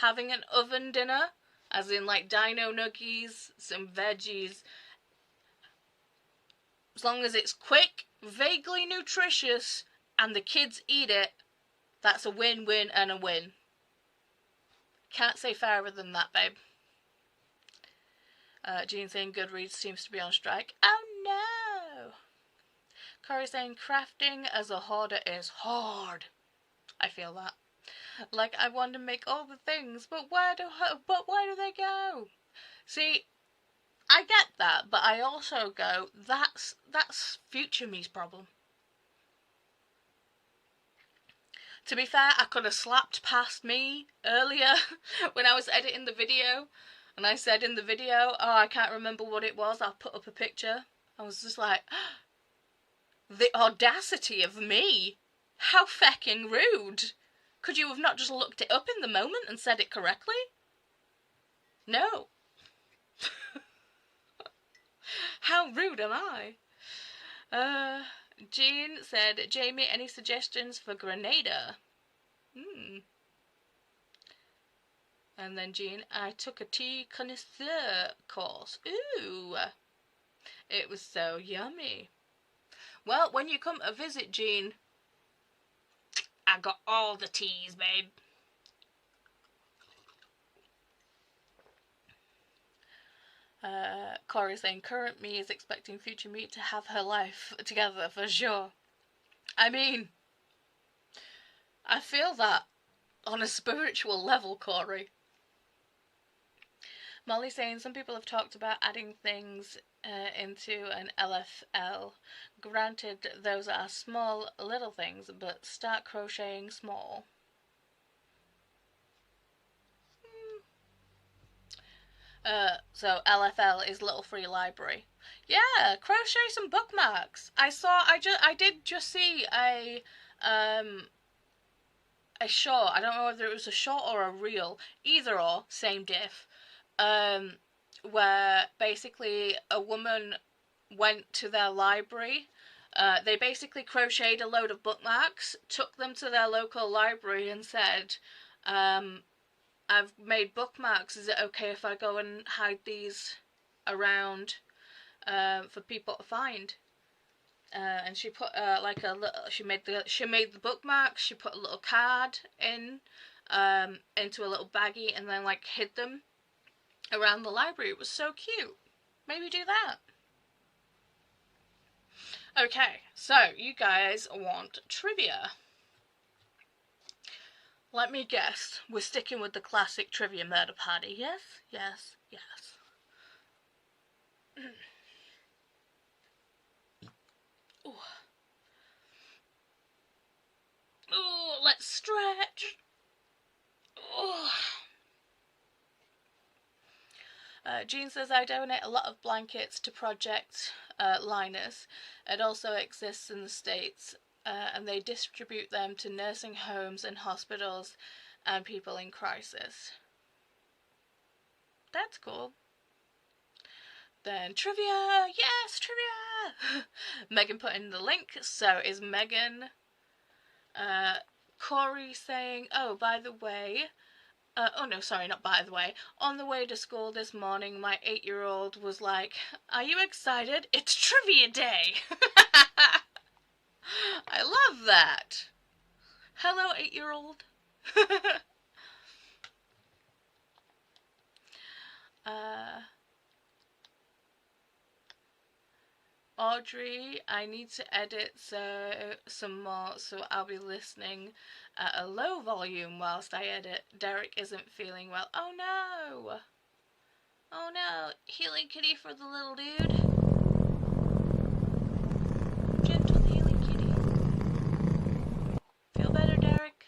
having an oven dinner, as in like dino nuggies, some veggies, as long as it's quick, vaguely nutritious, and the kids eat it, that's a win-win and a win. Can't say fairer than that, babe. Jean saying Goodreads seems to be on strike. Oh no! Corey saying crafting as a hoarder is hard. I feel that. Like, I want to make all the things, but where do they go? See, I get that, but I also go, that's future me's problem. To be fair, I could have slapped past me earlier when I was editing the video, and I said in the video, oh, I can't remember what it was, I'll put up a picture. I was just like, the audacity of me! How fecking rude! Could you have not just looked it up in the moment and said it correctly? No. How rude am I? Jean said, Jamie, any suggestions for Grenada? And then Jean, I took a tea connoisseur course. Ooh. It was so yummy. Well, when you come to visit, Jean, I got all the teas, babe. Corey saying, current me is expecting future me to have her life together for sure. I mean, I feel that on a spiritual level, Corey. Molly saying, some people have talked about adding things into an LFL. Granted, those are small little things, but start crocheting small. So LFL is Little Free Library. Yeah, crochet some bookmarks. I did just see a short. I don't know whether it was a short or a reel. Either or, same diff. Where basically a woman went to their library. They basically crocheted a load of bookmarks, took them to their local library and said, I've made bookmarks, is it okay if I go and hide these around for people to find? And she put like a little, she made the bookmarks, she put a little card in into a little baggie and then like hid them. around the library. It was so cute. Maybe do that. Okay, so you guys want trivia. Let me guess. We're sticking with the classic trivia murder party. Yes, yes, yes. Ooh. Ooh, let's stretch. Ooh. Jean says, I donate a lot of blankets to Project Linus. It also exists in the States, and they distribute them to nursing homes and hospitals and people in crisis. That's cool. Then trivia! Yes, trivia! Megan put in the link, so is Megan. Corey saying, oh, by the way, oh no, sorry, not by the way. On the way to school this morning, my 8-year-old was like, are you excited? It's trivia day! I love that. Hello, 8-year-old. Audrey, I need to edit some more, so I'll be listening at a low volume whilst I edit. Derek isn't feeling well. Oh no! Oh no! Healing kitty for the little dude. Gentle healing kitty. Feel better, Derek?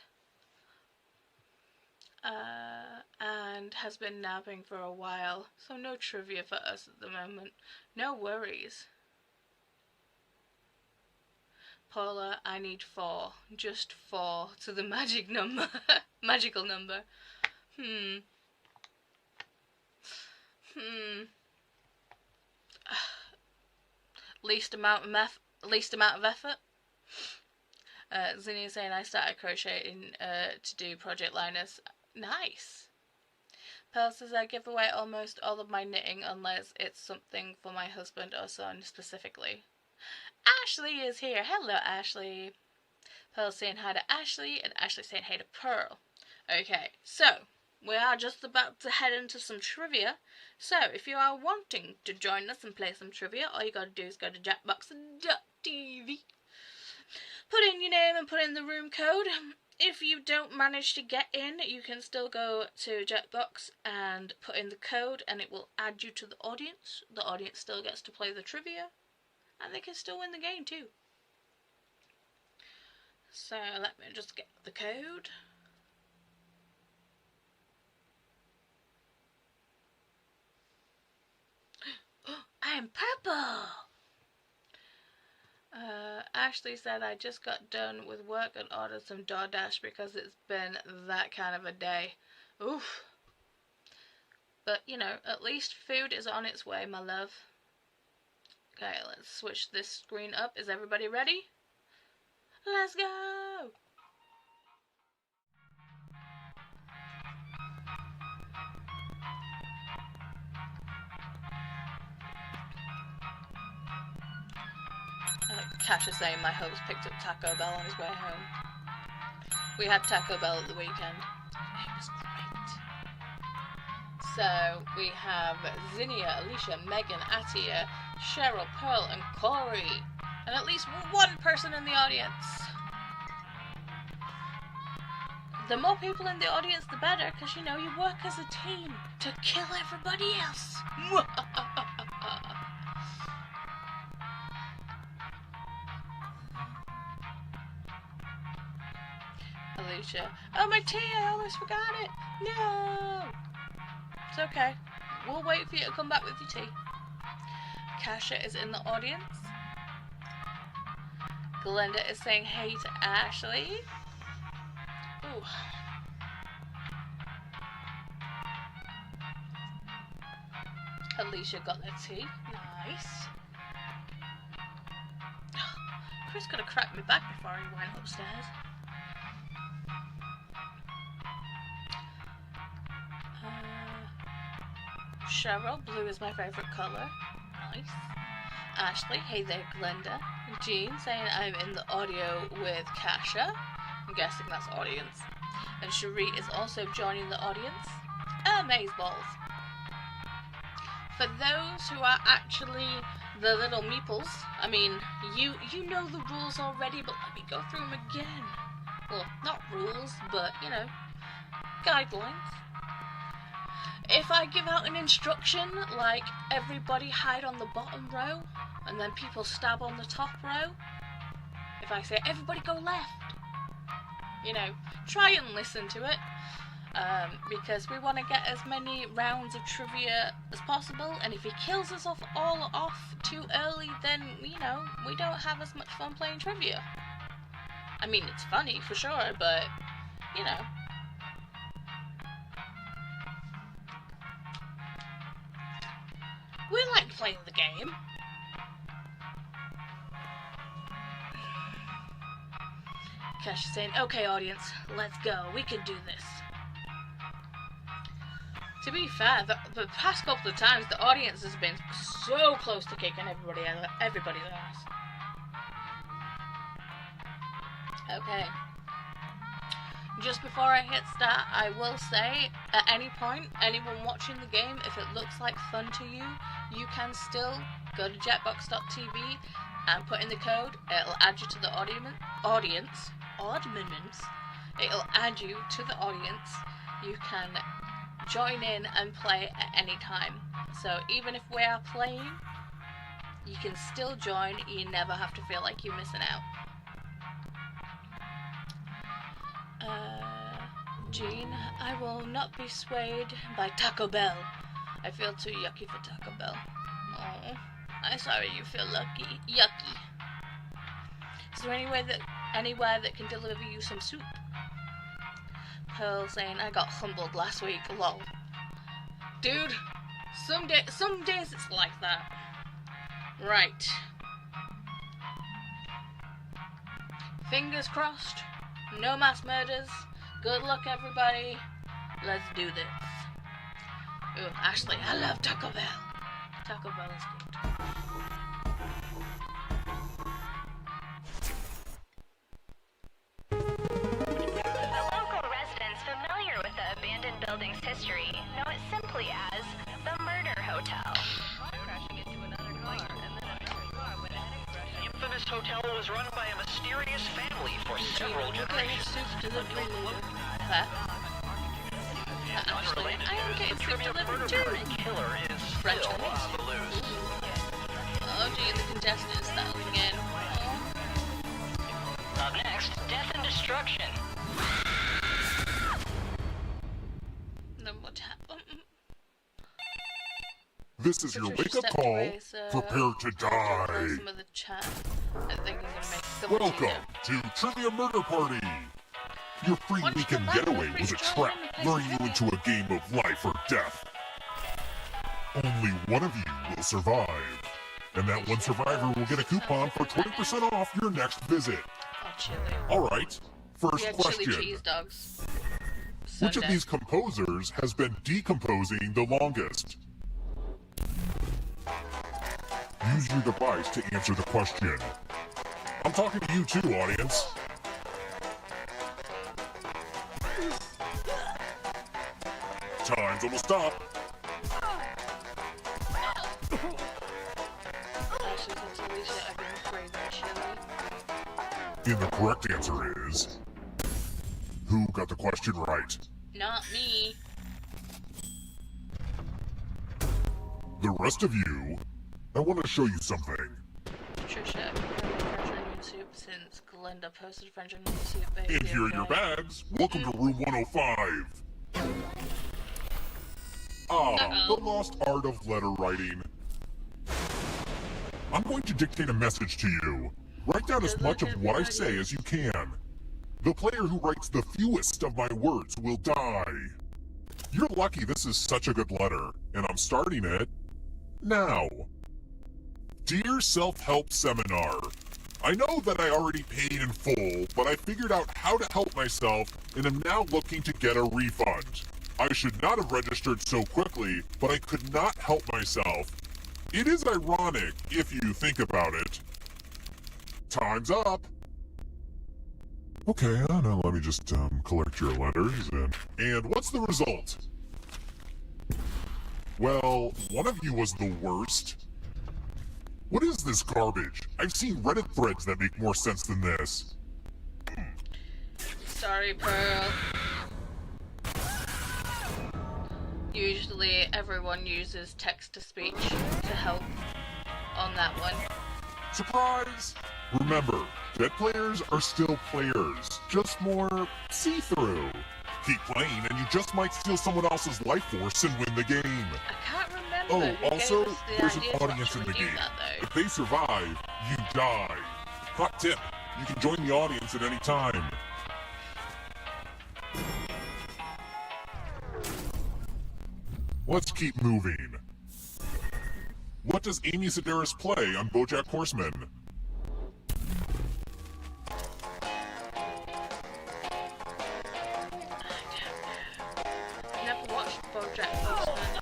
And has been napping for a while, so no trivia for us at the moment. No worries. Paula, I need 4. Just 4 to the magic number. Magical number. Least amount of effort. Zinnia saying I started crocheting to do Project Linus. Nice. Pearl says I give away almost all of my knitting unless it's something for my husband or son specifically. Ashley is here. Hello, Ashley. Pearl saying hi to Ashley, and Ashley saying hi to Pearl. Okay, so we are just about to head into some trivia. So if you are wanting to join us and play some trivia, all you gotta do is go to jackbox.tv. Put in your name and put in the room code. If you don't manage to get in, you can still go to Jackbox and put in the code, and it will add you to the audience. The audience still gets to play the trivia, and they can still win the game too. So let me just get the code. I am purple! Ashley said I just got done with work and ordered some DoorDash because it's been that kind of a day. Oof. But, you know, at least food is on its way, my love. Okay, let's switch this screen up. Is everybody ready? Let's go! Cash is saying my host picked up Taco Bell on his way home. We had Taco Bell at the weekend. It was great. So we have Zinnia, Alicia, Megan, Atia, Cheryl, Pearl, and Corey. And at least one person in the audience. The more people in the audience, the better, because, you know, you work as a team to kill everybody else. Alicia, oh my tea, I almost forgot it. No! It's okay. We'll wait for you to come back with your tea. Kasha is in the audience. Glenda is saying hey to Ashley. Ooh. Alicia got their tea. Nice. Chris could have cracked me back before he went upstairs. Cheryl, blue is my favourite colour. Nice. Ashley, hey there, Glenda. Jean saying I'm in the audio with Kasha. I'm guessing that's audience. And Cherie is also joining the audience. Amazeballs. For those who are actually the little meeples, I mean, you know the rules already, but let me go through them again. Well, not rules, but, you know, guidelines. If I give out an instruction, like, everybody hide on the bottom row, and then people stab on the top row, if I say, everybody go left, you know, try and listen to it, because we want to get as many rounds of trivia as possible, and if he kills us all off too early, then, you know, we don't have as much fun playing trivia. I mean, it's funny, for sure, but, you know. We like playing the game. Cash is saying, okay, audience, let's go. We can do this. To be fair, the past couple of times, the audience has been so close to kicking everybody's ass. Okay. Just before I hit start, I will say, at any point, anyone watching the game, if it looks like fun to you, you can still go to jetbox.tv and put in the code. It'll add you to the audience. It'll add you to the audience. You can join in and play at any time. So even if we are playing, you can still join. You never have to feel like you're missing out. Jean, I will not be swayed by Taco Bell. I feel too yucky for Taco Bell. Oh, I'm sorry you feel yucky. Is there anywhere that can deliver you some soup? Pearl saying, I got humbled last week, lol. Dude, some days it's like that. Right. Fingers crossed. No mass murders. Good luck, everybody. Let's do this. Ooh, Ashley, I love Taco Bell. Taco Bell is good. The local residents familiar with the abandoned building's history know it simply as the Murder Hotel. The infamous hotel was run by a mysterious family for several generations. Actually, I am getting soup delivered too. Killer is French still fries. on the loose. Oh gee, the contestants settling in. Up next, death and destruction. Then what happened? This is your wake-up call. Prepare to die. Some of the chat. I think I'm gonna make some Welcome to Trivia Murder Party. Your free weekend getaway was a trap, luring you into a game of life or death. Only one of you will survive, and that one survivor will get a coupon for 20% off your next visit. Oh, chili. All right, first Chili question. cheese dogs. Which of Sunday. these composers has been decomposing the longest? Use your device to answer the question. I'm talking to you too, audience. Time's almost up. Actually, since Alicia, I've been craving chili. And the correct answer is... Who got the question right? Not me. The rest of you, I want to show you something. Trisha, I've been craving French onion soup since Glenda posted French onion soup. And here are your bags. Welcome to room 105. The lost art of letter writing. I'm going to dictate a message to you. Write down as much of what I say as you can. The player who writes the fewest of my words will die. You're lucky this is such a good letter, and I'm starting it now. Dear Self-Help Seminar, I know that I already paid in full, but I figured out how to help myself and am now looking to get a refund. I should not have registered so quickly, but I could not help myself. It is ironic if you think about it. Time's up. Okay, now let me just collect your letters and what's the result? Well, one of you was the worst. What is this garbage? I've seen Reddit threads that make more sense than this. Sorry, Pearl. Usually everyone uses text-to-speech to help on that one. Surprise! Remember, dead players are still players, just more see-through. Keep playing and you just might steal someone else's life force and win the game. I can't remember Oh, who also, gave us the there's an idea to audience in actually the do game. that, though. If they survive, you die. Hot tip, you can join the audience at any time. Let's keep moving. What does Amy Sedaris play on BoJack Horseman? Never watched BoJack Horseman.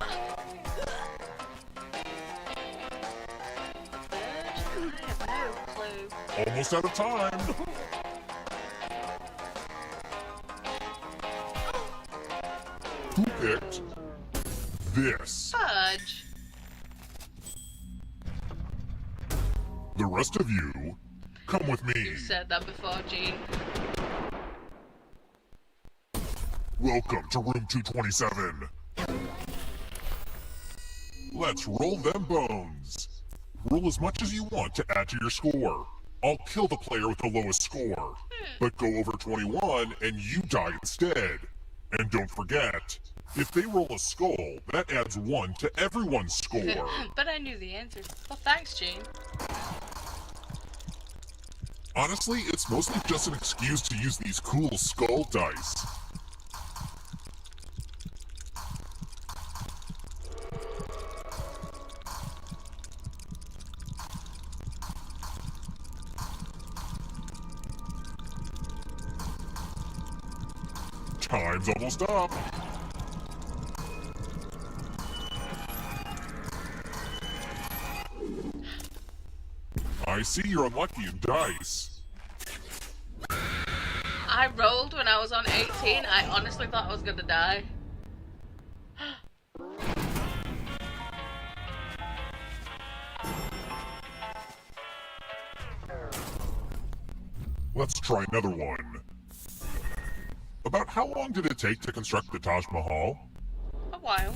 I have no clue. Almost out of time. Who picked this? Fudge. The rest of you, come with me. You said that before, Gene. Welcome to room 227. Let's roll them bones. Roll as much as you want to add to your score. I'll kill the player with the lowest score. But go over 21 and you die instead. And don't forget, if they roll a skull, that adds 1 to everyone's score. But I knew the answer. Well, thanks, Gene. Honestly, it's mostly just an excuse to use these cool skull dice. Time's almost up. I see you're unlucky in dice. I rolled when I was on 18. I honestly thought I was gonna die. Let's try another one. About how long did it take to construct the Taj Mahal? A while.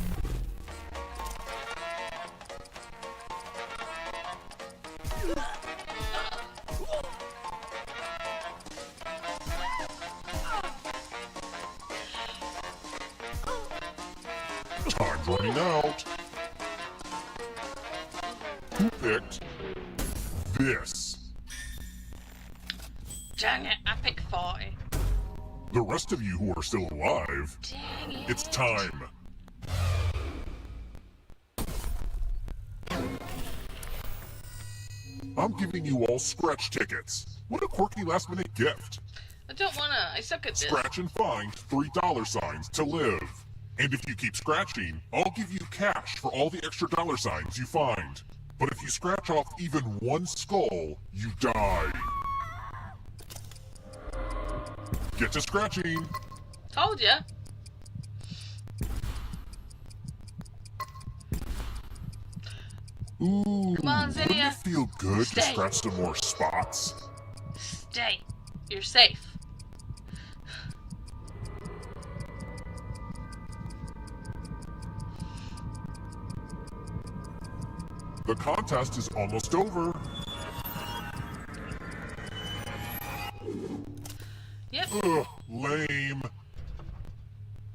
Time's running out. Who picked this? Dang it, I picked 40. The rest of you who are still alive, Dang it. it's time. I'm giving you all scratch tickets. What a quirky last-minute gift. I don't wanna. I suck at this. Scratch and find $3 to live. And if you keep scratching, I'll give you cash for all the extra $signs you find. But if you scratch off even one skull, you die. Get to scratching. Told ya. Ooh, Come on, wouldn't Zinnia. it feel good to Stay. scratch some more spots? Stay. You're safe. The contest is almost over. Yep. Ugh, lame.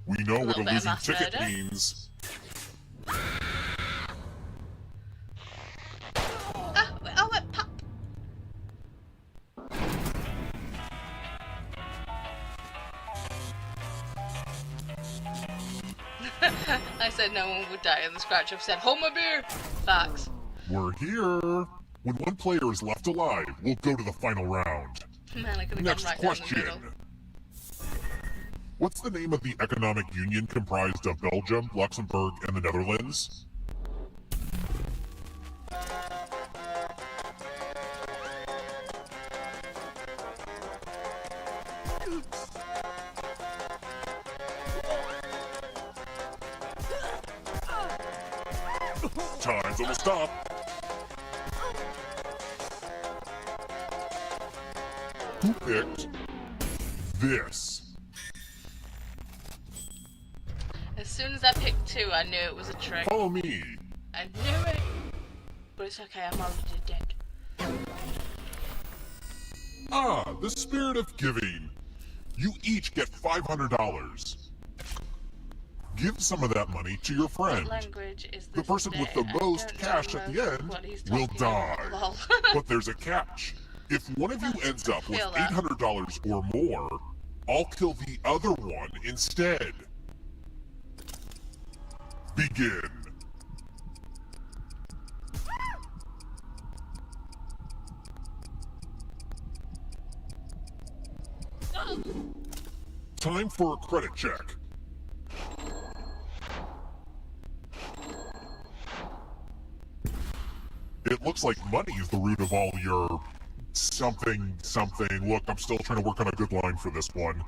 We know what a Little bit of losing mass ticket murder. means. Oh, it pop. I said no one would die in the scratch. I've said, hold my beer. Facts. We're here. When one player is left alive, we'll go to the final round. Man, I could have Next gone right down the question. middle. What's the name of the economic union comprised of Belgium, Luxembourg, and the Netherlands? Time's almost up. Who picked this? As soon as I picked 2, I knew it was a trick. Follow me. I knew it. But it's okay, I'm already dead. Ah, the spirit of giving. You each get $500. Give some of that money to your friend. What language is The this person with the day? I most don't cash know at the end what he's will talking about. die. Lol. But there's a catch. If one of you ends up with Feel that. $800 or more, I'll kill the other one instead. Begin. Time for a credit check. It looks like money is the root of all your something. Look, I'm still trying to work on a good line for this one.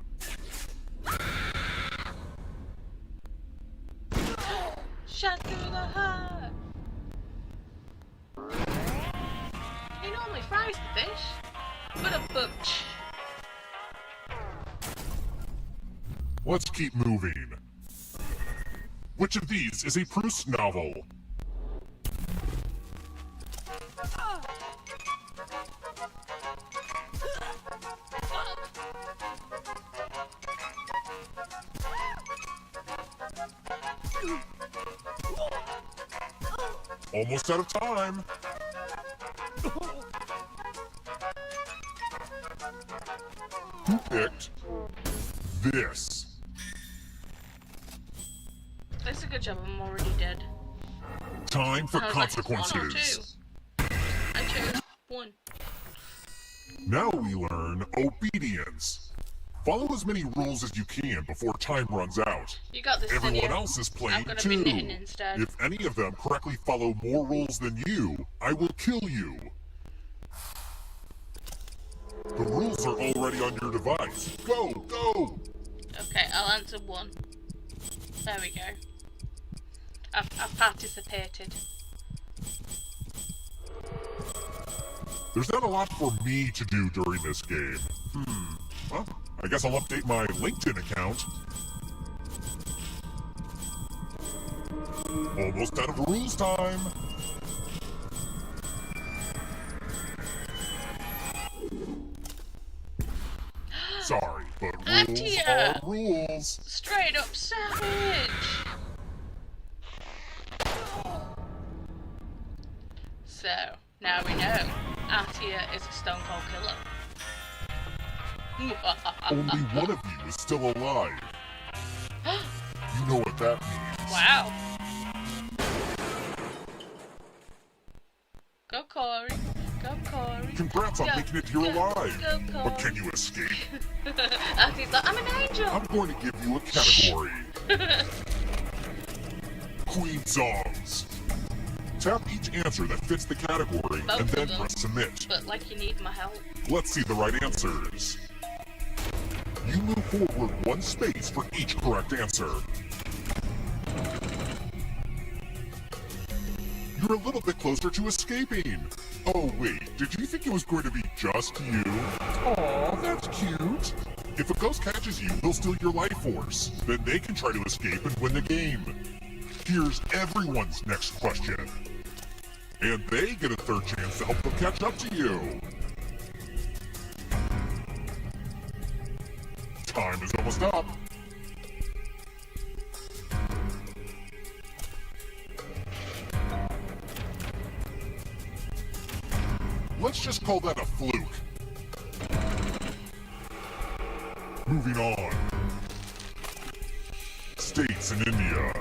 Shot through the heart. He normally fries the fish. But a butch. Let's keep moving. Which of these is a Proust novel? Almost out of time. Who picked this? That's a good job, I'm already dead. Time for I was like, it's 1 or consequences. 2. I chose 1. Now we learn obedience. Follow as many rules as you can before time runs out. You got this, Everyone didn't you? else is I'm playing gonna too. be knitting instead. If any of them correctly follow more rules than you, I will kill you. The rules are already on your device. Go, go! Okay, I'll answer 1. There we go. I've participated. There's not a lot for me to do during this game. Well, I guess I'll update my LinkedIn account. Almost out of rules time. Sorry, but rules Atia! are rules. Straight up savage! So, now we know. Atia is a stone cold killer. Only one of you is still alive. You know what that means. Wow. Go Corey. Go Corey. Congrats on Go, making it here alive. Go Corey. But can you escape? Atia's like, I'm an angel. I'm going to give you a category. Queen songs. Tap each answer that fits the category Both and then of them. press submit. But like you need my help. Let's see the right answers. You move forward 1 space for each correct answer. You're a little bit closer to escaping. Oh wait, did you think it was going to be just you? Aw, that's cute. If a ghost catches you, they'll steal your life force. Then they can try to escape and win the game. Here's everyone's next question. And they get a 3rd chance to help them catch up to you. Time is almost up. Let's just call that a fluke. Moving on. States in India.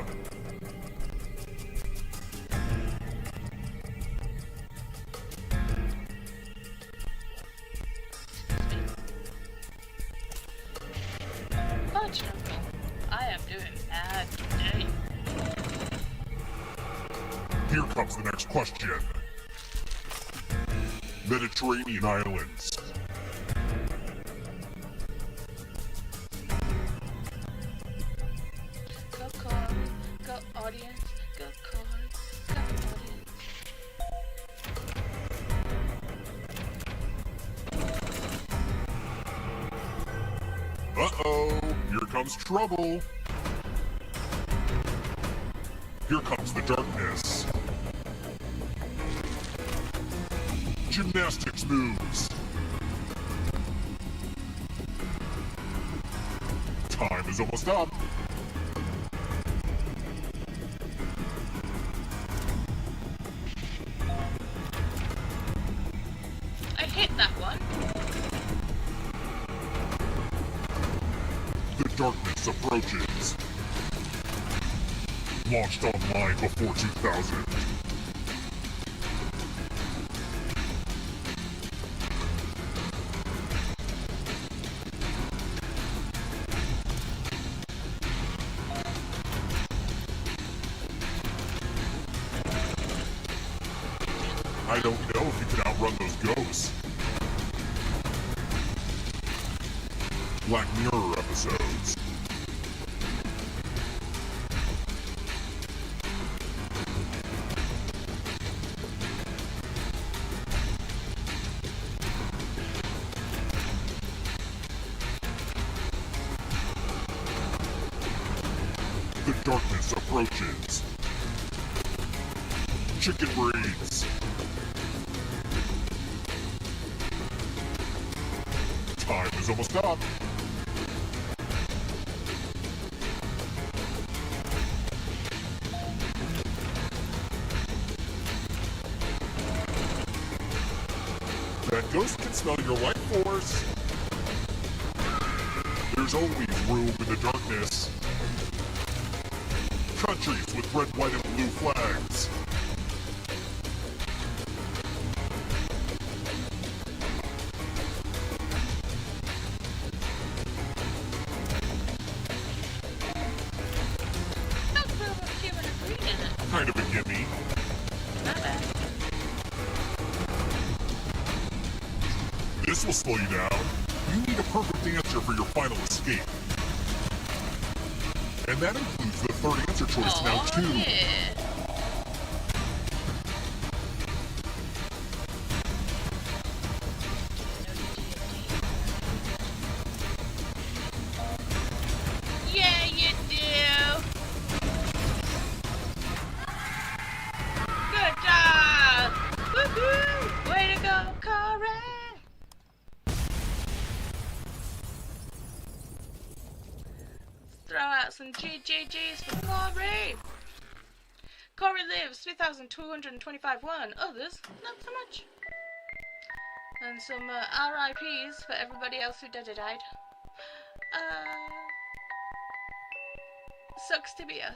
Fortunately, I am doing bad today. Here comes the next question. Mediterranean islands. Go Corey, go audience, go Corey, go audience. Uh-oh, here comes trouble. Here comes the darkness. Gymnastics moves. Time is almost up. I hit that one. The darkness approaches. Launched online before 2000. I don't know if you can outrun those ghosts. Black Mirror episodes. The darkness approaches. Chicken breeds. Time is almost up. That ghost can smell your life force. There's always room in the darkness. Countries with red, white, and blue flags. That's a little human and green in it. Kind of a gimme. Not bad. This will slow you down. You need a perfect answer for your final escape. And that includes the third answer choice now, too. Yeah. Yeah, you do. Good job. Woohoo! Way to go, Corey. Throw out some GGGs for Corey. Corey lives 3,225 won. Others, not so much. And some RIPs for everybody else who died. Sucks to be us.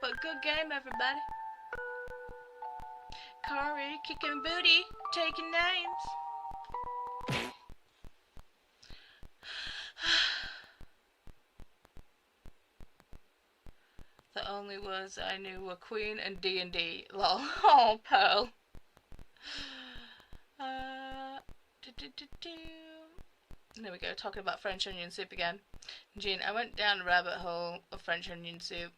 But good game, everybody. Corey kicking booty, taking names. The only words I knew were Queen and D&D. Lol. Oh, Pearl. There we go, talking about French onion soup again. Jean, I went down a rabbit hole of French onion soup.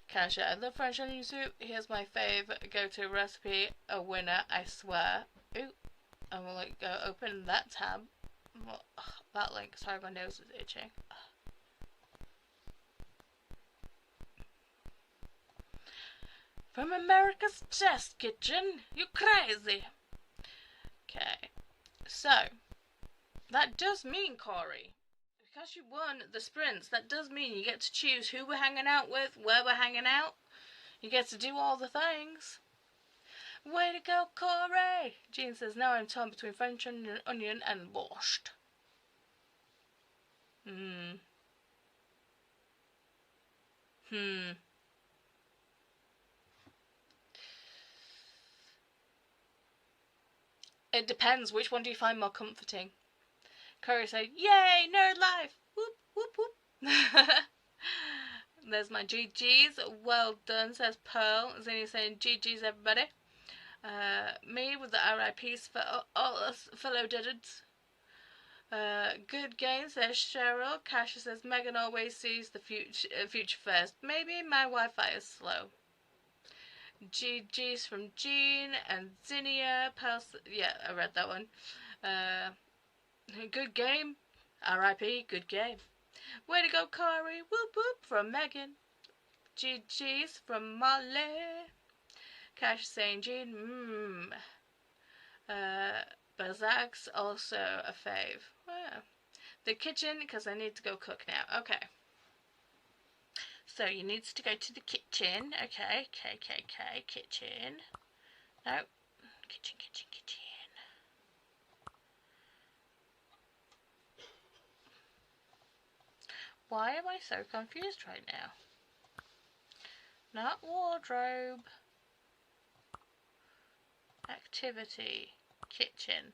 Kasha, I love French onion soup. Here's my fave go-to recipe. A winner, I swear. Ooh. And we'll go open that tab. Well, that link. Sorry, my nose is itching. From America's Test Kitchen. You crazy. Okay. So, that does mean, Corey, because you won the sprints, that does mean you get to choose who we're hanging out with, where we're hanging out. You get to do all the things. Way to go, Corey! Jean says, now I'm torn between French onion and borscht. It depends. Which one do you find more comforting? Corey said, yay, nerd life! Whoop, whoop, whoop. There's my GGs. Well done, says Pearl. Zinni saying, GGs, everybody. Me with the RIPs for all us fellow deadeds. Good game, says Cheryl. Kasha says, Megan always sees the future first. Maybe my Wi-Fi is slow. GG's from Jean and Zinnia. Yeah, I read that one. Good game, R.I.P. Good game. Way to go, Corey. Whoop whoop from Megan. GG's from Molly. Cash saying Jean. Bazak's also a fave. Wow. The kitchen, because I need to go cook now. Okay. So you need to go to the kitchen. Okay. Kitchen. No. Kitchen. Why am I so confused right now? Not wardrobe. Activity. Kitchen.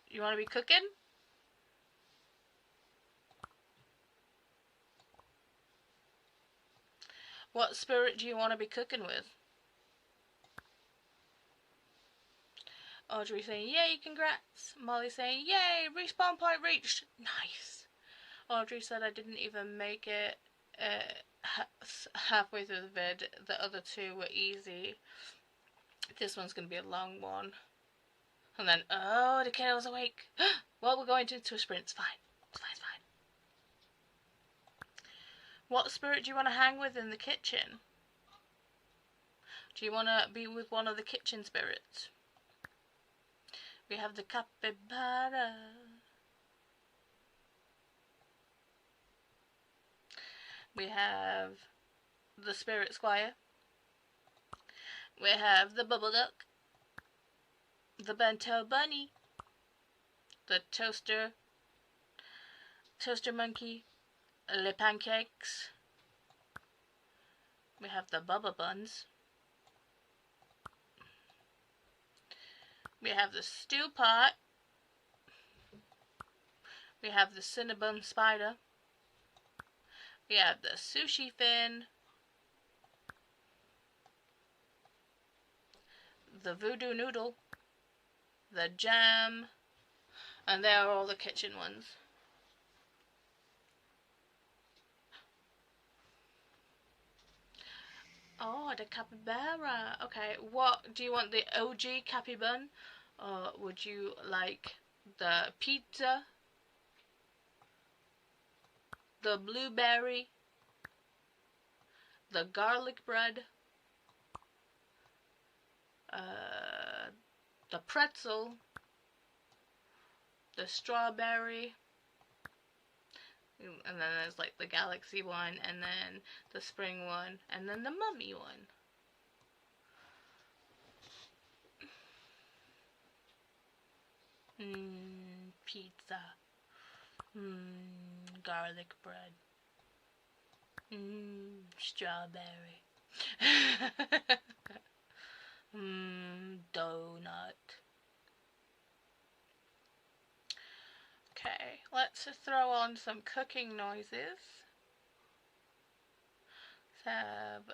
You want to be cooking? What spirit do you want to be cooking with? Audrey saying, yay, congrats. Molly saying, yay, respawn point reached. Nice. Audrey said I didn't even make it halfway through the vid. The other two were easy. This one's going to be a long one. And then, oh, the kiddo's awake. Well, we're going into a sprint. It's fine. It's fine. What spirit do you want to hang with in the kitchen? Do you want to be with one of the kitchen spirits? We have the capybara. We have the spirit squire. We have the bubble duck. The bento bunny. The toaster monkey. Le pancakes. We have the bubba buns. We have the stew pot. We have the cinnabon spider. We have the sushi fin. The voodoo noodle. The jam. And there are all the kitchen ones. Oh, the capybara. Okay, what do you want, the OG capybun? Or would you like the pizza? The blueberry? The garlic bread? The pretzel? The strawberry? And then there's like the galaxy one, and then the spring one, and then the mummy one. Pizza. Garlic bread. Strawberry. Donut. Okay, let's throw on some cooking noises. Let's have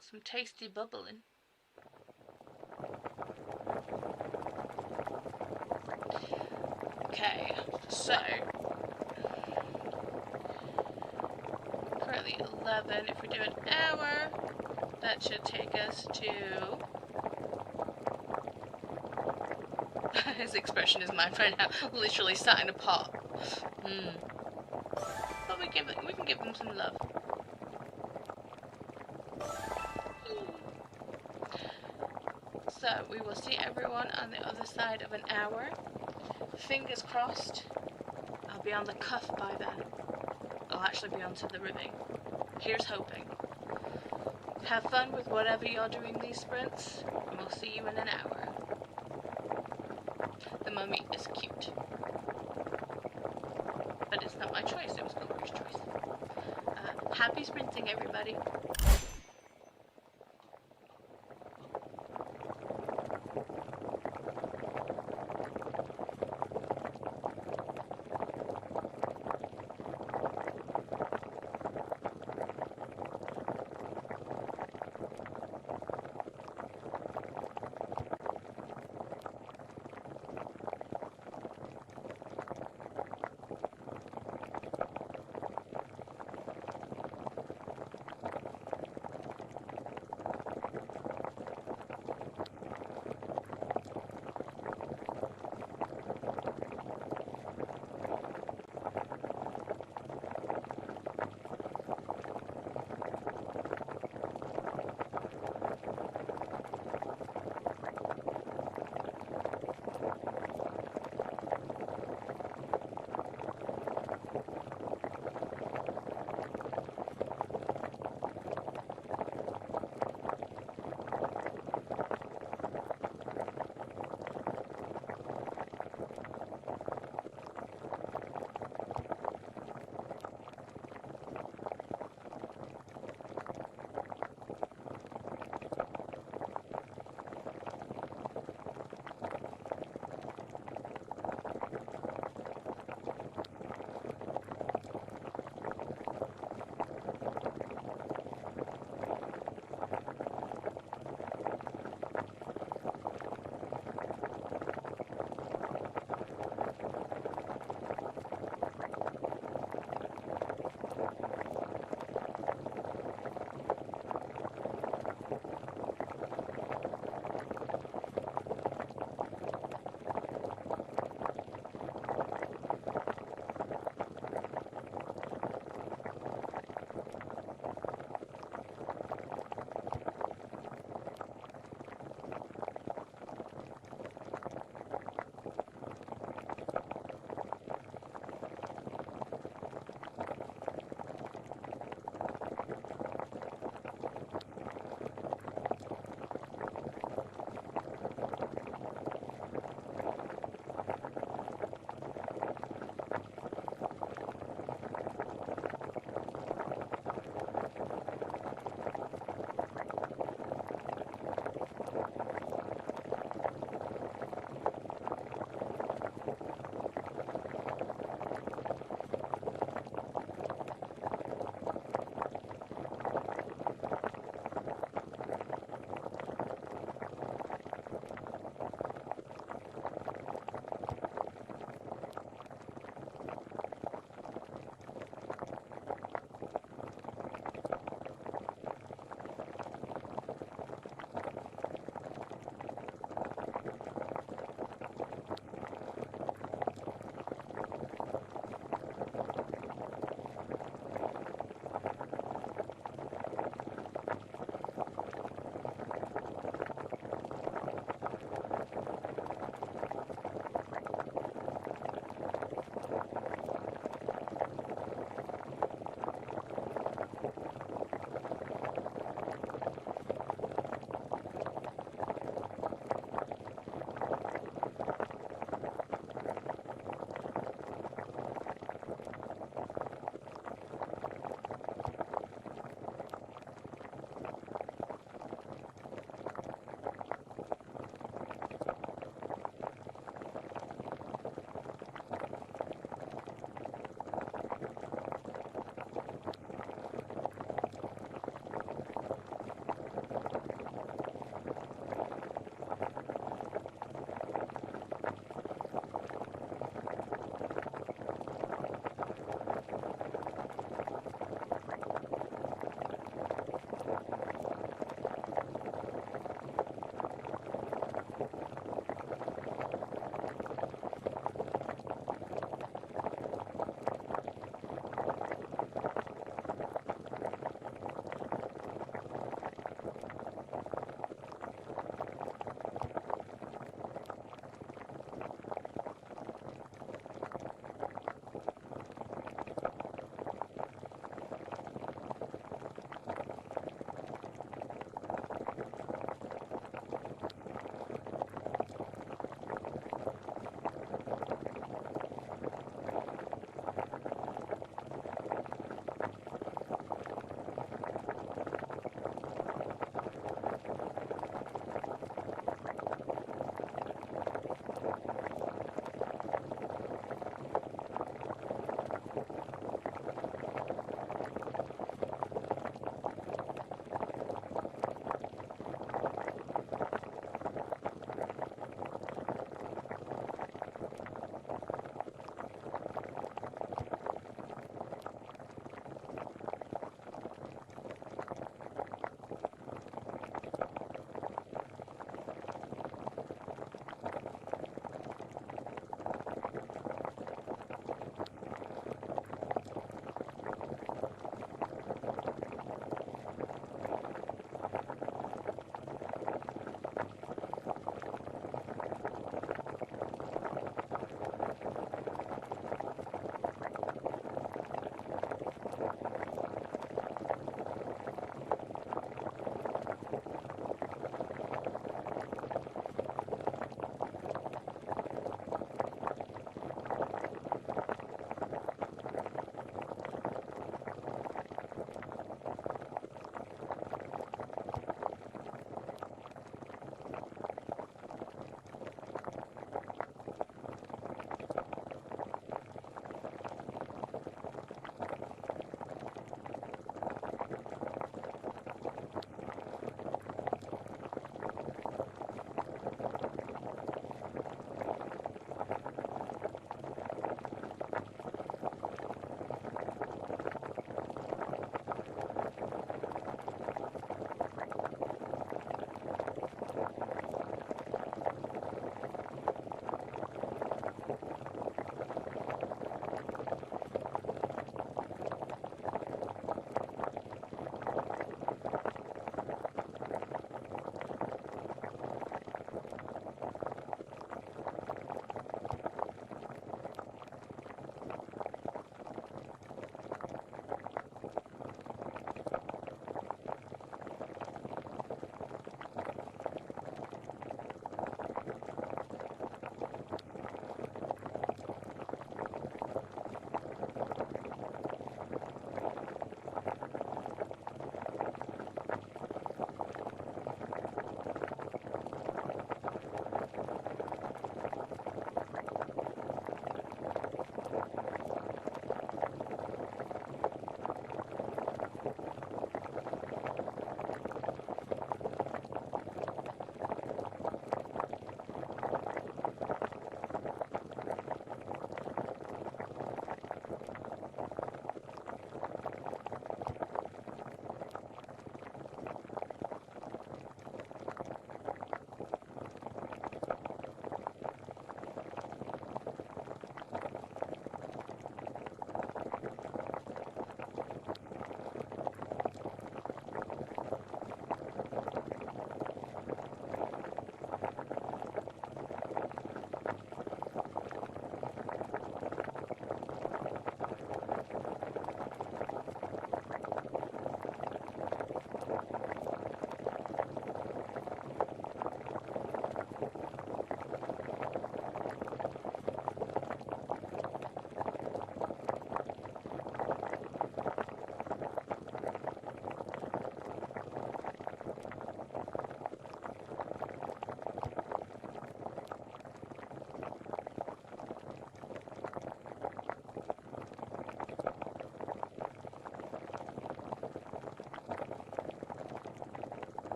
some tasty bubbling. Okay, so currently 11. If we do an hour, that should take us to... His expression is mine right now. Literally sat in a pot. But we can give them some love. So we will see everyone on the other side of an hour. Fingers crossed. I'll be on the cuff by then. I'll actually be onto the ribbing. Here's hoping. Have fun with whatever you're doing these sprints, and we'll see you in an hour. The mummy is cute. But it's not my choice, it was Cobra's choice. Happy sprinting, everybody.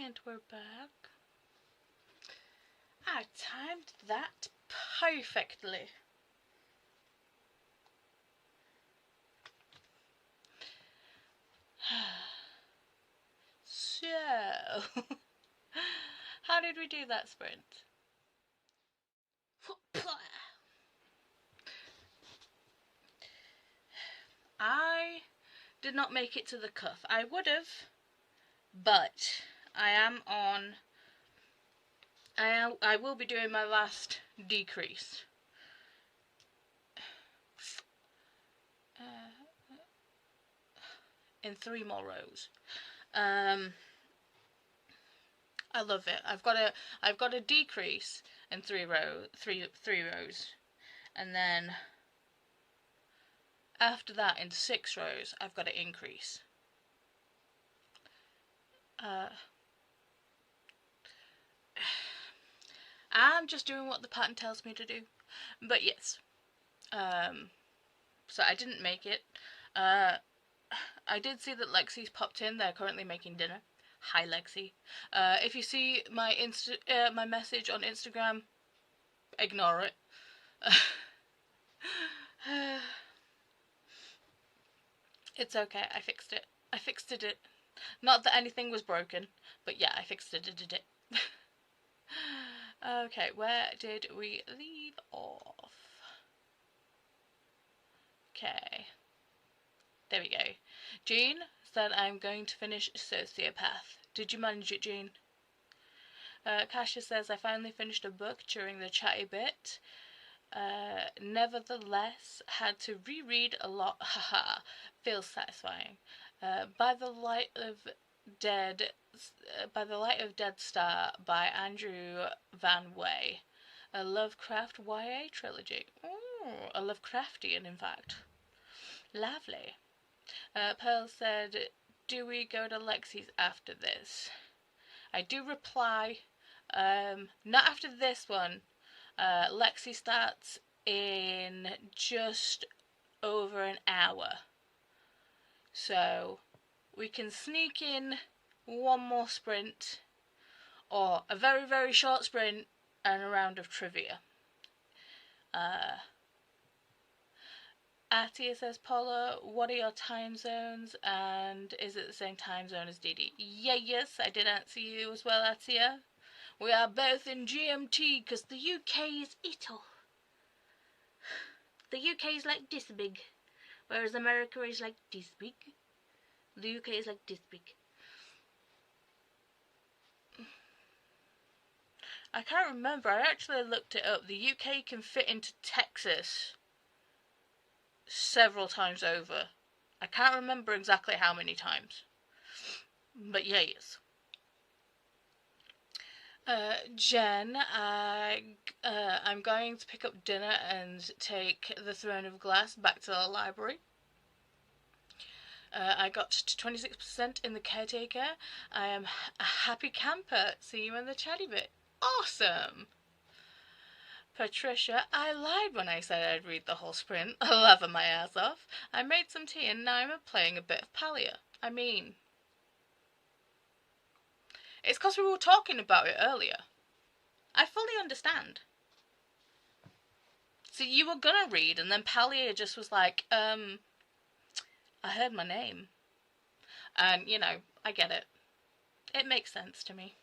And we're back. I timed that perfectly. So, how did we do that sprint? I did not make it to the cuff. I would have, but I will be doing my last decrease. In 3 more rows. I love it. I've got a decrease in 3 rows, and then after that in 6 rows I've got to increase. I'm just doing what the pattern tells me to do, but yes. So I didn't make it. I did see that Lexi's popped in. They're currently making dinner. Hi, Lexi. If you see my my message on Instagram, ignore it. It's okay. I fixed it. I fixed it. Not that anything was broken, but yeah, I fixed it. Okay, where did we leave off? Okay. There we go. Jean said I'm going to finish Sociopath. Did you manage it, Jean? Kasia says I finally finished a book during the chatty bit. Nevertheless, had to reread a lot. Haha, feels satisfying. By the Light of Dead Star by Andrew Van Wey, a Lovecraft YA trilogy. Ooh, a Lovecraftian, in fact. Lovely. Pearl said, do we go to Lexi's after this? I do reply, not after this one. Lexi starts in just over an hour. So we can sneak in one more sprint, or a very, very short sprint and a round of trivia. Atia says, Paula, what are your time zones, and is it the same time zone as Didi? Yes, I did answer you as well, Atia. We are both in GMT, because the UK is Italy. The UK is like this big, whereas America is like this big. The UK is like this big. I can't remember, I actually looked it up. The UK can fit into Texas several times over. I can't remember exactly how many times, but yes. Jen, I'm going to pick up dinner and take the Throne of Glass back to the library. I got to 26% in the Caretaker. I am a happy camper. See you in the chatty bit. Awesome! Patricia, I lied when I said I'd read the whole sprint. Laughing my ass off. I made some tea and now I'm playing a bit of Palia. I mean, it's because we were talking about it earlier. I fully understand. So you were gonna read and then Palia just was like, I heard my name. And, you know, I get it. It makes sense to me.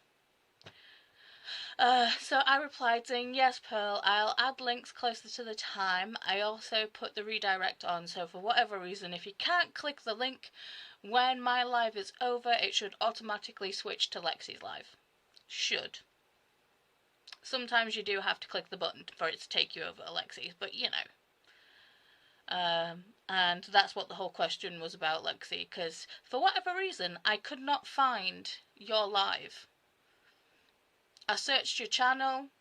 So I replied saying, yes, Pearl, I'll add links closer to the time. I also put the redirect on, so for whatever reason, if you can't click the link when my live is over, it should automatically switch to Lexi's live. Should. Sometimes you do have to click the button for it to take you over to Lexi's, but you know. And that's what the whole question was about, Lexi, because for whatever reason, I could not find your live. I searched your channel,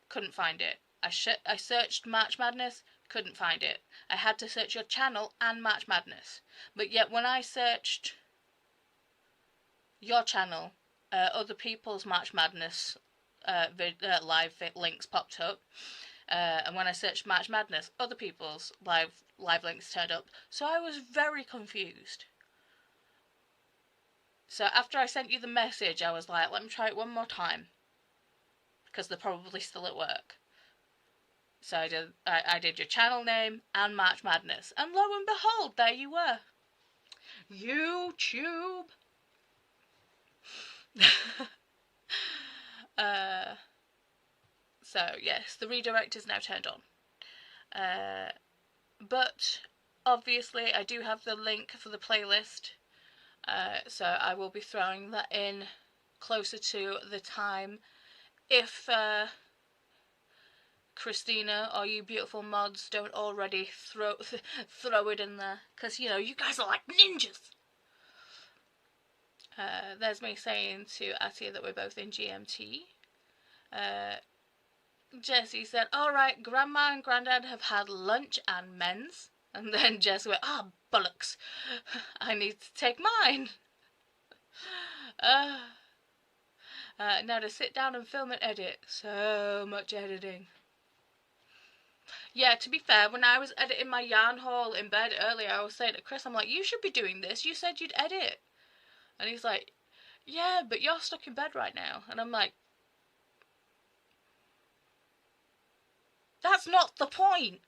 couldn't find it. I searched March Madness, couldn't find it. I had to search your channel and March Madness. But yet when I searched your channel, other people's March Madness live links popped up. And when I searched March Madness, other people's live links turned up. So I was very confused. So after I sent you the message, I was like, let me try it one more time. Because they're probably still at work. So I did your channel name and March Madness. And lo and behold, there you were. YouTube. So, yes, the redirect is now turned on. But, obviously, I do have the link for the playlist. So I will be throwing that in closer to the time. If Christina or you beautiful mods don't already throw it in there. Because, you know, you guys are like ninjas. There's me saying to Atia that we're both in GMT. Jessie said, alright, Grandma and Grandad have had lunch and men's. And then Jess went, bollocks. I need to take mine. Now to sit down and film and edit. So much editing. Yeah, to be fair, when I was editing my yarn haul in bed earlier, I was saying to Chris, I'm like, you should be doing this. You said you'd edit. And he's like, yeah, but you're stuck in bed right now. And I'm like, that's not the point.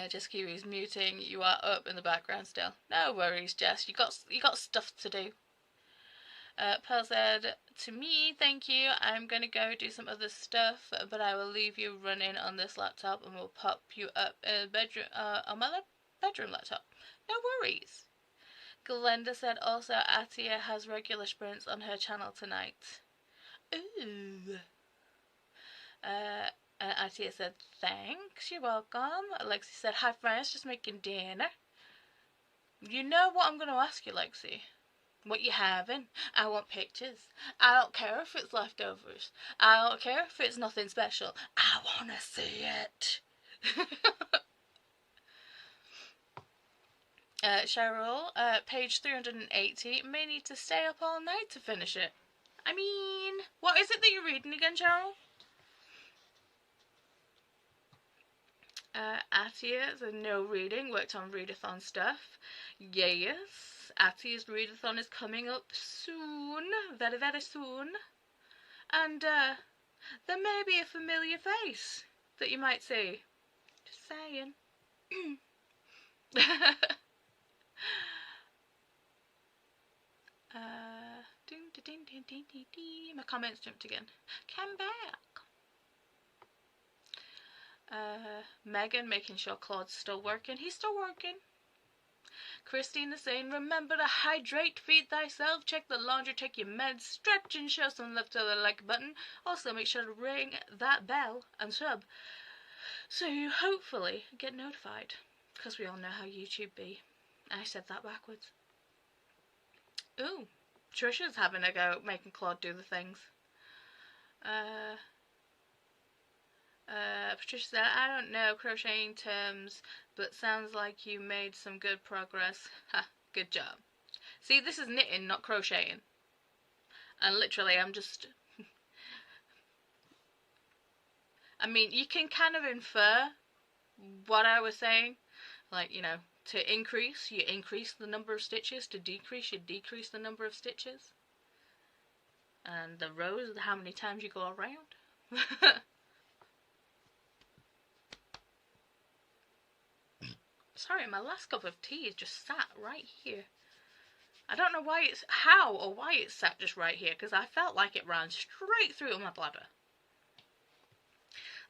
Jess Kiwi's muting. You are up in the background still. No worries, Jess. You got stuff to do. Pearl said, to me, thank you. I'm going to go do some other stuff, but I will leave you running on this laptop and we'll pop you up in the bedroom, on my bedroom laptop. No worries. Glenda said also Atia has regular sprints on her channel tonight. Ooh. Atia said, thanks, you're welcome. Lexi said, hi friends, just making dinner. You know what I'm going to ask you, Lexi? What you having? I want pictures. I don't care if it's leftovers. I don't care if it's nothing special. I want to see it. Cheryl, page 380, may need to stay up all night to finish it. I mean, what is it that you're reading again, Cheryl? Atia, so no reading, worked on Readathon stuff. Yes, Atia's Readathon is coming up soon, very, very soon. And, there may be a familiar face that you might see. Just saying. My comments jumped again. Come back. Megan making sure Claude's still working. He's still working. Christina saying, remember to hydrate, feed thyself, check the laundry, take your meds, stretch and show some love to the like button. Also make sure to ring that bell and sub so you hopefully get notified. Because we all know how YouTube be. I said that backwards. Ooh, Trisha's having a go making Claude do the things. Patricia said, I don't know crocheting terms, but sounds like you made some good progress. Ha, good job. See, this is knitting, not crocheting. And literally, I'm just... I mean, you can kind of infer what I was saying. Like, you know, to increase, you increase the number of stitches. To decrease, you decrease the number of stitches. And the rows, how many times you go around. Sorry, my last cup of tea is just sat right here. I don't know why it's, how or why it's sat just right here, because I felt like it ran straight through my bladder.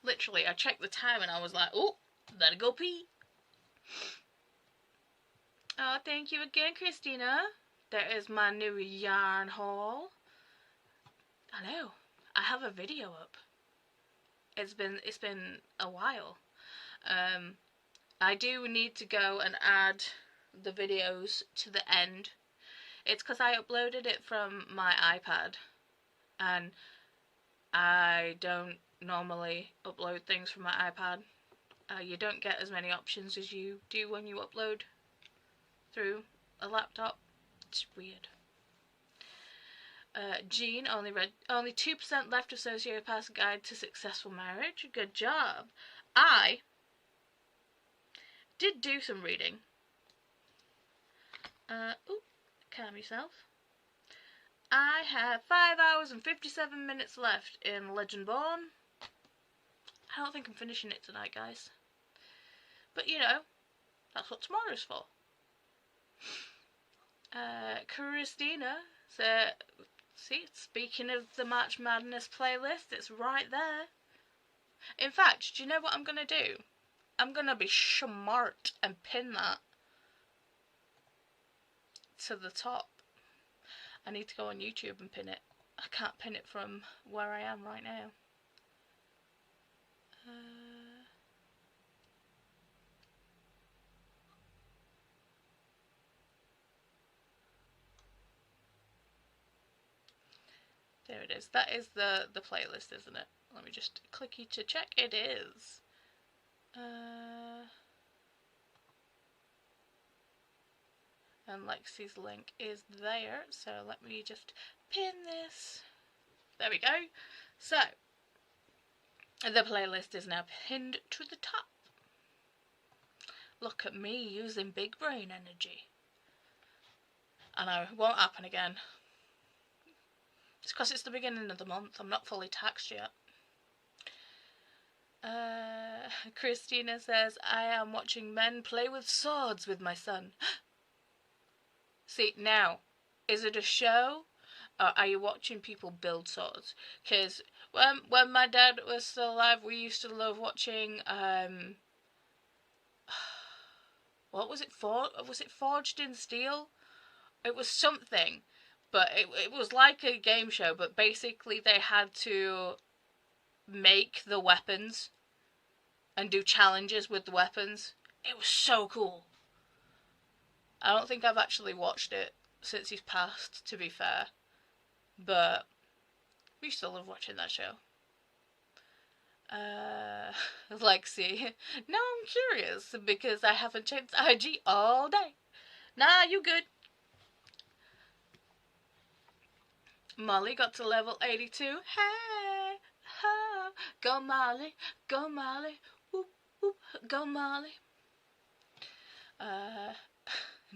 Literally, I checked the time and I was like, oh, better go pee. Oh, thank you again, Christina. There is my new yarn haul. I know, I have a video up. It's been a while. I do need to go and add the videos to the end. It's because I uploaded it from my iPad and I don't normally upload things from my iPad. You don't get as many options as you do when you upload through a laptop. It's weird. Jean only 2% left of Sociopath's Guide to Successful Marriage. Good job. I did do some reading. Calm yourself. I have 5 hours and 57 minutes left in Legendborn. I don't think I'm finishing it tonight, guys. But, you know, that's what tomorrow's for. Christina said, see, speaking of the March Madness playlist, it's right there. In fact, do you know what I'm going to do? I'm going to be smart and pin that to the top. I need to go on YouTube and pin it. I can't pin it from where I am right now. There it is. That is the playlist, isn't it? Let me just click you to check. It is. And Lexi's link is there. So let me just pin this. There we go. So, the playlist is now pinned to the top. Look at me using big brain energy. I know, it won't happen again. It's because it's the beginning of the month. I'm not fully taxed yet. Christina says, I am watching men play with swords with my son. See, now, is it a show? Or are you watching people build swords? Because when my dad was still alive, we used to love watching, what was it for? Was it Forged in Steel? It was something, but it was like a game show, but basically they had to make the weapons and do challenges with the weapons. It was so cool. I don't think I've actually watched it since he's passed, to be fair, but we used to love watching that show. Lexi, now I'm curious because I haven't checked IG all day. Nah, you good. Molly got to level 82. Hey, ho, go Molly, whoop, whoop, go Molly.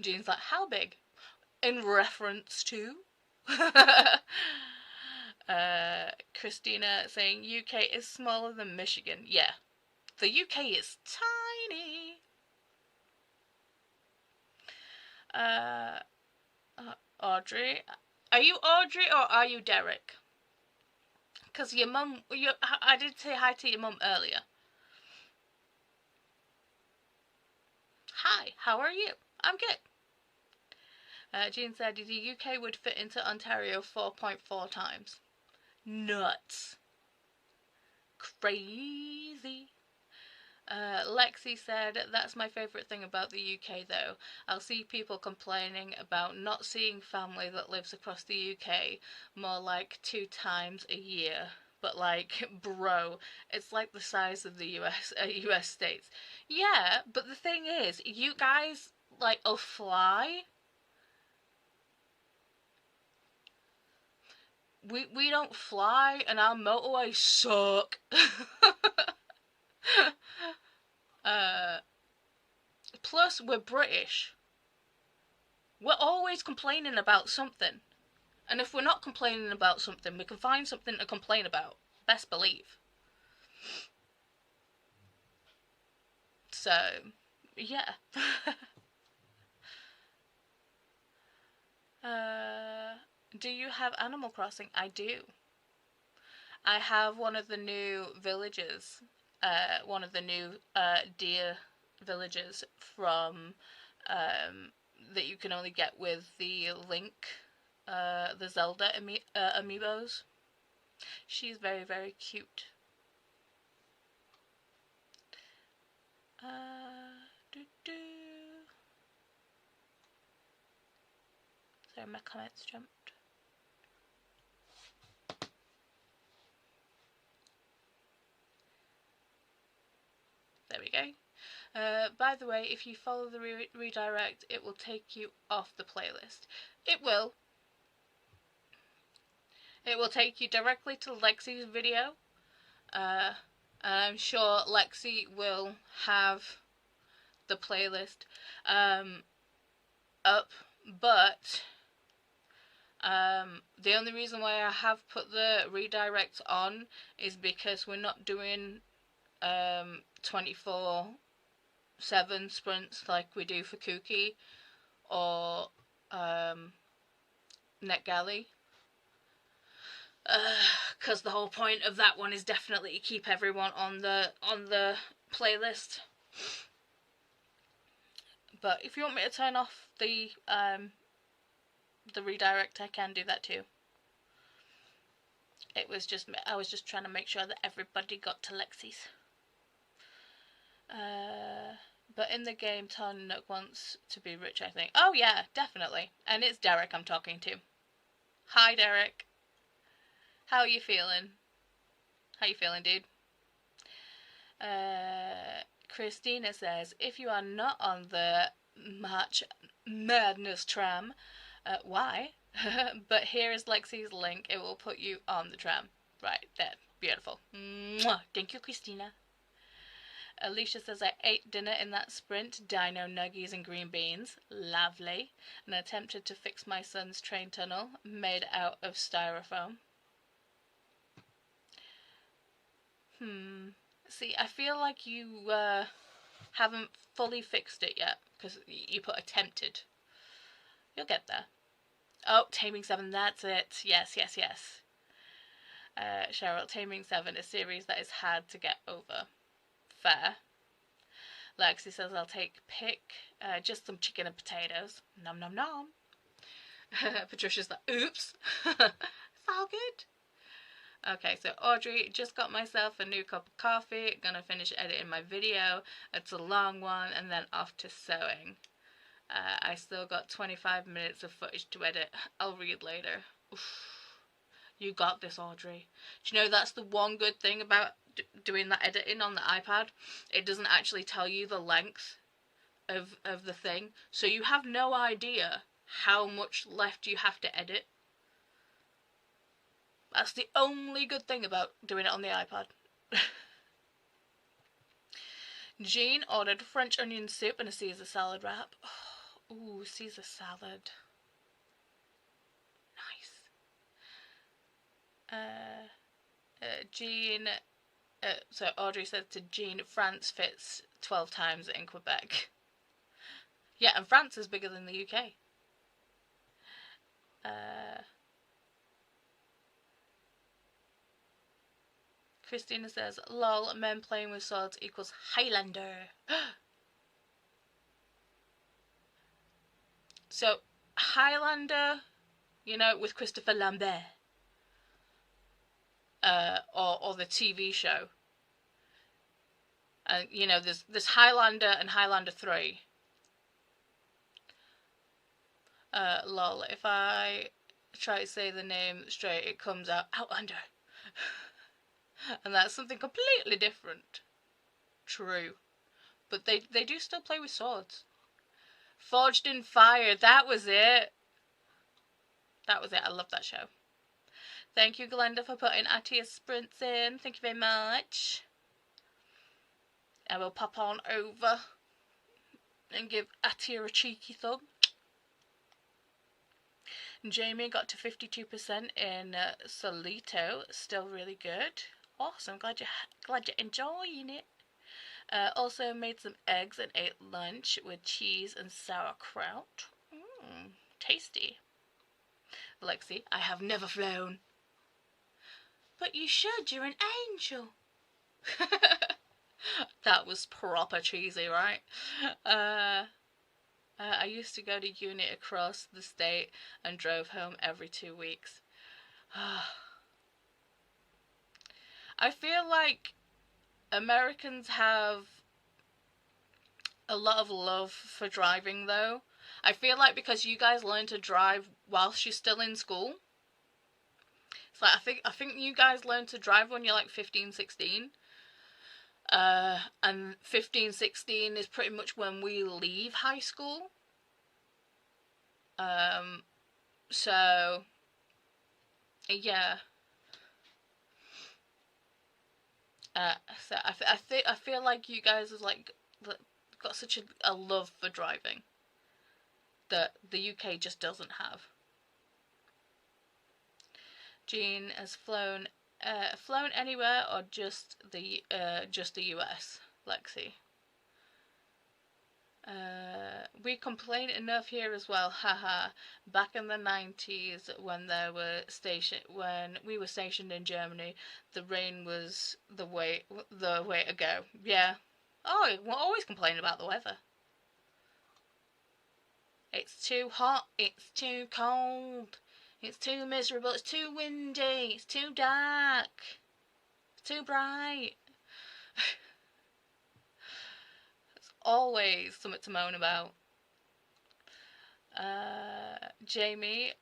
Jean's like, how big? In reference to? Christina saying UK is smaller than Michigan. Yeah, the UK is tiny. Audrey, are you Audrey or are you Derek? Because your mum, I did say hi to your mum earlier. Hi, how are you? I'm good. Jean said the UK would fit into Ontario 4.4 times. Nuts. Crazy. Lexi said, that's my favourite thing about the UK though. I'll see people complaining about not seeing family that lives across the UK more like 2 times a year. But like, bro, it's like the size of the US states. Yeah, but the thing is, you guys, like, will fly. We don't fly, and our motorways suck. Plus, we're British. We're always complaining about something. And if we're not complaining about something, we can find something to complain about. Best believe. So, yeah. Do you have Animal Crossing? I do. I have one of the new villages, one of the new deer villages from that you can only get with the Link, the Zelda amiibos. She's very, very cute. Sorry, my comments jumped. There we go. By the way, if you follow the redirect, it will take you off the playlist. It will. It will take you directly to Lexi's video. And I'm sure Lexi will have the playlist up, but the only reason why I have put the redirect on is because we're not doing 24/7 sprints like we do for Kooky or NetGalley. Because the whole point of that one is definitely to keep everyone on the playlist. But if you want me to turn off the redirect, I can do that too. I was just trying to make sure that everybody got to Lexi's. But in the game, Tony Nook wants to be rich, I think. Oh yeah, definitely. And it's Derek I'm talking to. Hi, Derek. How are you feeling? How you feeling, dude? Christina says, if you are not on the March Madness tram, why? But here is Lexi's link. It will put you on the tram. Right, there. Beautiful. Mwah. Thank you, Christina. Alicia says, I ate dinner in that sprint, dino nuggies and green beans. Lovely. And attempted to fix my son's train tunnel, made out of styrofoam. See, I feel like you haven't fully fixed it yet, because you put attempted. You'll get there. Oh, Taming 7, that's it. Yes. Cheryl, Taming 7, a series that is hard to get over. Fair. Lexi says, I'll take pick, just some chicken and potatoes. Nom nom nom. Patricia's like, oops. It's all good. Okay, so Audrey, just got myself a new cup of coffee. Gonna finish editing my video. It's a long one, and then off to sewing. I still got 25 minutes of footage to edit. I'll read later. Oof. You got this, Audrey. Do you know that's the one good thing about doing that editing on the iPad? It doesn't actually tell you the length of the thing, so you have no idea how much left you have to edit. That's the only good thing about doing it on the iPad. Jean ordered French onion soup and a Caesar salad wrap. Oh, ooh, Caesar salad. Nice. Jean... so Audrey said to Jean, France fits 12 times in Quebec. Yeah, and France is bigger than the UK. Christina says, lol, men playing with swords equals Highlander. So, Highlander, you know, with Christopher Lambert. Or the TV show. And, you know, there's Highlander and Highlander 3. Lol, if I try to say the name straight, it comes out Outlander. And that's something completely different. True. But they do still play with swords. Forged in Fire, that was it. That was it, I love that show. Thank you, Glenda, for putting Attia's sprints in. Thank you very much. I will pop on over and give Attia a cheeky thumb. Jamie got to 52% in Solito. Still really good. Awesome. Glad you're enjoying it. Also made some eggs and ate lunch with cheese and sauerkraut. Tasty. Lexi, I have never flown. But you should, you're an angel. That was proper cheesy, right? I used to go to uni across the state and drove home every 2 weeks. I feel like Americans have a lot of love for driving, though. I feel like because you guys learn to drive whilst you're still in school. It's like I think you guys learn to drive when you're like 15, 16. And 15, 16 is pretty much when we leave high school. So yeah. So I feel like you guys have like got such a love for driving that the UK just doesn't have. Jean has flown anywhere or just the US, Lexi. We complain enough here as well, haha. Back in the 90s when we were stationed in Germany, the rain was the way to go. Yeah. Oh, we're always complaining about the weather. It's too hot, it's too cold, it's too miserable, it's too windy, it's too dark, it's too bright. It's always something to moan about. Jamie,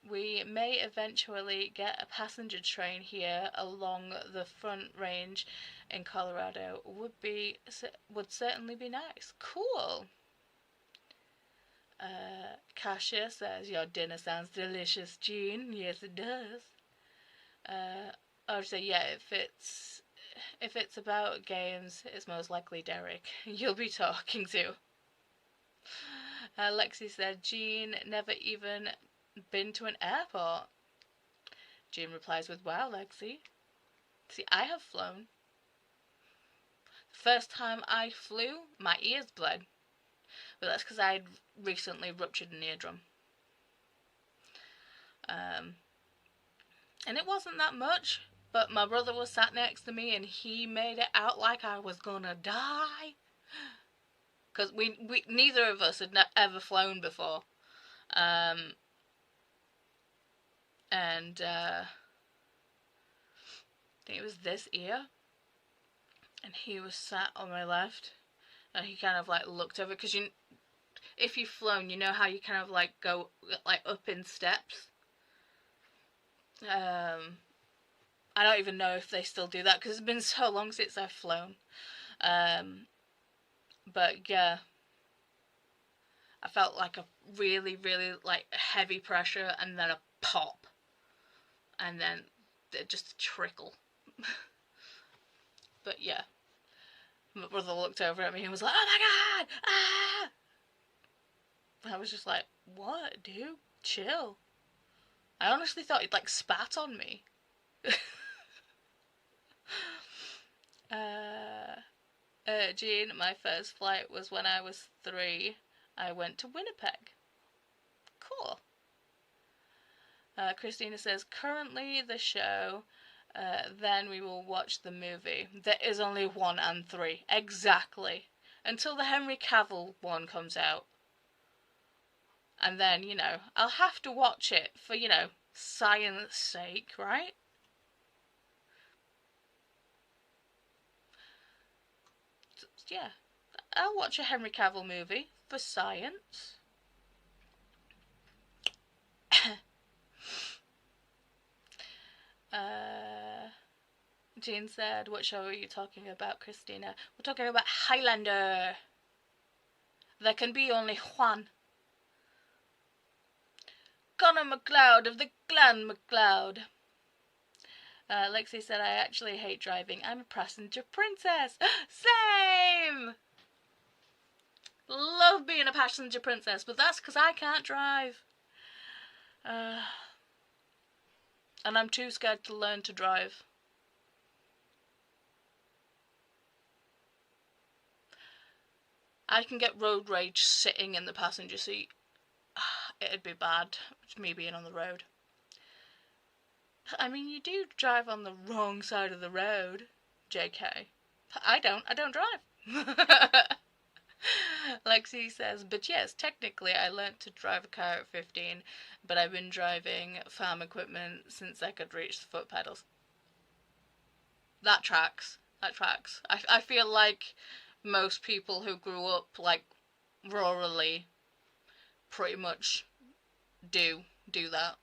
we may eventually get a passenger train here along the Front Range in Colorado. Would certainly be nice. Cool. Kasia says, your dinner sounds delicious, Jean. Yes, it does. I would say, yeah, if it's about games, it's most likely Derek you'll be talking to. Lexi said, Jean never even been to an airport. Jean replies with, wow, Lexi. See, I have flown. First time I flew, my ears bled. But that's because I had recently ruptured an eardrum. And it wasn't that much, but my brother was sat next to me and he made it out like I was gonna die. Because we neither of us had ever flown before. I think it was this ear. And he was sat on my left. And he kind of like looked over, because if you've flown, you know how you kind of like go like up in steps. I don't even know if they still do that because it's been so long since I've flown. But yeah, I felt like a really, really like heavy pressure and then a pop, and then just a trickle. But yeah. My brother looked over at me and was like, oh my god! Ah! And I was just like, what, dude? Chill. I honestly thought he'd like spat on me. Jean, my first flight was when I was 3. I went to Winnipeg. Cool. Christina says, currently the show... then we will watch the movie. There is only 1 and 3. Exactly. Until the Henry Cavill one comes out. And then, I'll have to watch it for, science sake, right? Yeah. I'll watch a Henry Cavill movie for science. Jean said, what show are you talking about, Christina? We're talking about Highlander. There can be only one. Connor MacLeod of the Clan MacLeod. Lexi said, I actually hate driving. I'm a passenger princess. Same! Love being a passenger princess, but that's because I can't drive. And I'm too scared to learn to drive. I can get road rage sitting in the passenger seat. It'd be bad, me being on the road. I mean, you do drive on the wrong side of the road, JK. I don't drive. Lexi says, but yes, technically I learnt to drive a car at 15, but I've been driving farm equipment since I could reach the foot pedals. That tracks. I feel like most people who grew up, like, rurally pretty much do that.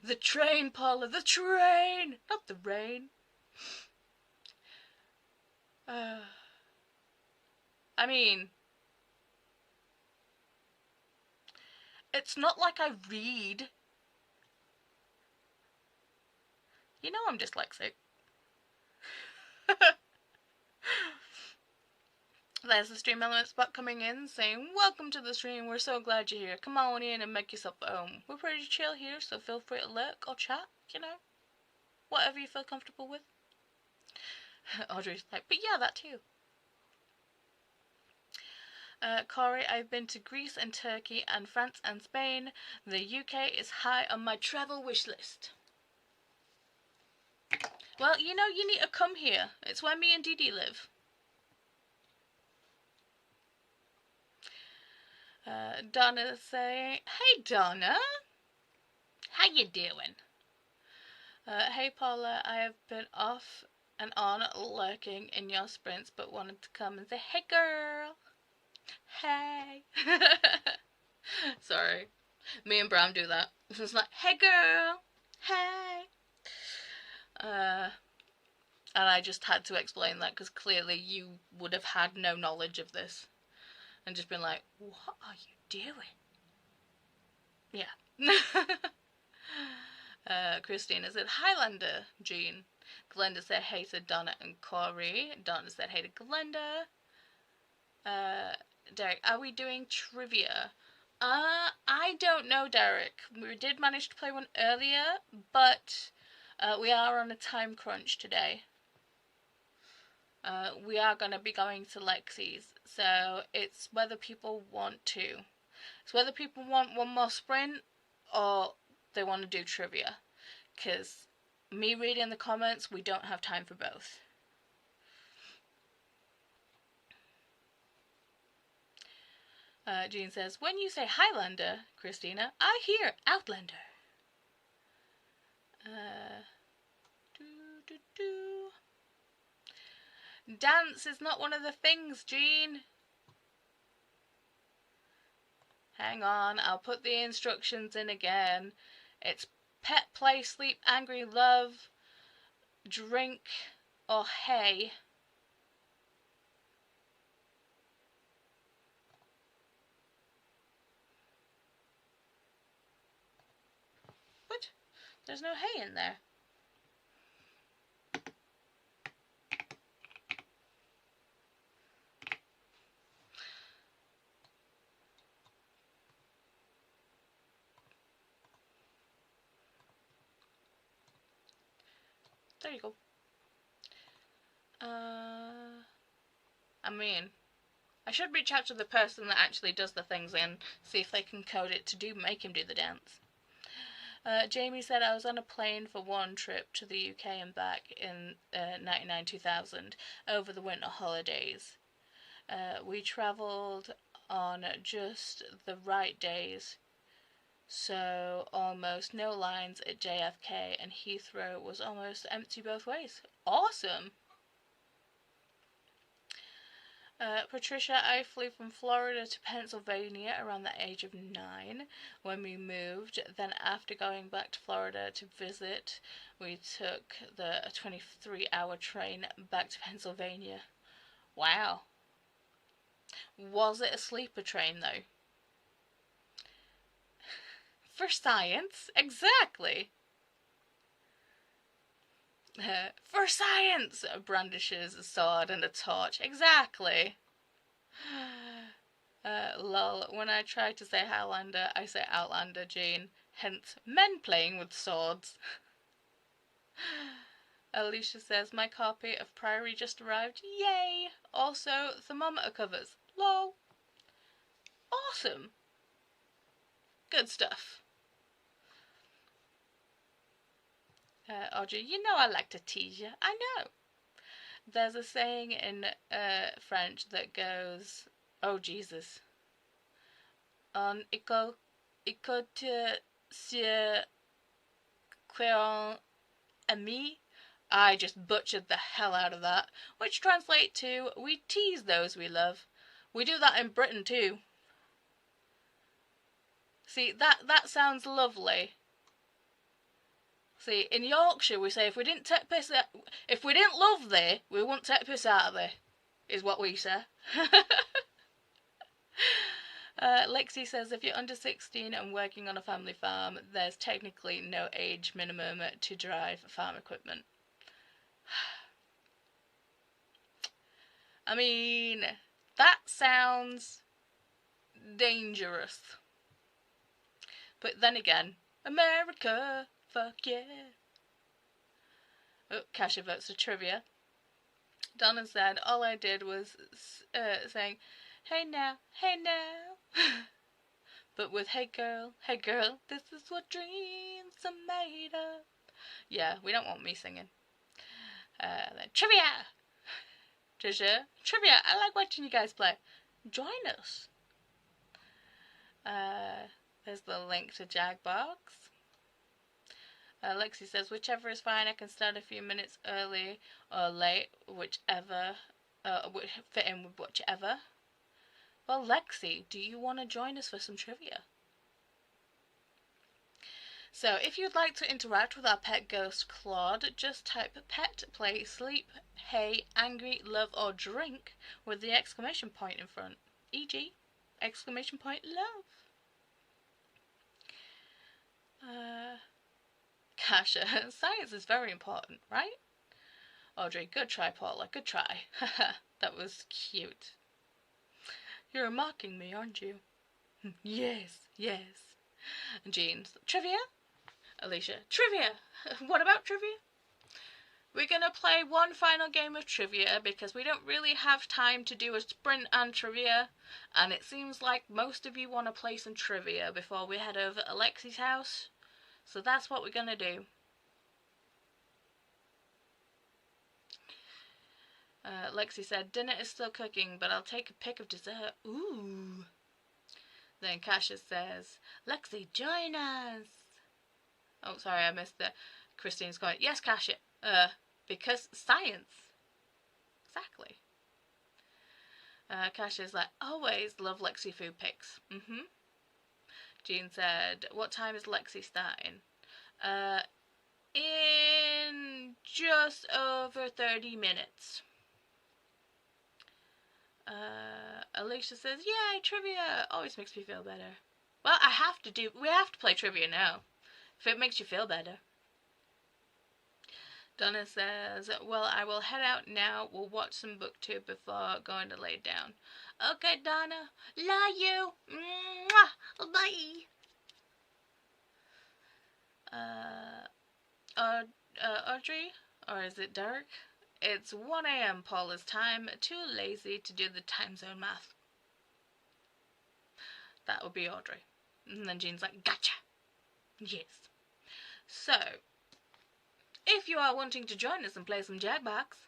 The train, Paula, the train! Not the rain. I mean, it's not like I read. You know I'm dyslexic. There's the Stream Element spot coming in, saying, welcome to the stream, we're so glad you're here. Come on in and make yourself at home. We're pretty chill here, so feel free to lurk or chat, you know. Whatever you feel comfortable with. Audrey's like, but yeah, that too. Corey, I've been to Greece and Turkey and France and Spain. The UK is high on my travel wish list. Well, you know, you need to come here. It's where me and Dee Dee live. Donna's saying, hey Donna, how you doing? Hey Paula, I have been off and on lurking in your sprints, but wanted to come and say, hey girl. Hey. Sorry. Me and Bram do that. It's like, hey girl. Hey. And I just had to explain that because clearly you would have had no knowledge of this. And just been like, what are you doing? Yeah. Christina said, Highlander, Jean. Glenda said, hey to Donna and Corey. Donna said, hey to Glenda. Derek, are we doing trivia? I don't know, Derek. We did manage to play one earlier, but we are on a time crunch today. We are going to be going to Lexi's, so it's whether people want to. It's whether people want one more sprint or they want to do trivia. Because me reading the comments, we don't have time for both. Jean says, when you say Highlander, Christina, I hear Outlander. Dance is not one of the things, Jean. Hang on, I'll put the instructions in again. It's pet, play, sleep, angry, love, drink, or hay. What? There's no hay in there. There you go. I mean, I should reach out to the person that actually does the things and see if they can code it to make him do the dance. Jamie said, I was on a plane for one trip to the UK and back in 99-2000 over the winter holidays. We travelled on just the right days, so almost no lines at JFK, and Heathrow was almost empty both ways. Awesome! Patricia, I flew from Florida to Pennsylvania around the age of 9 when we moved. Then after going back to Florida to visit, we took the 23-hour train back to Pennsylvania. Wow. Was it a sleeper train, though? For science, exactly. For science, brandishes a sword and a torch. Exactly. Lol, when I try to say Highlander, I say Outlander, Jean. Hence, men playing with swords. Alicia says, my copy of Priory just arrived. Yay! Also, thermometer covers. Lol. Awesome. Good stuff. Audrey, you know I like to tease you. I know. There's a saying in French that goes, oh Jesus. On écoute sur quel ami. I just butchered the hell out of that, which translates to, we tease those we love. We do that in Britain too. See, that sounds lovely. See, in Yorkshire we say if we didn't love thee, we wouldn't take piss out of thee, is what we say. Lexi says, if you're under 16 and working on a family farm, there's technically no age minimum to drive farm equipment. I mean, That sounds dangerous. But then again, America, fuck yeah. Oh, Kasha votes for trivia. Donna said, all I did was saying, hey now, but with hey girl, this is what dreams are made of. Yeah, we don't want me singing. Then trivia! Trisha, trivia, I like watching you guys play. Join us. There's the link to Jackbox. Lexi says, whichever is fine, I can start a few minutes early or late, whichever, fit in with whichever. Well, Lexi, do you want to join us for some trivia? So, if you'd like to interact with our pet ghost Claude, just type pet, play, sleep, hey, angry, love, or drink with the exclamation point in front. E.g., exclamation point love. Kasha, science is very important, right? Audrey, good try, Paula, good try. Haha, that was cute. You're mocking me, aren't you? Yes. Jean, trivia? Alicia, trivia! What about trivia? We're going to play one final game of trivia because we don't really have time to do a sprint and trivia, and it seems like most of you want to play some trivia before we head over to Alexi's house. So that's what we're going to do. Lexi said, dinner is still cooking, but I'll take a pick of dessert. Ooh. Then Kasha says, Lexi, join us. Oh, sorry, I missed the Christine's comment. Yes, Kasha. Because science. Exactly. Kasha's like, always love Lexi food pics. Jean said, what time is Lexi starting? In just over 30 minutes. Alicia says, yay, trivia! Always makes me feel better. Well, we have to play trivia now. If it makes you feel better. Donna says, well, I will head out now. We'll watch some booktube before going to lay down. Okay, Donna. Love you. Mwah. Bye. Audrey? Or is it Derek? It's 1 a.m. Paula's time. Too lazy to do the time zone math. That would be Audrey. And then Jean's like, gotcha. Yes. So, if you are wanting to join us and play some Jackbox,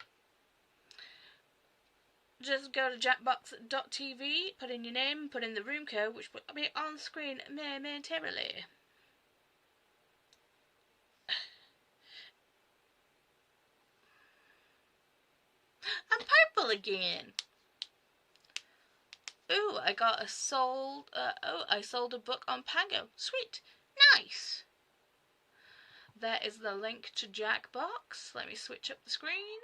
just go to jackbox.tv, put in your name, put in the room code, which will be on screen momentarily. I'm purple again. Ooh, I got a sold. I sold a book on Pango. Sweet, nice. There is the link to Jackbox. Let me switch up the screen.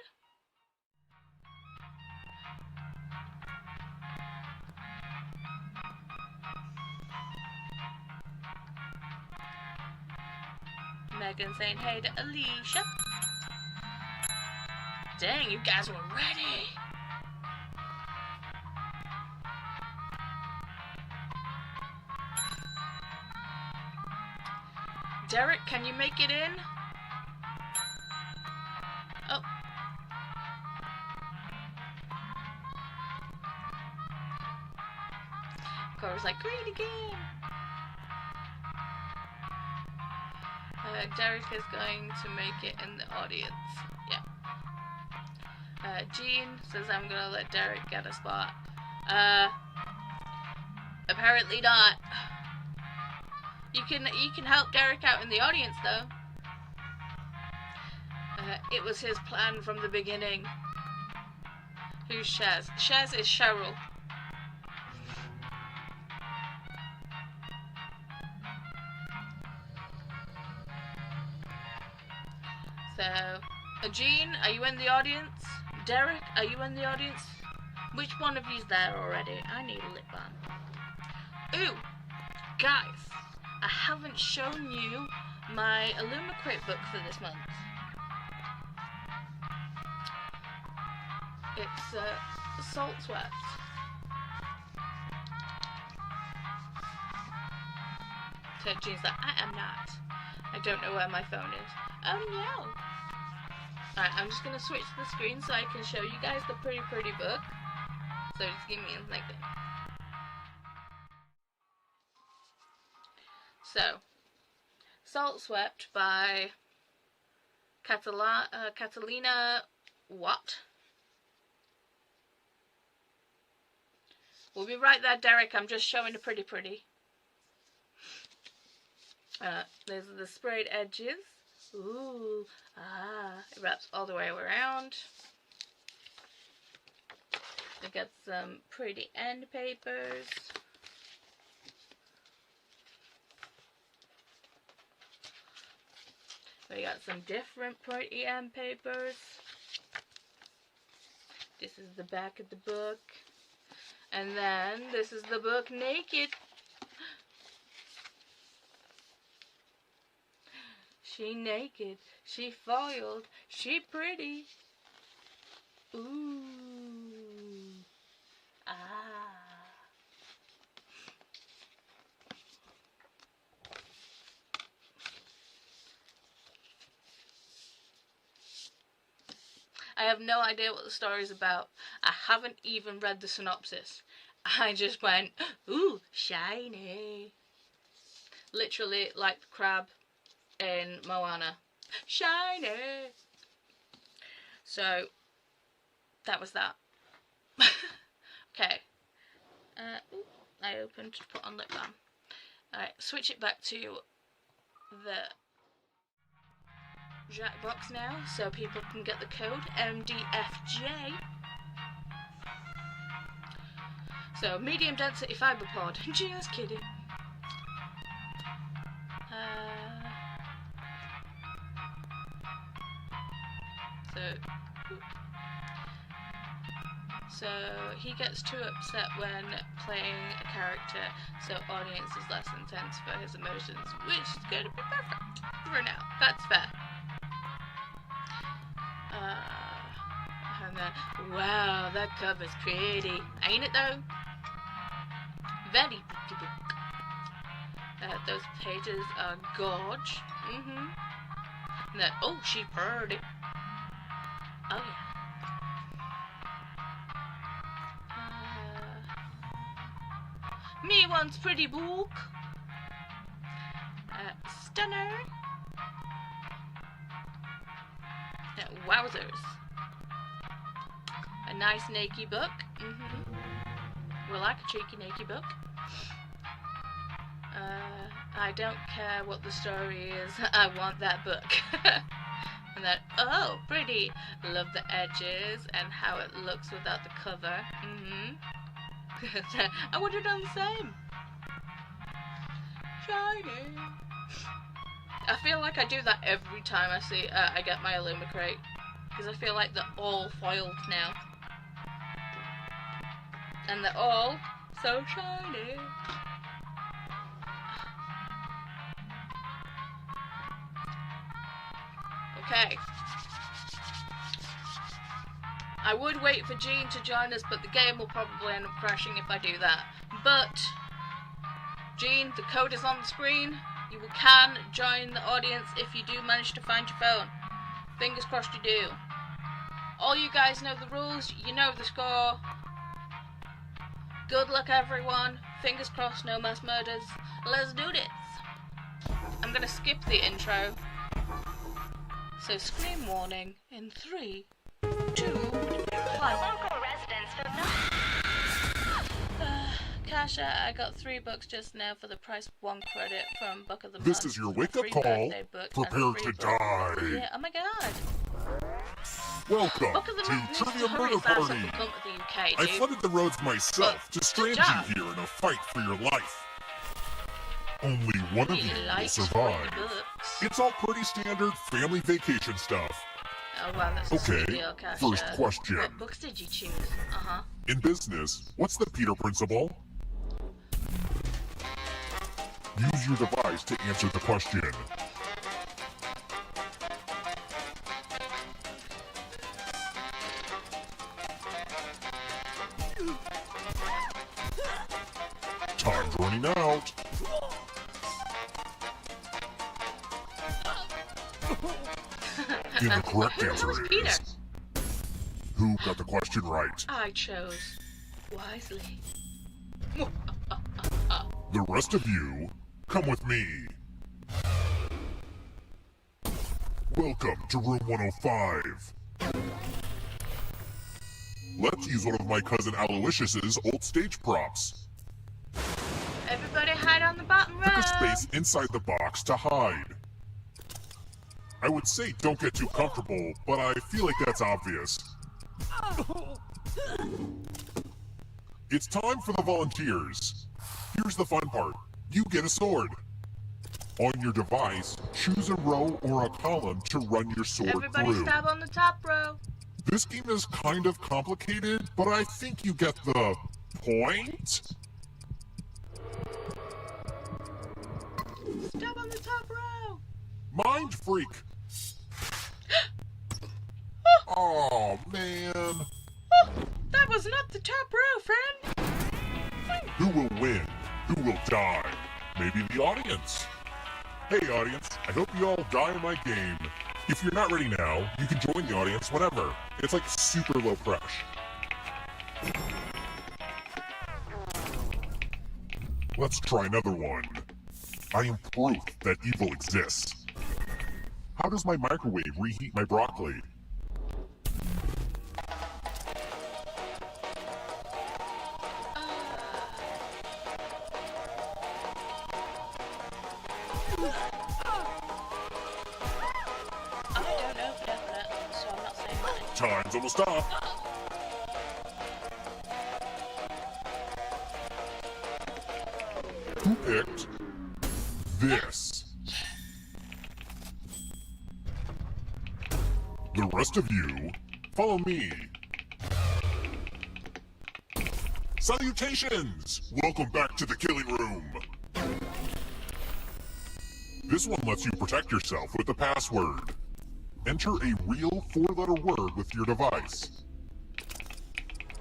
Megan saying hey to Alicia. Dang, you guys were ready. Derek, can you make it in? Oh. Cora's like, great again. Derek is going to make it in the audience. Yeah. Jean says I'm gonna let Derek get a spot. Apparently not. You can help Derek out in the audience though. It was his plan from the beginning. Who's Shaz? Shaz is Cheryl. So, Jean, are you in the audience? Derek, are you in the audience? Which one of you's there already? I need a lip balm. Ooh, guys, I haven't shown you my Illumiquit book for this month. It's Salt Swept. So Jean's like, I am not. I don't know where my phone is. Oh no. Alright, I'm just gonna switch the screen so I can show you guys the pretty book. So just give me a second. So, Salt Swept by Catalina what? We'll be right there, Derek. I'm just showing the pretty. There's the sprayed edges. Ooh, it wraps all the way around. We got some pretty end papers. We got some different pretty end papers. This is the back of the book. And then this is the book naked. She naked, she foiled, she pretty. Ooh. I have no idea what the story is about. I haven't even read the synopsis. I just went, ooh, shiny. Literally like the crab in Moana. Shiny! So, that was that. Okay. I opened to put on lip balm. Alright, switch it back to the Jackbox now, so people can get the code MDFJ. So, medium density fibre pod. Just kidding. So he gets too upset when playing a character, so audience is less intense for his emotions, which is going to be perfect for now. That's fair. And then, wow, that cover's pretty, ain't it though? Very pretty book. Those pages are gorge. And then, oh, she pretty. Oh yeah. Me wants pretty book. Stunner. Wowzers. A nice naked book. We like a cheeky naked book. I don't care what the story is. I want that book. And then, oh, pretty. Love the edges and how it looks without the cover. I would have done the same. Shiny. I feel like I do that every time I see I get my Illumicrate, because I feel like they're all foiled now, and they're all so shiny. Okay. I would wait for Jean to join us, but the game will probably end up crashing if I do that. But, Jean, the code is on the screen. You can join the audience if you do manage to find your phone. Fingers crossed you do. All you guys know the rules, you know the score. Good luck everyone. Fingers crossed, no mass murders. Let's do this. I'm gonna skip the intro. So screen warning in 3, 2, 1. Local residents Kasha, I got 3 books just now for the price of 1 credit from Book of the Month. This is your wake-up call. Prepare to die. Yeah, oh my god. Welcome to Trivia Murder Party. I flooded the roads myself to strand you here in a fight for your life. Only one of you will survive. It's all pretty standard family vacation stuff. Oh wow, that's okay, a deal, Kasha. First question. What books did you choose? In business, what's the Peter Principle? Use your device to answer the question. Time's running out. And the correct Who answer was is... Peter? Who got the question right? I chose wisely. The rest of you, come with me. Welcome to room 105. Let's use one of my cousin Aloysius's old stage props. Everybody hide on the bottom row. Pick a space inside the box to hide. I would say don't get too comfortable, but I feel like that's obvious. It's time for the volunteers. Here's the fun part. You get a sword. On your device, choose a row or a column to run your sword Everybody through. stab on the top row. This game is kind of complicated, but I think you get the point. Stab on the top row. Mind freak. Oh man. Oh, that was not the top row, friend. Who will win? Who will die? Maybe the audience. Hey audience, I hope you all die in my game. If you're not ready now, you can join the audience whenever. It's like super low pressure. Let's try another one. I am proof that evil exists. How does my microwave reheat my broccoli? Time's almost up. Who picked this? The rest of you, follow me. Salutations! Welcome back to the killing room. This one lets you protect yourself with the password. Enter a real 4-letter word with your device.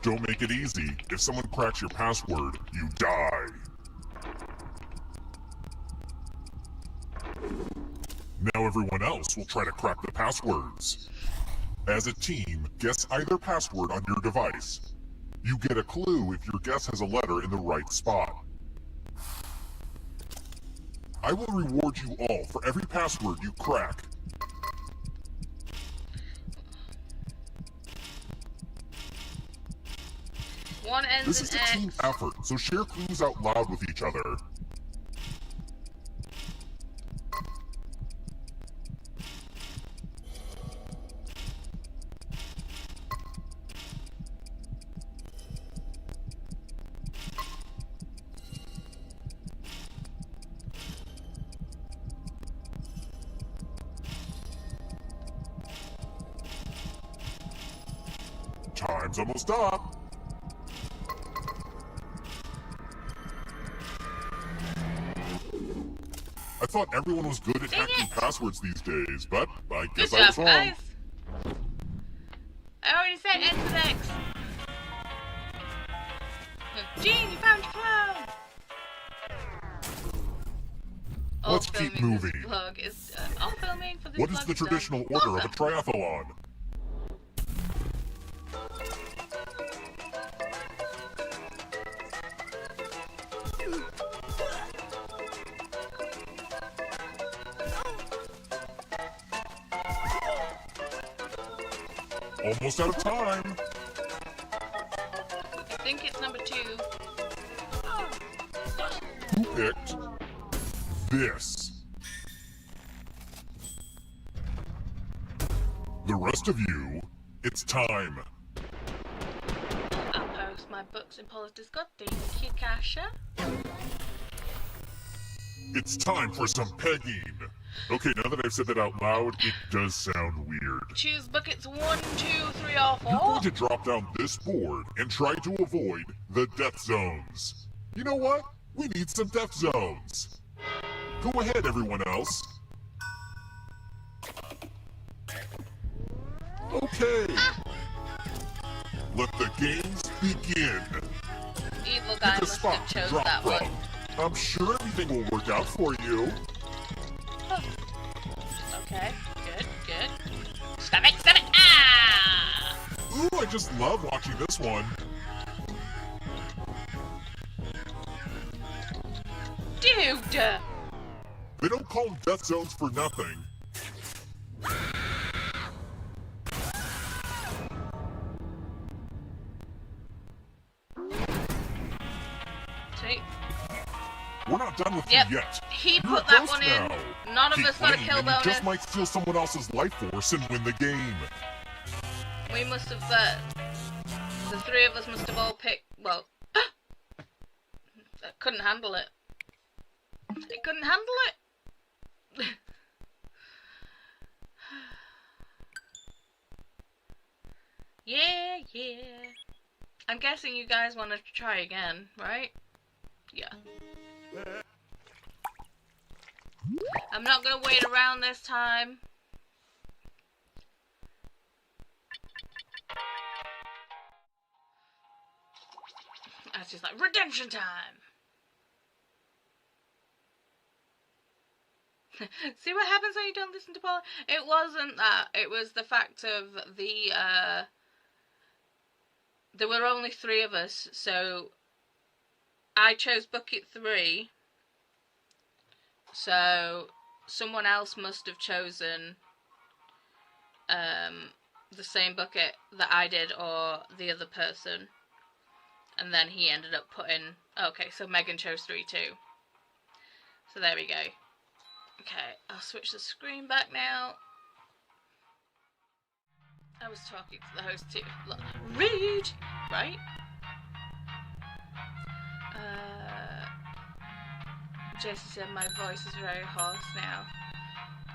Don't make it easy. If someone cracks your password, you die. Now everyone else will try to crack the passwords. As a team, guess either password on your device. You get a clue if your guess has a letter in the right spot. I will reward you all for every password you crack. One ends This is in a X. team effort, so share clues out loud with each other. Time's almost up. I thought everyone was good at Dang hacking it. passwords these days, but I Good guess I was job, wrong. guys. I already said enter the X. Gene, you found your clone. Let's keep moving. This vlog is all filming for this What is vlog the is done. traditional order of a Awesome. triathlon? Almost out of time. I think it's number 2. Who picked this? The rest of you, it's time. I'll post my books in Polish Discord. Thank you, Kasha. It's time for some pegging. Okay, now that I've said that out loud, it does sound weird. Choose buckets 1, 2, 3, or You're 4. going to drop down this board and try to avoid the death zones. You know what? We need some death zones. Go ahead, everyone else. Okay. Let the games begin. Evil guy Pick a must spot have to chose drop that one. from. I'm sure everything will work out for you. Okay, good, good. just love watching this one. Dude! They don't call them death zones for nothing. See? We're not done with Yep. you yet. He You're put a that ghost one in. now. None of Keep us got a playing, kill and you bonus. just might steal someone else's life force and win the game. We must have, the three of us must have all picked, well, it couldn't handle it. It couldn't handle it. Yeah. I'm guessing you guys want to try again, right? Yeah. I'm not gonna wait around this time. That's just like redemption time. See what happens when you don't listen to Paula? It wasn't that. It was the fact of the there were only 3 of us, so I chose bucket 3. So someone else must have chosen the same bucket that I did, or the other person. And then he ended up putting... Okay, so Megan chose 3 too. So there we go. Okay, I'll switch the screen back now. I was talking to the host too. Look, read! Right? Jesse said my voice is very hoarse now.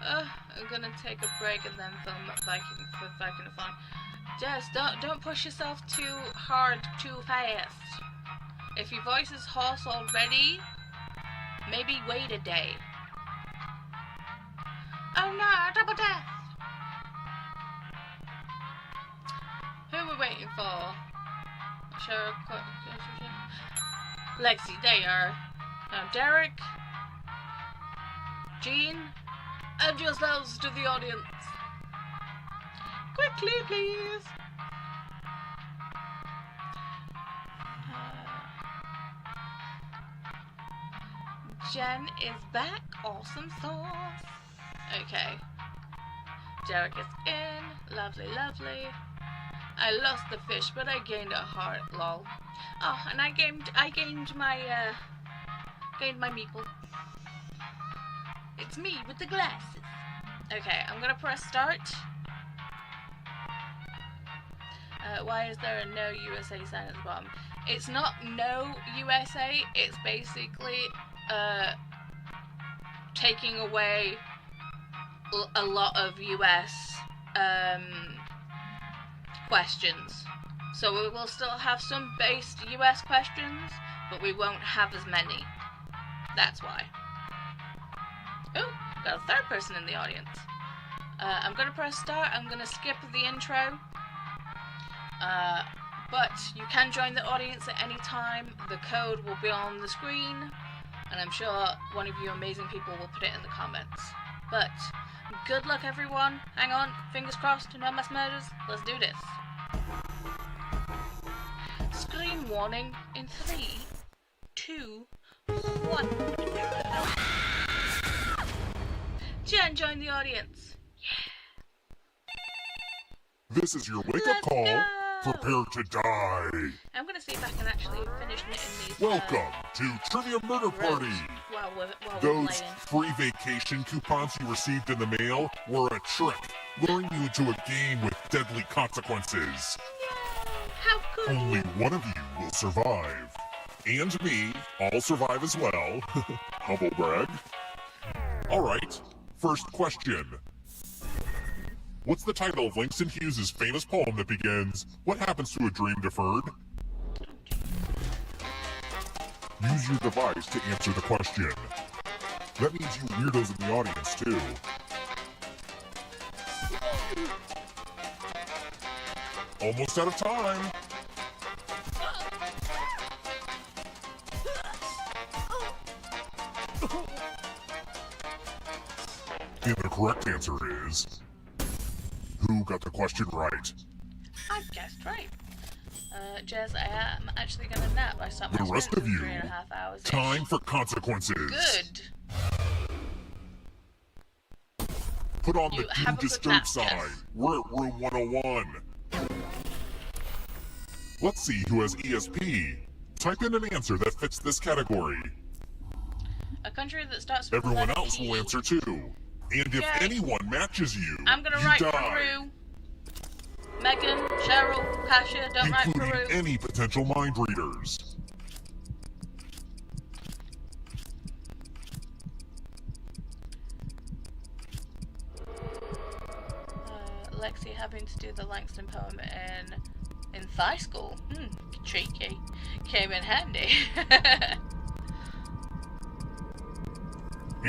I'm gonna take a break and then film back in the phone. Jess, don't push yourself too hard, too fast. If your voice is hoarse already, maybe wait a day. Oh no, double death! Who are we waiting for? Sure, Lexi, there you are. Derek, Jean, add yourselves to the audience. Quickly, please. Jen is back. Awesome sauce. Okay. Derek is in. Lovely, lovely. I lost the fish, but I gained a heart. Lol. Oh, and I gained my meeple. It's me with the glasses. Okay, I'm gonna press start. Why is there a no USA sign at the bottom? It's not no USA, it's basically taking away a lot of US questions. So we will still have some based US questions, but we won't have as many. That's why. Oh, got a 3rd person in the audience. I'm gonna press start, I'm gonna skip the intro. But you can join the audience at any time. The code will be on the screen, and I'm sure one of you amazing people will put it in the comments. But good luck, everyone. Hang on, fingers crossed, no mass murders. Let's do this. Screen warning in 3, 2, 1. Jen, join the audience. This is your wake-up call. Go. Prepare to die. I'm gonna see if I can actually finish knitting these. Welcome to Trivia Murder Party. While we're Those playing. free vacation coupons you received in the mail were a trick, luring you into a game with deadly consequences. How could Only you? one of you will survive. And me, I'll survive as well. Humble brag. Alright, first question. What's the title of Langston Hughes' famous poem that begins, "What happens to a dream deferred?" Use your device to answer the question. That means you weirdos in the audience, too. Almost out of time. And the correct answer is... Who got the question right? I guessed right. Jez, I am actually gonna nap. I start my The rest sprint of in you, 3.5 hours. time for consequences. Good. Put on You the have Do a good nap, Disturb sign. Jess. We're at room 101. Let's see who has ESP. Type in an answer that fits this category. A country that starts with the Everyone letter else P. will answer too. And if Yay. anyone matches you, I'm gonna you write die. Peru. Megan, Cheryl, Kasia, don't write Including Peru. any potential mind readers. Lexi having to do the Langston poem in Thai school. Cheeky. Came in handy.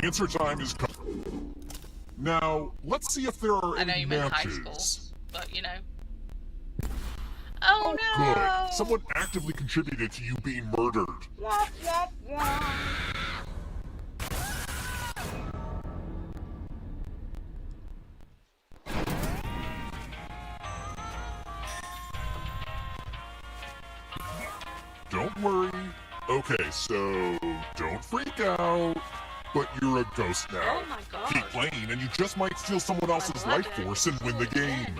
Answer time is coming. Now, let's see if there are I know any you meant high matches. school, but you know. Oh no! Good. Someone actively contributed to you being murdered. Womp, womp, womp. Don't worry. Okay, so don't freak out. But you're a ghost now. Oh my god. Keep playing and you just might steal someone else's blood life is force and win the so dead. game.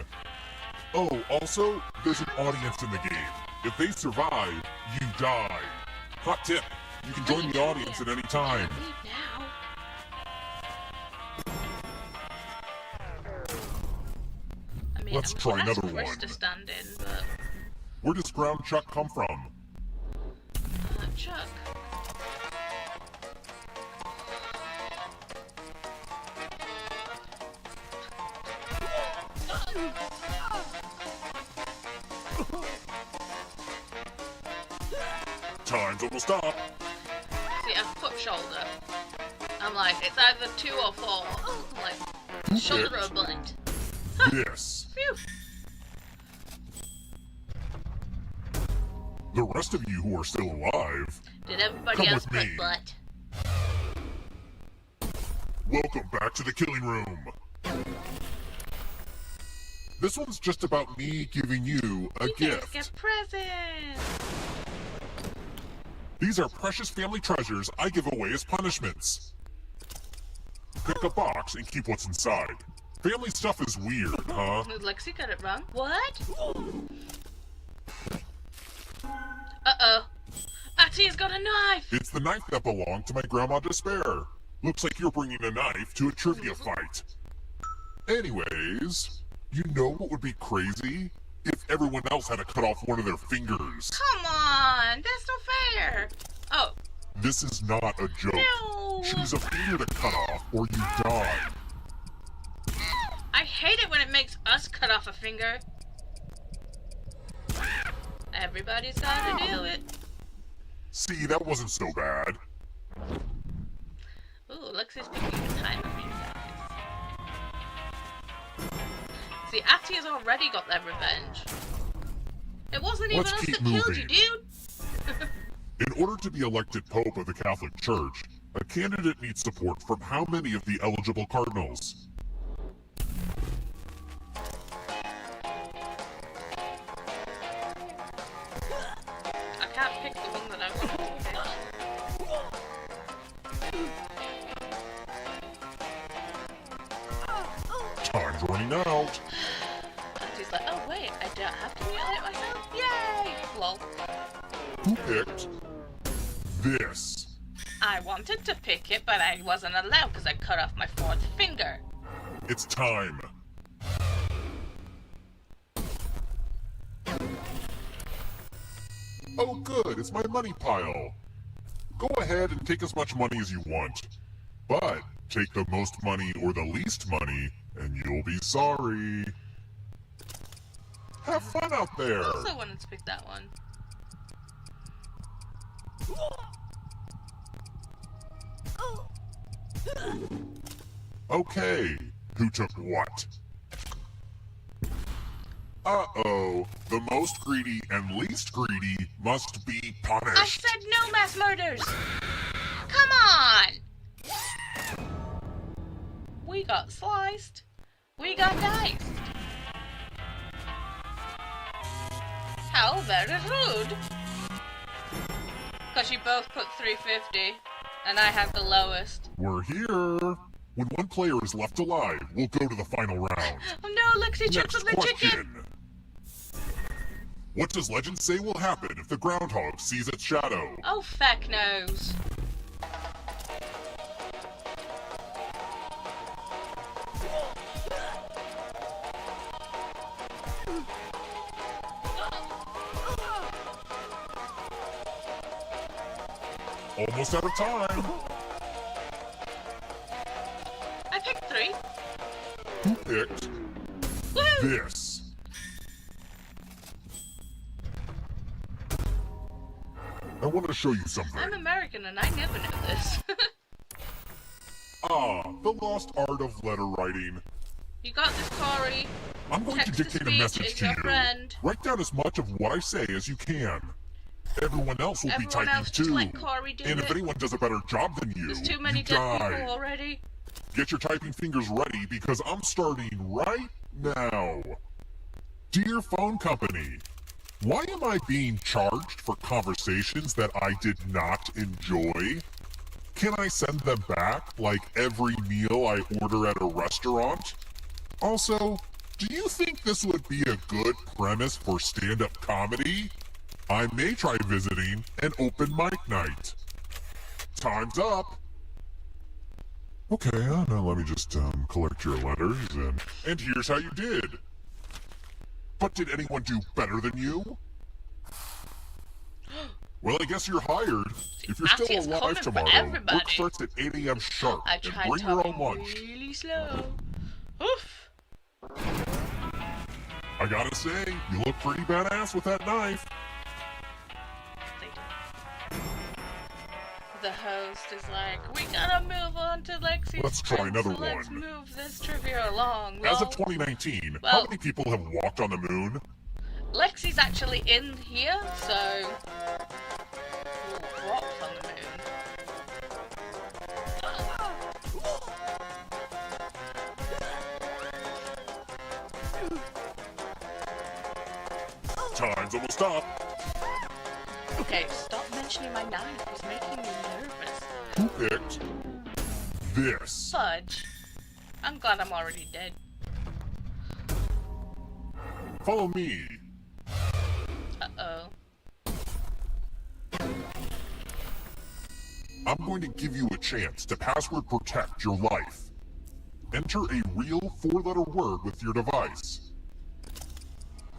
Oh, also, there's an audience in the game. If they survive, you die. Hot tip, you can join the audience at any time. Leave now. I mean, Let's I'm try gonna ask another Chris one. to stand in, but Where does ground chuck come from? Chuck. Time's almost up. See, I've put shoulder. I'm like, it's either 2 or 4. I'm like, shoulder or butt. This. Phew. The rest of you who are still alive, Did everybody Come else with put me. butt? welcome back to the killing room. This one's just about me giving you a You guys gift. get presents. These are precious family treasures I give away as punishments. Pick a box and keep what's inside. Family stuff is weird, huh? Did Lexi got it wrong? What? Uh-oh. Atia's got a knife! It's the knife that belonged to my grandma Despair. Looks like you're bringing a knife to a trivia fight. Anyways, you know what would be crazy? If everyone else had to cut off one of their fingers. Come on! That's not fair! Oh. This is not a joke. No! Choose a finger to cut off or you die. I hate it when it makes us cut off a finger. Everybody's gotta do it. See, that wasn't so bad. Ooh, Lexi's picking the time of you guys. See, Atia's already got their revenge. It wasn't even Let's us keep that killed you, moving. dude! In order to be elected Pope of the Catholic Church, a candidate needs support from how many of the eligible cardinals? I can't pick the one that I want to pick. Time's running out. Atia's like, oh wait, I don't have to mutilate myself? Yay! Lol. Who picked this? I wanted to pick it, but I wasn't allowed because I cut off my 4th finger. It's time. Oh good, it's my money pile. Go ahead and take as much money as you want. But take the most money or the least money, and you'll be sorry. Have fun out there. I also wanted to pick that one. Okay, who took what? Uh-oh, the most greedy and least greedy must be I punished. said no mass murders! Come on! We got sliced. We got diced. How very rude. Because you both put 350, and I have the lowest. We're here. When one player is left alive, we'll go to the final round. Oh no, Lexi tripped Next on the question. chicken! What does legend say will happen if the groundhog sees its shadow? Oh, feck knows. Almost out of time. I picked 3. Who picked Woo! this? I want to show you something. I'm American and I never know this. The lost art of letter writing. You got this, Corey. I'm going to dictate a Text-to-speech message is to your you. friend. Write down as much of what I say as you can. Everyone else will be Everyone typing else just too. let Corey do And it. if anyone does a better job than you, There's too many you dead die. people already. Get your typing fingers ready because I'm starting right now. Dear phone company, why am I being charged for conversations that I did not enjoy? Can I send them back like every meal I order at a restaurant? Also, do you think this would be a good premise for stand-up comedy? I may try visiting an open mic night. Time's up. Okay, now let me just collect your letters, and here's how you did. But did anyone do better than you? Well, I guess you're hired. If you're Matty still is alive coming for tomorrow, everybody. work starts at 8 a.m. sharp, I and tried bring your own talking lunch. really slow. Oof. I gotta say, you look pretty badass with that knife. They do. The host is like, we gotta move on to Lexi's Let's try turn, another so let's one. move this trivia along. As of lol. 2019, how Well- many people have walked on the moon? Lexi's actually in here, so we'll walk on the moon. Time's almost up. Okay, stop mentioning my knife. It's making me nervous. Who picked this? Fudge. I'm glad I'm already dead. Follow me. Uh-oh. I'm going to give you a chance to password protect your life. Enter a real 4-letter word with your device.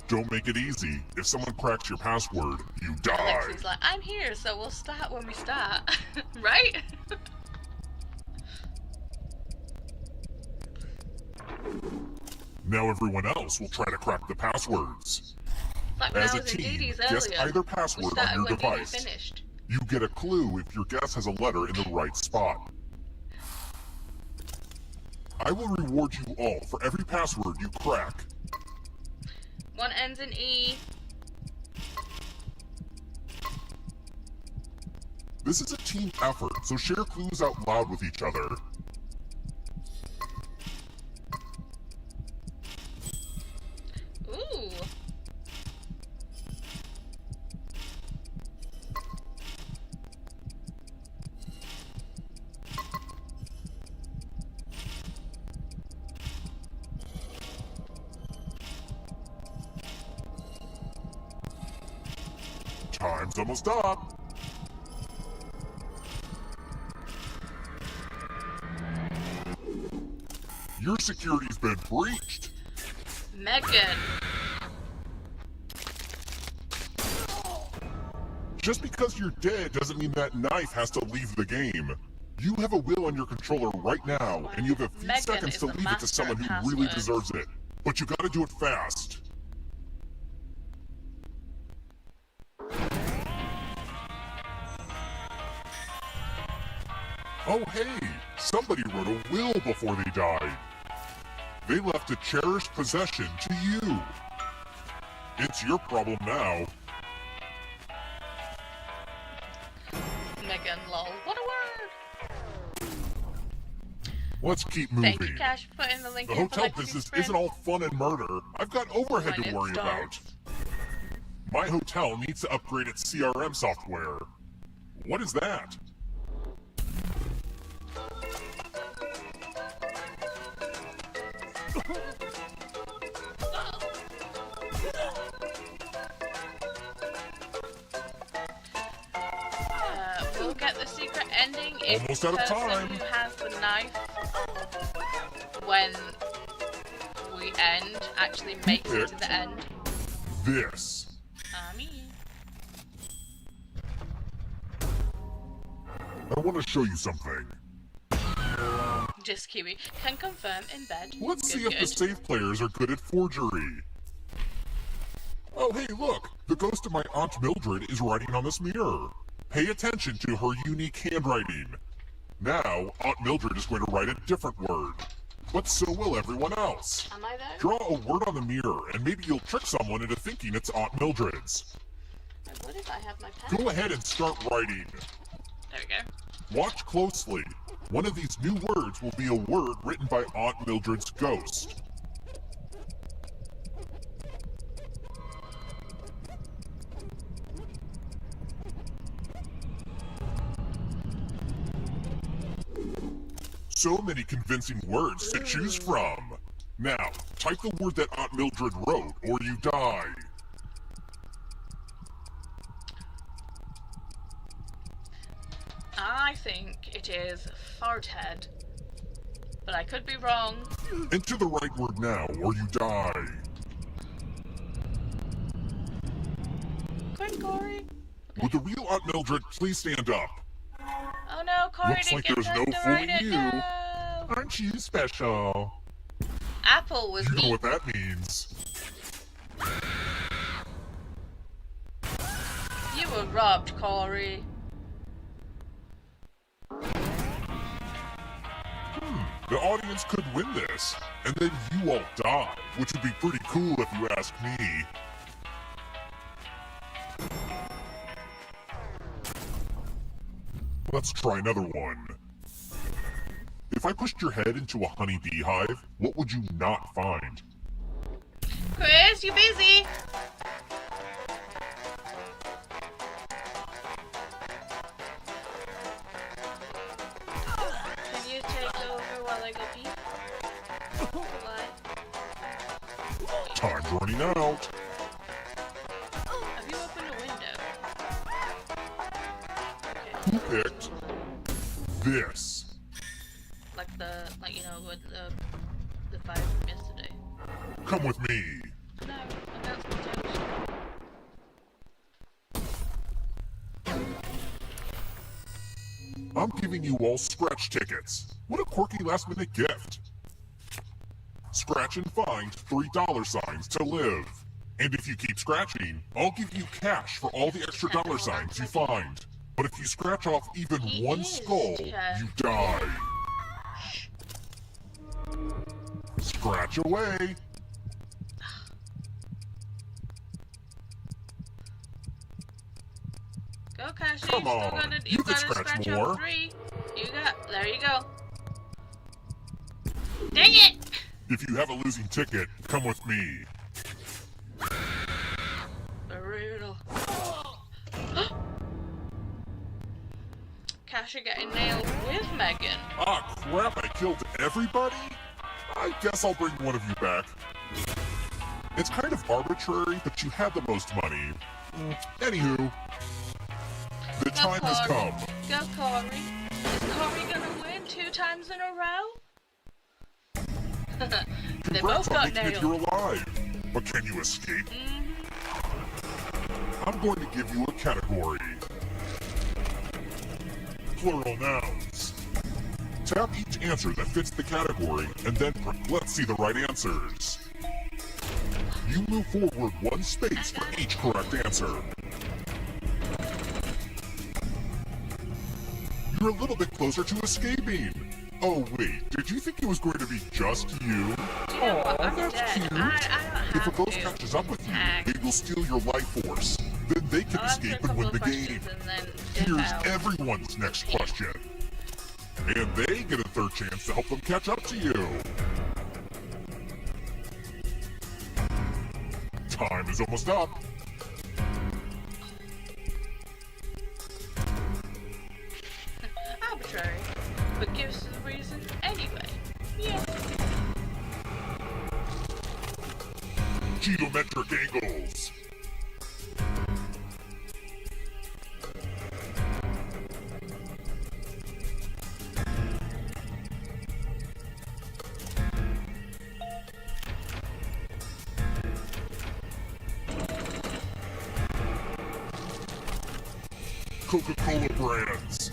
Don't make it easy. If someone cracks your password, you die. Lexi's like, I'm here, so we'll start when we start. Right? Now everyone else will try to crack the passwords. Like when As I a was in team, Dee Dee's guess earlier. either We password on started your when Dee Dee device. finished. You get a clue if your guess has a letter in the right spot. I will reward you all for every password you crack. One ends in E. This is a team effort, so share clues out loud with each other. Ooh. Time's almost up. Your security's been breached. Megan. Just because you're dead doesn't mean that knife has to leave the game. You have a will on your controller right now, and you have a few Megan seconds is to the leave it to master someone of who really passwords. deserves it. But you gotta do it fast. Oh hey, somebody wrote a will before they died. They left a cherished possession to you. It's your problem now. Megan, lol. What a word. Let's keep moving. Thank you, Cash, for putting the link The in for hotel Lexi's business friend. isn't all fun and murder. I've got overhead When to it worry starts. about. My hotel needs to upgrade its CRM software. What is that? We'll get the secret ending if Almost the out of person time. who has the knife when we end actually makes it to the end. This. Me. I want to show you something. Just Kiwi. Can confirm in bed. Let's Good, see if the safe players are good at forgery. Oh, hey, look! The ghost of my Aunt Mildred is writing on this mirror. Pay attention to her unique handwriting. Now, Aunt Mildred is going to write a different word. But so will everyone else. Am I there? Draw a word on the mirror, and maybe you'll trick someone into thinking it's Aunt Mildred's. What if I have my pen? Go ahead and start writing. There we go. Watch closely. One of these new words will be a word written by Aunt Mildred's ghost. So many convincing words to choose from. Now, type the word that Aunt Mildred wrote, or you die. I think it is farthead. But I could be wrong. Enter the right word now, or you die. Quick, Corey. Would the real Aunt Mildred please stand up? Oh no, Corey Looks didn't like get there's time no to fooling write it. you. No. Aren't you special? Apple was You know me. what that means. You were robbed, Corey. The audience could win this, and then you all die, which would be pretty cool if you ask me. Let's try another one. If I pushed your head into a honeybee hive, what would you not find? Chris, you busy? Can you take over while I go pee? Why? Time's running out. Have you opened a window? Who picked this? Like you know, with the vibe from yesterday. Come with me. No, that's my toast. I'm giving you all scratch tickets. What a quirky last-minute gift. Scratch and find $3 to live. And if you keep scratching, I'll give you cash for all the extra $signs you find. But if you scratch off even He one is, skull, yeah. you die. Scratch away. Go, Cassie. Come on, you You can gotta scratch scratch more. up 3. There you go. Dang it! If you have a losing ticket, come with me. Brutal. Cassie getting nailed with Megan. Ah, crap, I killed everybody? I guess I'll bring one of you back. It's kind of arbitrary, but you had the most money. Anywho, the time has come. Go, Corey. Is Corey gonna win 2 times in a row? They Congrats both on got making it here nailed. alive. But can you escape? I'm going to give you a category. Plural nouns. Tap each answer that fits the category, and then let's see the right answers. You move forward 1 space for each correct answer. You're a little bit closer to escaping. Oh wait, did you think it was going to be just you? You know what? I'm that's dead. cute. I don't If a have ghost to. catches up with you, Act. they will steal your life force. Then they can I'll answer a escape and couple win of the game. questions and then dip Here's out. everyone's next question. And they get a 3rd chance to help them catch up to you. Time is almost up. but give us the reason anyway. Yeah. Geometric angles. Coca-Cola brands.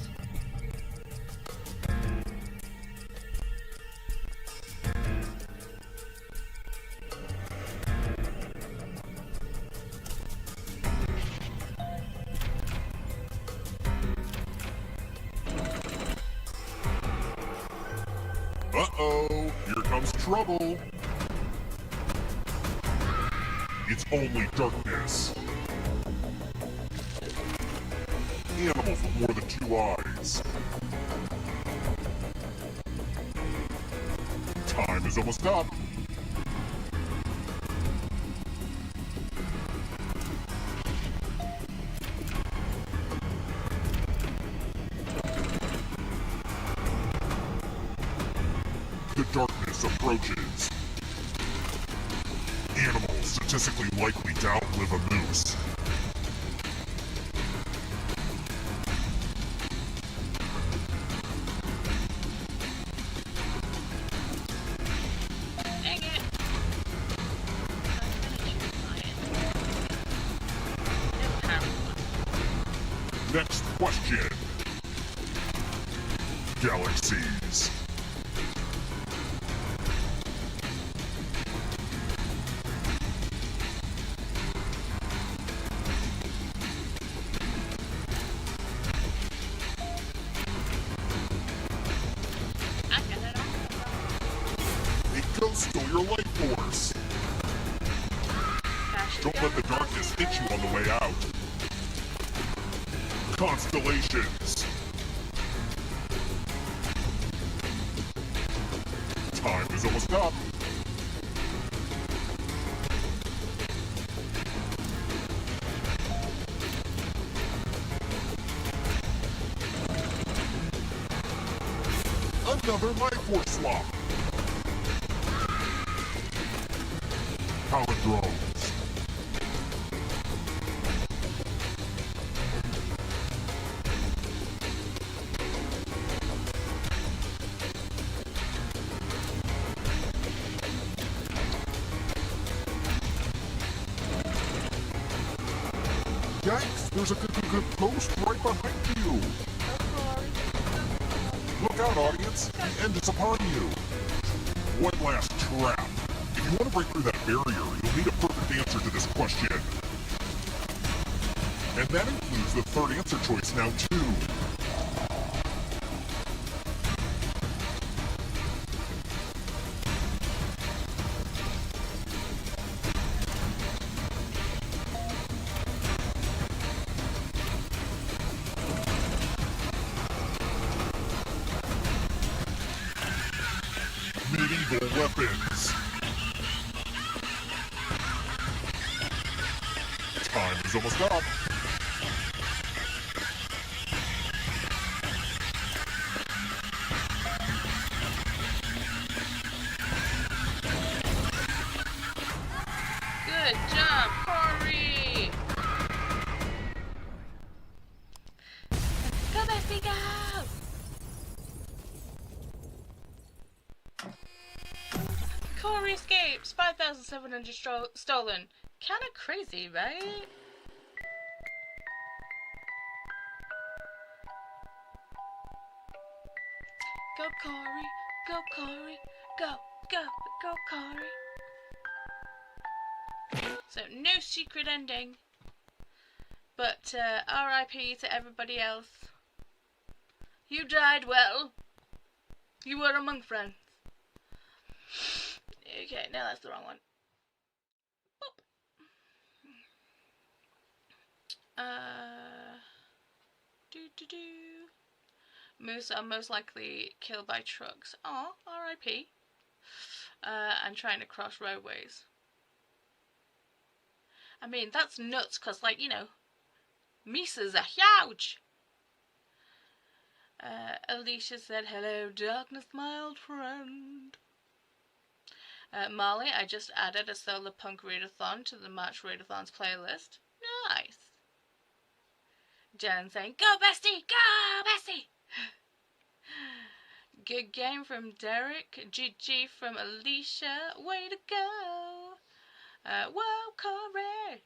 Uh-oh, here comes trouble. It's only darkness. Animals with more than 2 eyes. Time is almost up. The darkness approaches. Animals statistically likely to outlive a moose. Dang it. Next question. Galaxies. A ghost stole your life force. Don't let the darkness hit you on the way out. Constellations. Time is almost up. Another life force swap. Palindromes. Yikes, there's a ghost right behind you. Look out, audience. The end is upon you. One last trap. If you want to break through that barrier, you'll need a perfect answer to this question. And that includes the third answer choice now, too. Medieval weapons. Time is almost up. Good job, Corey! Go, Bessie, go! Corey escapes! 5,700 stolen. Kinda crazy, right? Go, Corey! Go, Corey! Go, go, go, Corey! So, no secret ending. But, RIP to everybody else. You died well. You were among friends. Okay, no, that's the wrong one. Boop. Moose are most likely killed by trucks. Aw, RIP. And trying to cross roadways. I mean, that's nuts, because, like, you know, Mises are huge. Alicia said, hello, darkness, my old friend. Molly, I just added a Solar Punk Readathon to the mARCh Readathons playlist. Nice. Jen saying, go bestie, go bestie. Good game from Derek. GG from Alicia. Way to go. Whoa, Corey.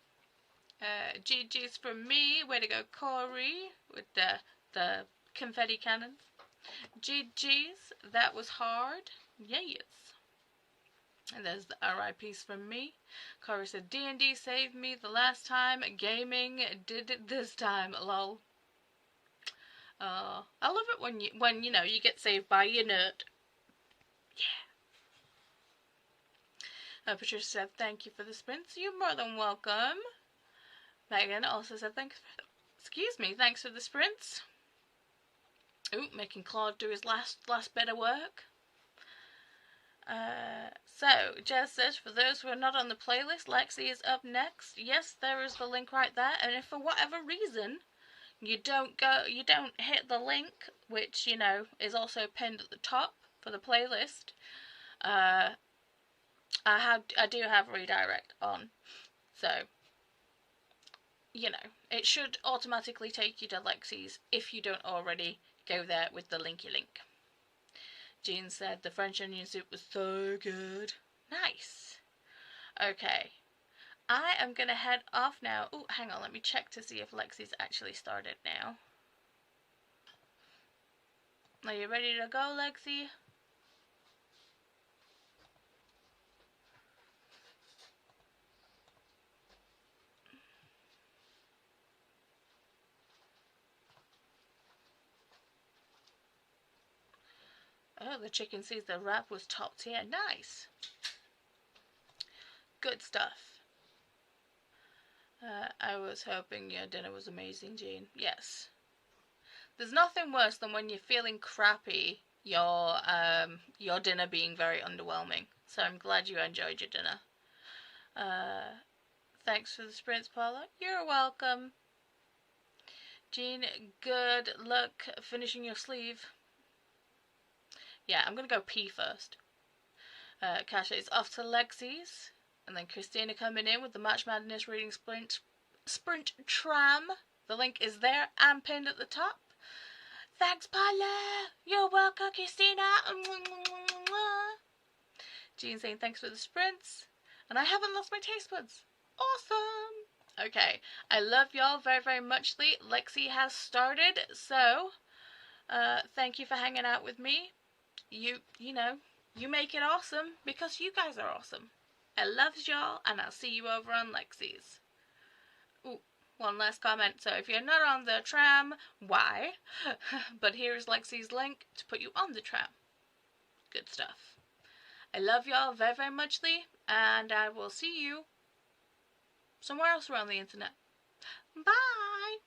GG's from me. Way to go, Corey. With the confetti cannons. GG's. That was hard. Yes. And there's the RIPs from me. Corey said, D&D saved me the last time. Gaming did it this time. Lol. I love it when you know you get saved by your nerd. Yeah. Patricia said, thank you for the sprints. You're more than welcome. Megan also said, thanks for the sprints. Ooh, making Claude do his last bit of work. So, Jess says, for those who are not on the playlist, Lexi is up next. Yes, there is the link right there. And if for whatever reason you don't hit the link, which, you know, is also pinned at the top for the playlist, I do have redirect on. So, you know, it should automatically take you to Lexi's if you don't already go there with the linky link. Jean said the French onion soup was so good. Nice. Okay. I am going to head off now. Oh, hang on. Let me check to see if Lexi's actually started now. Are you ready to go, Lexi? Oh, the chicken sees the wrap was top tier. Nice. Good stuff. I was hoping your dinner was amazing, Jean. Yes. There's nothing worse than when you're feeling crappy, your dinner being very underwhelming. So I'm glad you enjoyed your dinner. Thanks for the sprints, Paula. You're welcome. Jean, good luck finishing your sleeve. Yeah, I'm going to go pee first. Kasha is off to Lexi's. And then Christina coming in with the March Madness Reading Sprint Tram. The link is there and pinned at the top. Thanks, Paula. You're welcome, Christina. Jean saying thanks for the sprints. And I haven't lost my taste buds. Awesome. Okay. I love y'all very, very much. Lexi has started. So, thank you for hanging out with me. You know, you make it awesome because you guys are awesome. I loves y'all, and I'll see you over on Lexi's. Ooh, one last comment. So if you're not on the tram, why? But here's Lexi's link to put you on the tram. Good stuff. I love y'all very, very much, and I will see you somewhere else around the internet. Bye!